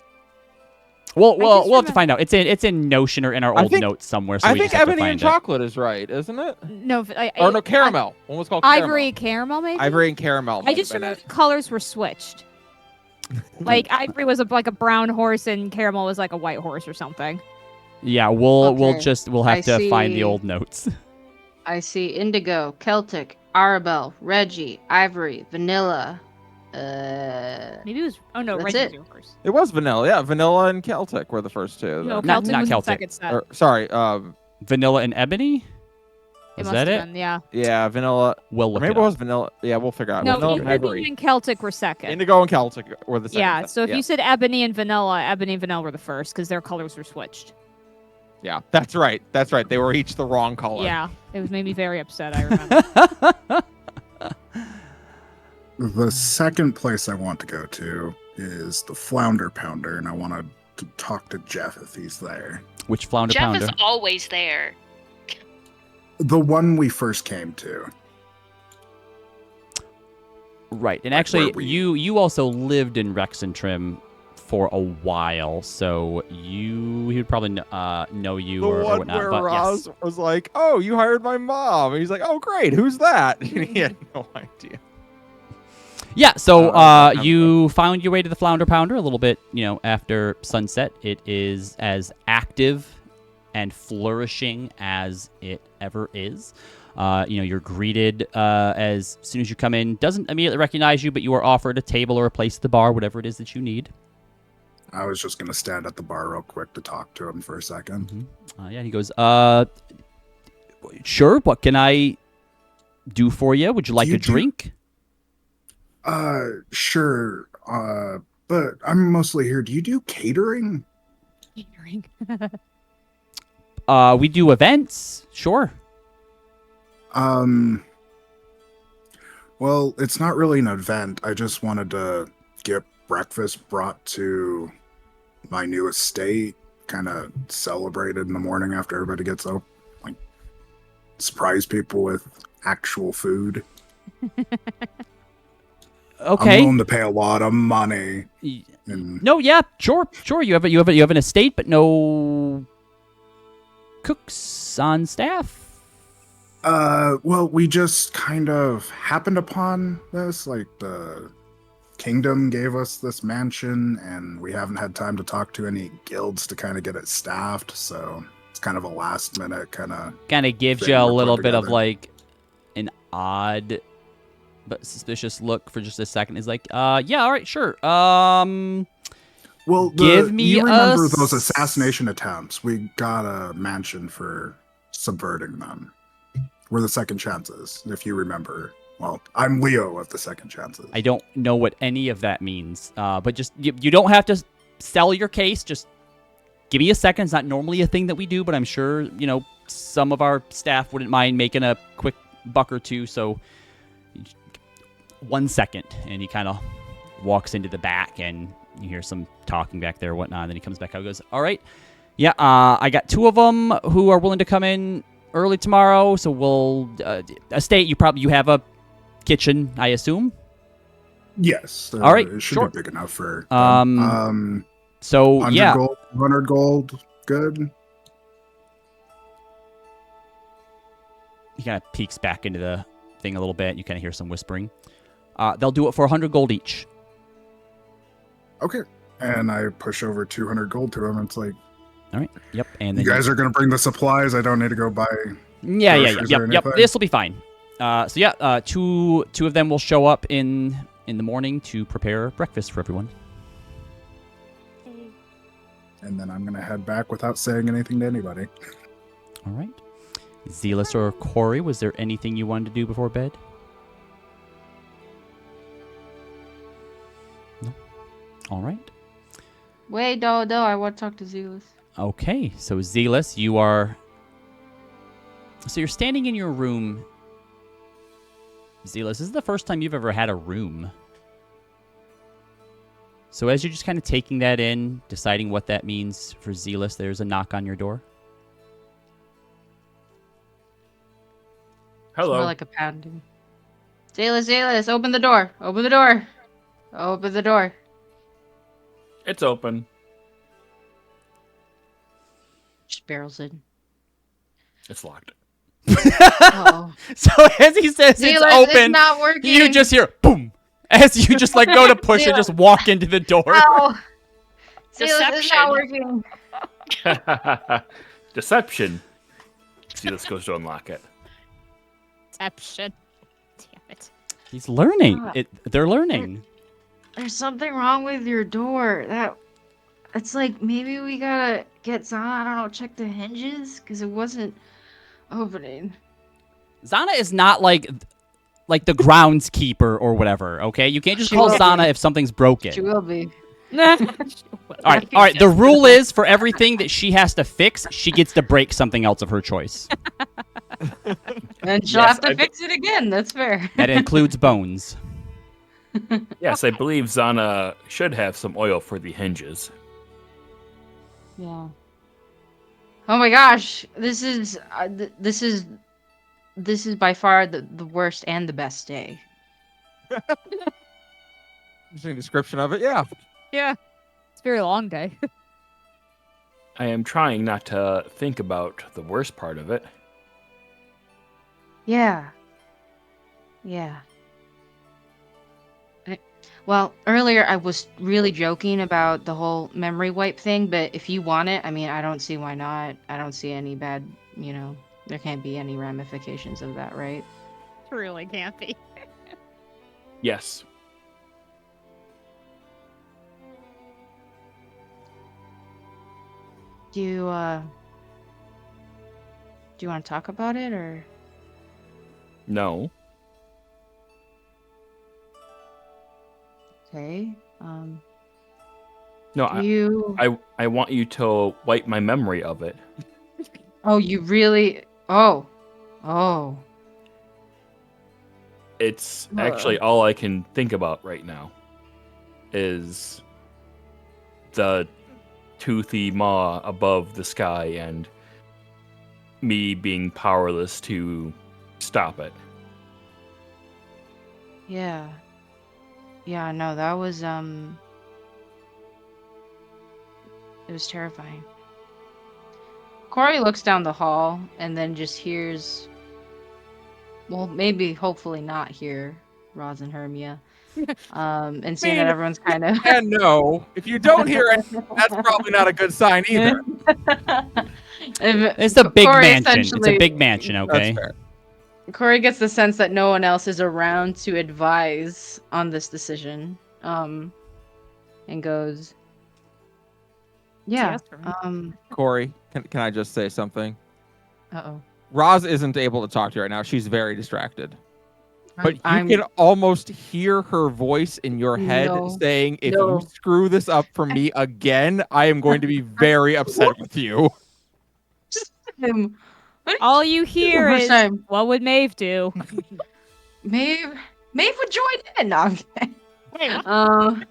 Well, just we'll have to remember- find out. It's in Notion or in our I old think- notes somewhere. So I we think just have to ebony find and it. chocolate is right, isn't it? No, Or no, caramel. One was called Ivory caramel, maybe. Ivory and caramel. I might just have been remember it. the colors were switched. Like Ivory was like a brown horse and caramel was like a white horse or something. Yeah, we'll Okay. have I to find the see. old notes. I see indigo, Celtic, Arabelle, Reggie, Ivory, Vanilla. Maybe it was. Oh no, That's Reggie's it. yours. It was vanilla. Yeah, vanilla and Celtic were the first two. No, Not- Celtic not was Celtic. the second set. Or, sorry. Vanilla and ebony. It Is must that have it? been, yeah. Yeah, vanilla. We'll Or look maybe it it up. was vanilla. Yeah, we'll figure out. No, vanilla and Ebony ivory. and Celtic were second. Indigo and Celtic were the second. Yeah, set. so if yeah. you said ebony and vanilla were the first because their colors were switched. Yeah, that's right. That's right. They were each the wrong color. Yeah, it was made me very upset. I remember. The second place I want to go to is the Flounder Pounder, and I want to talk to Jeff if he's there. Which flounder Jeff pounder? is always there. The one we first came to. Right, and Like actually, where we- you also lived in Rexentrim for a while, so he would probably know you The or one whatnot. where But Roz yes, was like, "Oh, you hired my mom." And he's like, "Oh, great. Who's that?" And he had no idea. yeah. So I'm- you found your way to the Flounder Pounder a little bit, after sunset. It is as active and flourishing as it ever is. You're greeted as soon as you come in. Doesn't immediately recognize you, but you are offered a table or a place at the bar, whatever it is that you need. I was just going to stand at the bar real quick to talk to him for a second. Yeah, he goes, sure, what can I do for you? Would you like you a do- drink? Sure. But I'm mostly here. Do you do catering? Catering. We do events, sure. Well, it's not really an event. I just wanted to get breakfast brought to my new estate, kind of celebrated in the morning after everybody gets up. Like, surprise people with actual food. Okay. I'm willing to pay a lot of money. And No, yeah, sure. You have an estate, but no cooks on staff. well, we just kind of happened upon this. Like, the kingdom gave us this mansion, and we haven't had time to talk to any guilds to kind of get it staffed. So it's kind of a last minute kind of. Kind of gives thing you a we're little putting bit of together. like an odd but suspicious look for just a second. He's like, yeah, all right, sure. Well, Give me you remember a those assassination attempts? We got a mansion for subverting them. We're the Second Chances, if you remember. Well, I'm Leo of the Second Chances. I don't know what any of that means, but just you don't have to sell your case. Just give me a second. It's not normally a thing that we do, but I'm sure some of our staff wouldn't mind making a quick buck or two. So 1 second, and he kind of walks into the back, and you hear some talking back there, or whatnot. And then he comes back out, and goes, "All right, yeah, I got 2 of them who are willing to come in early tomorrow. So we'll estate. You have a kitchen, I assume." Yes. All right, It should sure. be big enough for. So 100 yeah, gold, 100 gold, good. he kind of peeks back into the thing a little bit. You kind of hear some whispering. They'll do it for 100 gold each. Okay. And I push over 200 gold to him. It's like, All right. Yep. And then you guys are going to bring the supplies. I don't need to go buy. Yeah. groceries or Yep. anything? This will be fine. So yeah, two of them will show up in the morning to prepare breakfast for everyone. And then I'm going to head back without saying anything to anybody. All right. Zealous or Corey, was there anything you wanted to do before bed? No. All right. Wait, no, I want to talk to Zealous. Okay. So Zealous, you're standing in your room. Zealous, this is the first time you've ever had a room. So as you're just kind of taking that in, deciding what that means for Zealous, there's a knock on your door. It's Hello. more like a pounding. Zealous, open the door. Open the door. Open the door. It's open. Just barrels in. It's locked. Oh. So as he says Zealous, it's open, it's not working. you just hear boom as you just like go to push and just walk into the door. Ow. Zealous, it's not Deception. working. Deception. See, let's go to unlock it. Deception. Damn it. He's learning. Ah. They're learning. There's something wrong with your door. It's like maybe we gotta get Zana, I don't know, check the hinges because it wasn't opening. Zana is not like the groundskeeper or whatever. Okay, you can't just She call will be. Zana if something's broken. She will be. All right. The rule is for everything that she has to fix, she gets to break something else of her choice. And she'll Yes, have to fix it again. That's fair. That includes bones. Yes, I believe Zana should have some oil for the hinges. Yeah. Oh my gosh, this is by far the worst and the best day. Interesting description of it. Yeah. Yeah. It's a very long day. I am trying not to think about the worst part of it. Yeah. Yeah. Well, earlier I was really joking about the whole memory wipe thing, but if you want it, I mean, I don't see why not. I don't see any bad, there can't be any ramifications of that, right? Really can't be. Yes. Do you want to talk about it, or? No. Okay. No, Do you? I want you to wipe my memory of it. Oh, you really? Oh. Oh. It's Uh. actually all I can think about right now is the toothy maw above the sky and me being powerless to stop it. Yeah. Yeah, no, that was it was terrifying. Corey looks down the hall and then just hears, well, maybe hopefully not hear Roz and Hermia. And seeing that mean, everyone's kind of And no, if you don't hear it, that's probably not a good sign either. It's a big Corey mansion. It's a essentially big mansion, That's okay? fair. Corey gets the sense that no one else is around to advise on this decision. And goes, yeah. yes for me. Corey, can I just say something? Uh-oh. Roz isn't able to talk to you right now. She's very distracted. But you I'm can almost hear her voice in your head No. saying, if No. you screw this up for me again, I am going to be very upset with you. him. All you hear First is, time. what would Maeve do? Maeve would join in. No, I'm kidding. Wait, what?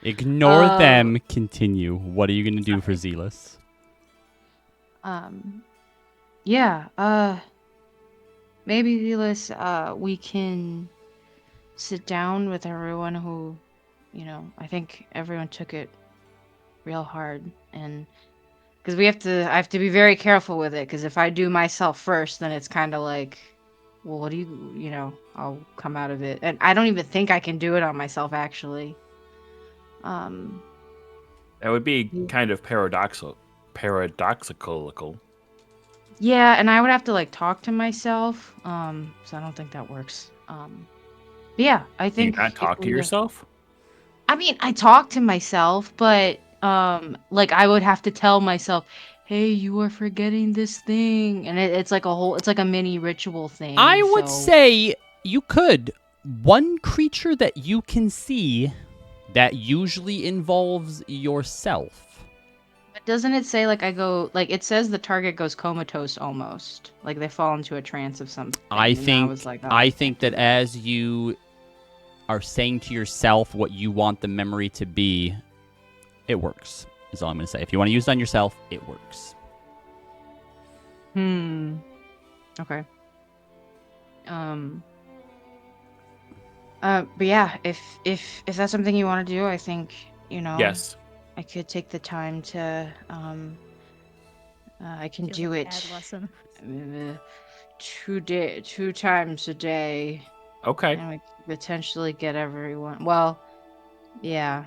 Ignore them. Continue. What are you going to do for Zealous? Yeah, maybe Zealous, we can sit down with everyone who, I think everyone took it real hard, and because I have to be very careful with it, because if I do myself first, then it's kind of like, well, what do I'll come out of it, and I don't even think I can do it on myself, actually. That would be Yeah. kind of paradoxical. Yeah, and I would have to like talk to myself, so I don't think that works. But yeah, I Do you think not if talk to we, yourself? I mean, I talk to myself, but like I would have to tell myself, "Hey, you are forgetting this thing," and it's like it's like a mini ritual thing. I would so- say you could. One creature that you can see that usually involves yourself. But doesn't it say like it says the target goes comatose almost, like they fall into a trance of something. I and think was like, oh, I can't think do that as you are saying to yourself what you want the memory to be, it works. Is all I'm going to say. If you want to use it on yourself, it works. Okay. But yeah, if that's something you want to do, I think Yes. I could take the time to I can do it Bad lesson. 2 times a day, Okay. and we could potentially get everyone. Well, yeah.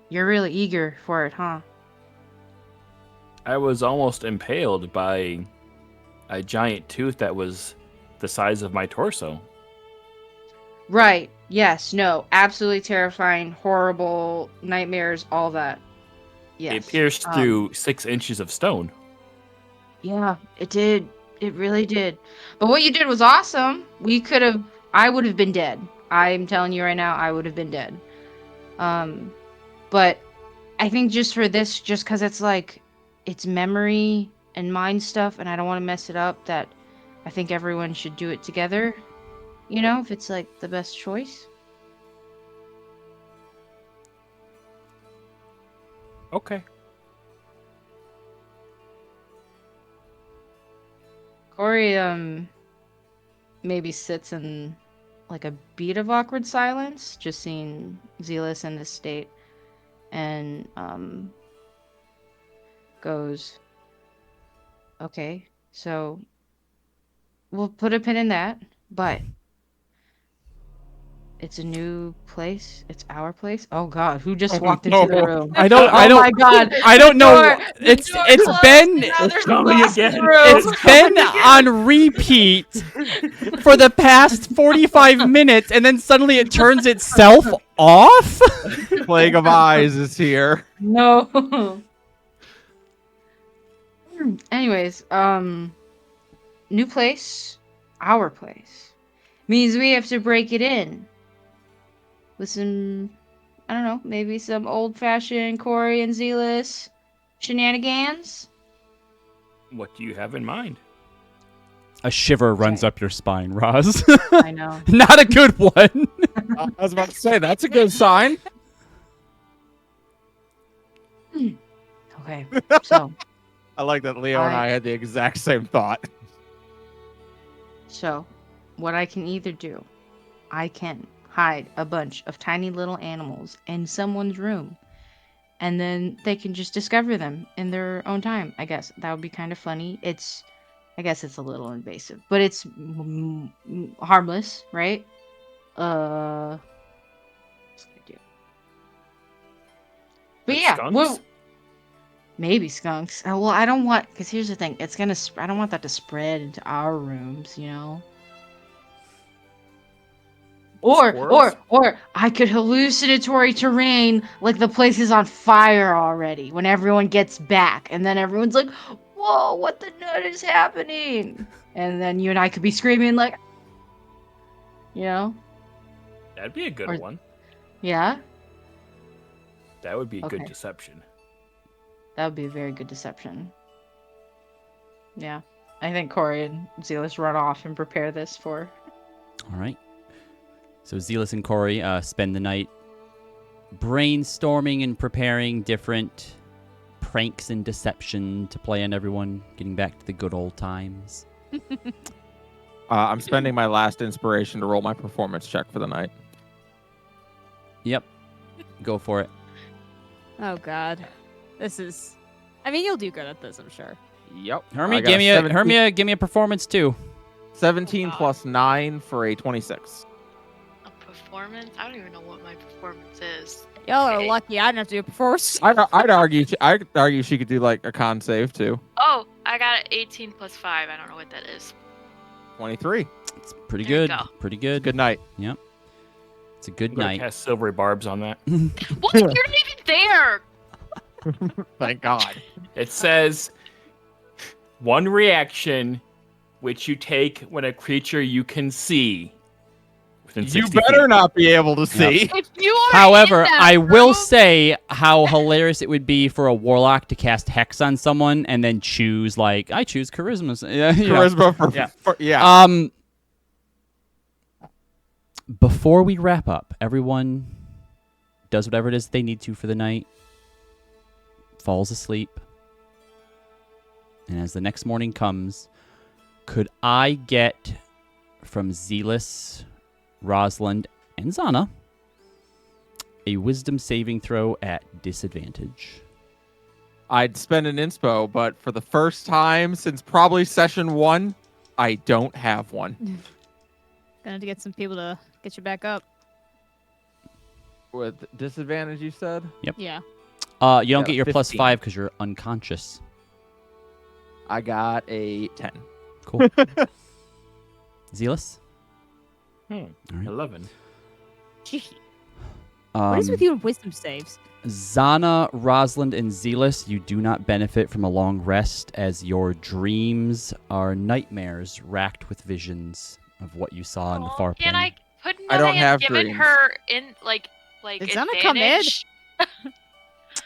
You're really eager for it, huh? I was almost impaled by a giant tooth that was the size of my torso. Right. Yes. No. Absolutely terrifying. Horrible nightmares. All that. Yes. It pierced through 6 inches of stone. Yeah, it did. It really did. But what you did was awesome. I would have been dead. I'm telling you right now, I would have been dead. But I think just for this, just because it's memory and mind stuff, and I don't want to mess it up, that I think everyone should do it together. If it's like the best choice. Okay. Corey, maybe sits in like a beat of awkward silence, just seeing Zealous in this state, and goes, okay, so we'll put a pin in that, but it's a new place. It's our place. Oh God, who just walked into the room? I don't. Oh my God! I don't The know. door- the It's door it's closed, been and now there's coming glass in the again. room. it's been on repeat for the past 45 minutes, and then suddenly it turns itself off. Plague of Eyes is here. No. Anyways, new place, our place, means we have to break it in with some, I don't know, maybe some old-fashioned Corey and Zealous shenanigans? What do you have in mind? A shiver runs Okay. up your spine, Roz. I know. Not a good one. I was about to say, that's a good sign. Okay, so I like that Leo and I had the exact same thought. So, what I can either do, I can hide a bunch of tiny little animals in someone's room, and then they can just discover them in their own time. I guess that would be kind of funny. I guess it's a little invasive, but it's harmless, right? What's I do? But Like yeah, skunks? well, maybe skunks. Well, I don't want, because here's the thing, it's gonna. I don't want that to spread into our rooms, you know. Squirrels? Or I could hallucinatory terrain like the place is on fire already when everyone gets back, and then everyone's like, "Whoa, what the nut is happening?" And then you and I could be screaming like, you know, That'd be a good Or- one. yeah, That would be a Okay. good deception. that would be a very good deception. Yeah, I think Corey and Zealous run off and prepare this for. All right. So Zealous and Corey spend the night brainstorming and preparing different pranks and deception to play on everyone, getting back to the good old times. I'm spending my last inspiration to roll my performance check for the night. Yep. Go for it. Oh God, this is. I mean, you'll do good at this, I'm sure. Yep. Hermia, I got give me a 17 Hermia, give me a performance too. 17 plus 9 for a 26. A performance? I don't even know what my performance is. Y'all are Okay. lucky I didn't have to do it before. I'd argue she could do like a con save too. Oh, I got 18 plus 5. I don't know what that is. 23. It's pretty There you good. go. Pretty good. Good night. It's a good I'm gonna night. cast silvery barbs on that. What? You're not even there! Thank God. It says one reaction which you take when a creature you can see within You 60 better feet. not be able to see. If you are However, in that I will room- say how hilarious it would be for a warlock to cast hex on someone and then choose like I choose charisma. Yeah, you know. Charisma for Yeah. yeah. Before we wrap up, everyone does whatever it is they need to for the night, falls asleep, and as the next morning comes, could I get from Zealous, Rosalind, and Zana a wisdom saving throw at disadvantage? I'd spend an inspo, but for the first time since probably session 1, I don't have one. Gonna have to get some people to get you back up. With disadvantage, you said? Yeah. You don't Yeah, get your plus 15. 5 because you're unconscious. I got a 10. Cool. Zealous? Hmm, All right. 11. What is with you and wisdom saves? Zana, Rosalind, and Zealous, you do not benefit from a long rest as your dreams are nightmares racked with visions of what you saw in the Aw, far Can plane. couldn't I don't I have given dreams. her in like Did Zana come in? advantage?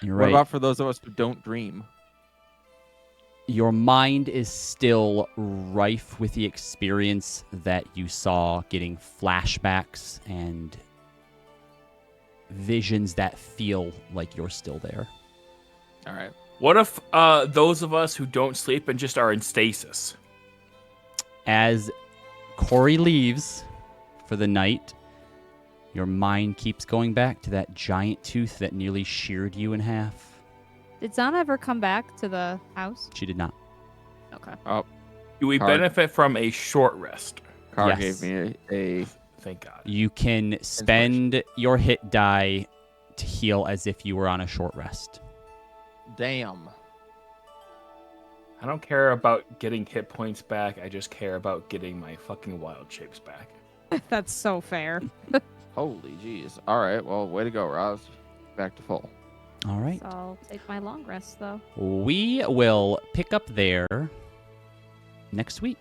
You're What right. about for those of us who don't dream? Your mind is still rife with the experience that you saw, getting flashbacks and visions that feel like you're still there. All right. What if those of us who don't sleep and just are in stasis? As Corey leaves for the night, your mind keeps going back to that giant tooth that nearly sheared you in half. Did Zana ever come back to the house? She did not. Okay. Do we Card. benefit from a short rest? Car Yes. gave me a Thank God. You can spend your hit die to heal as if you were on a short rest. damn. I don't care about getting hit points back. I just care about getting my fucking wild shapes back. That's so fair. Holy jeez. All right. Well, way to go, Roz. Back to full. All right. So I'll take my long rest though. We will pick up there next week.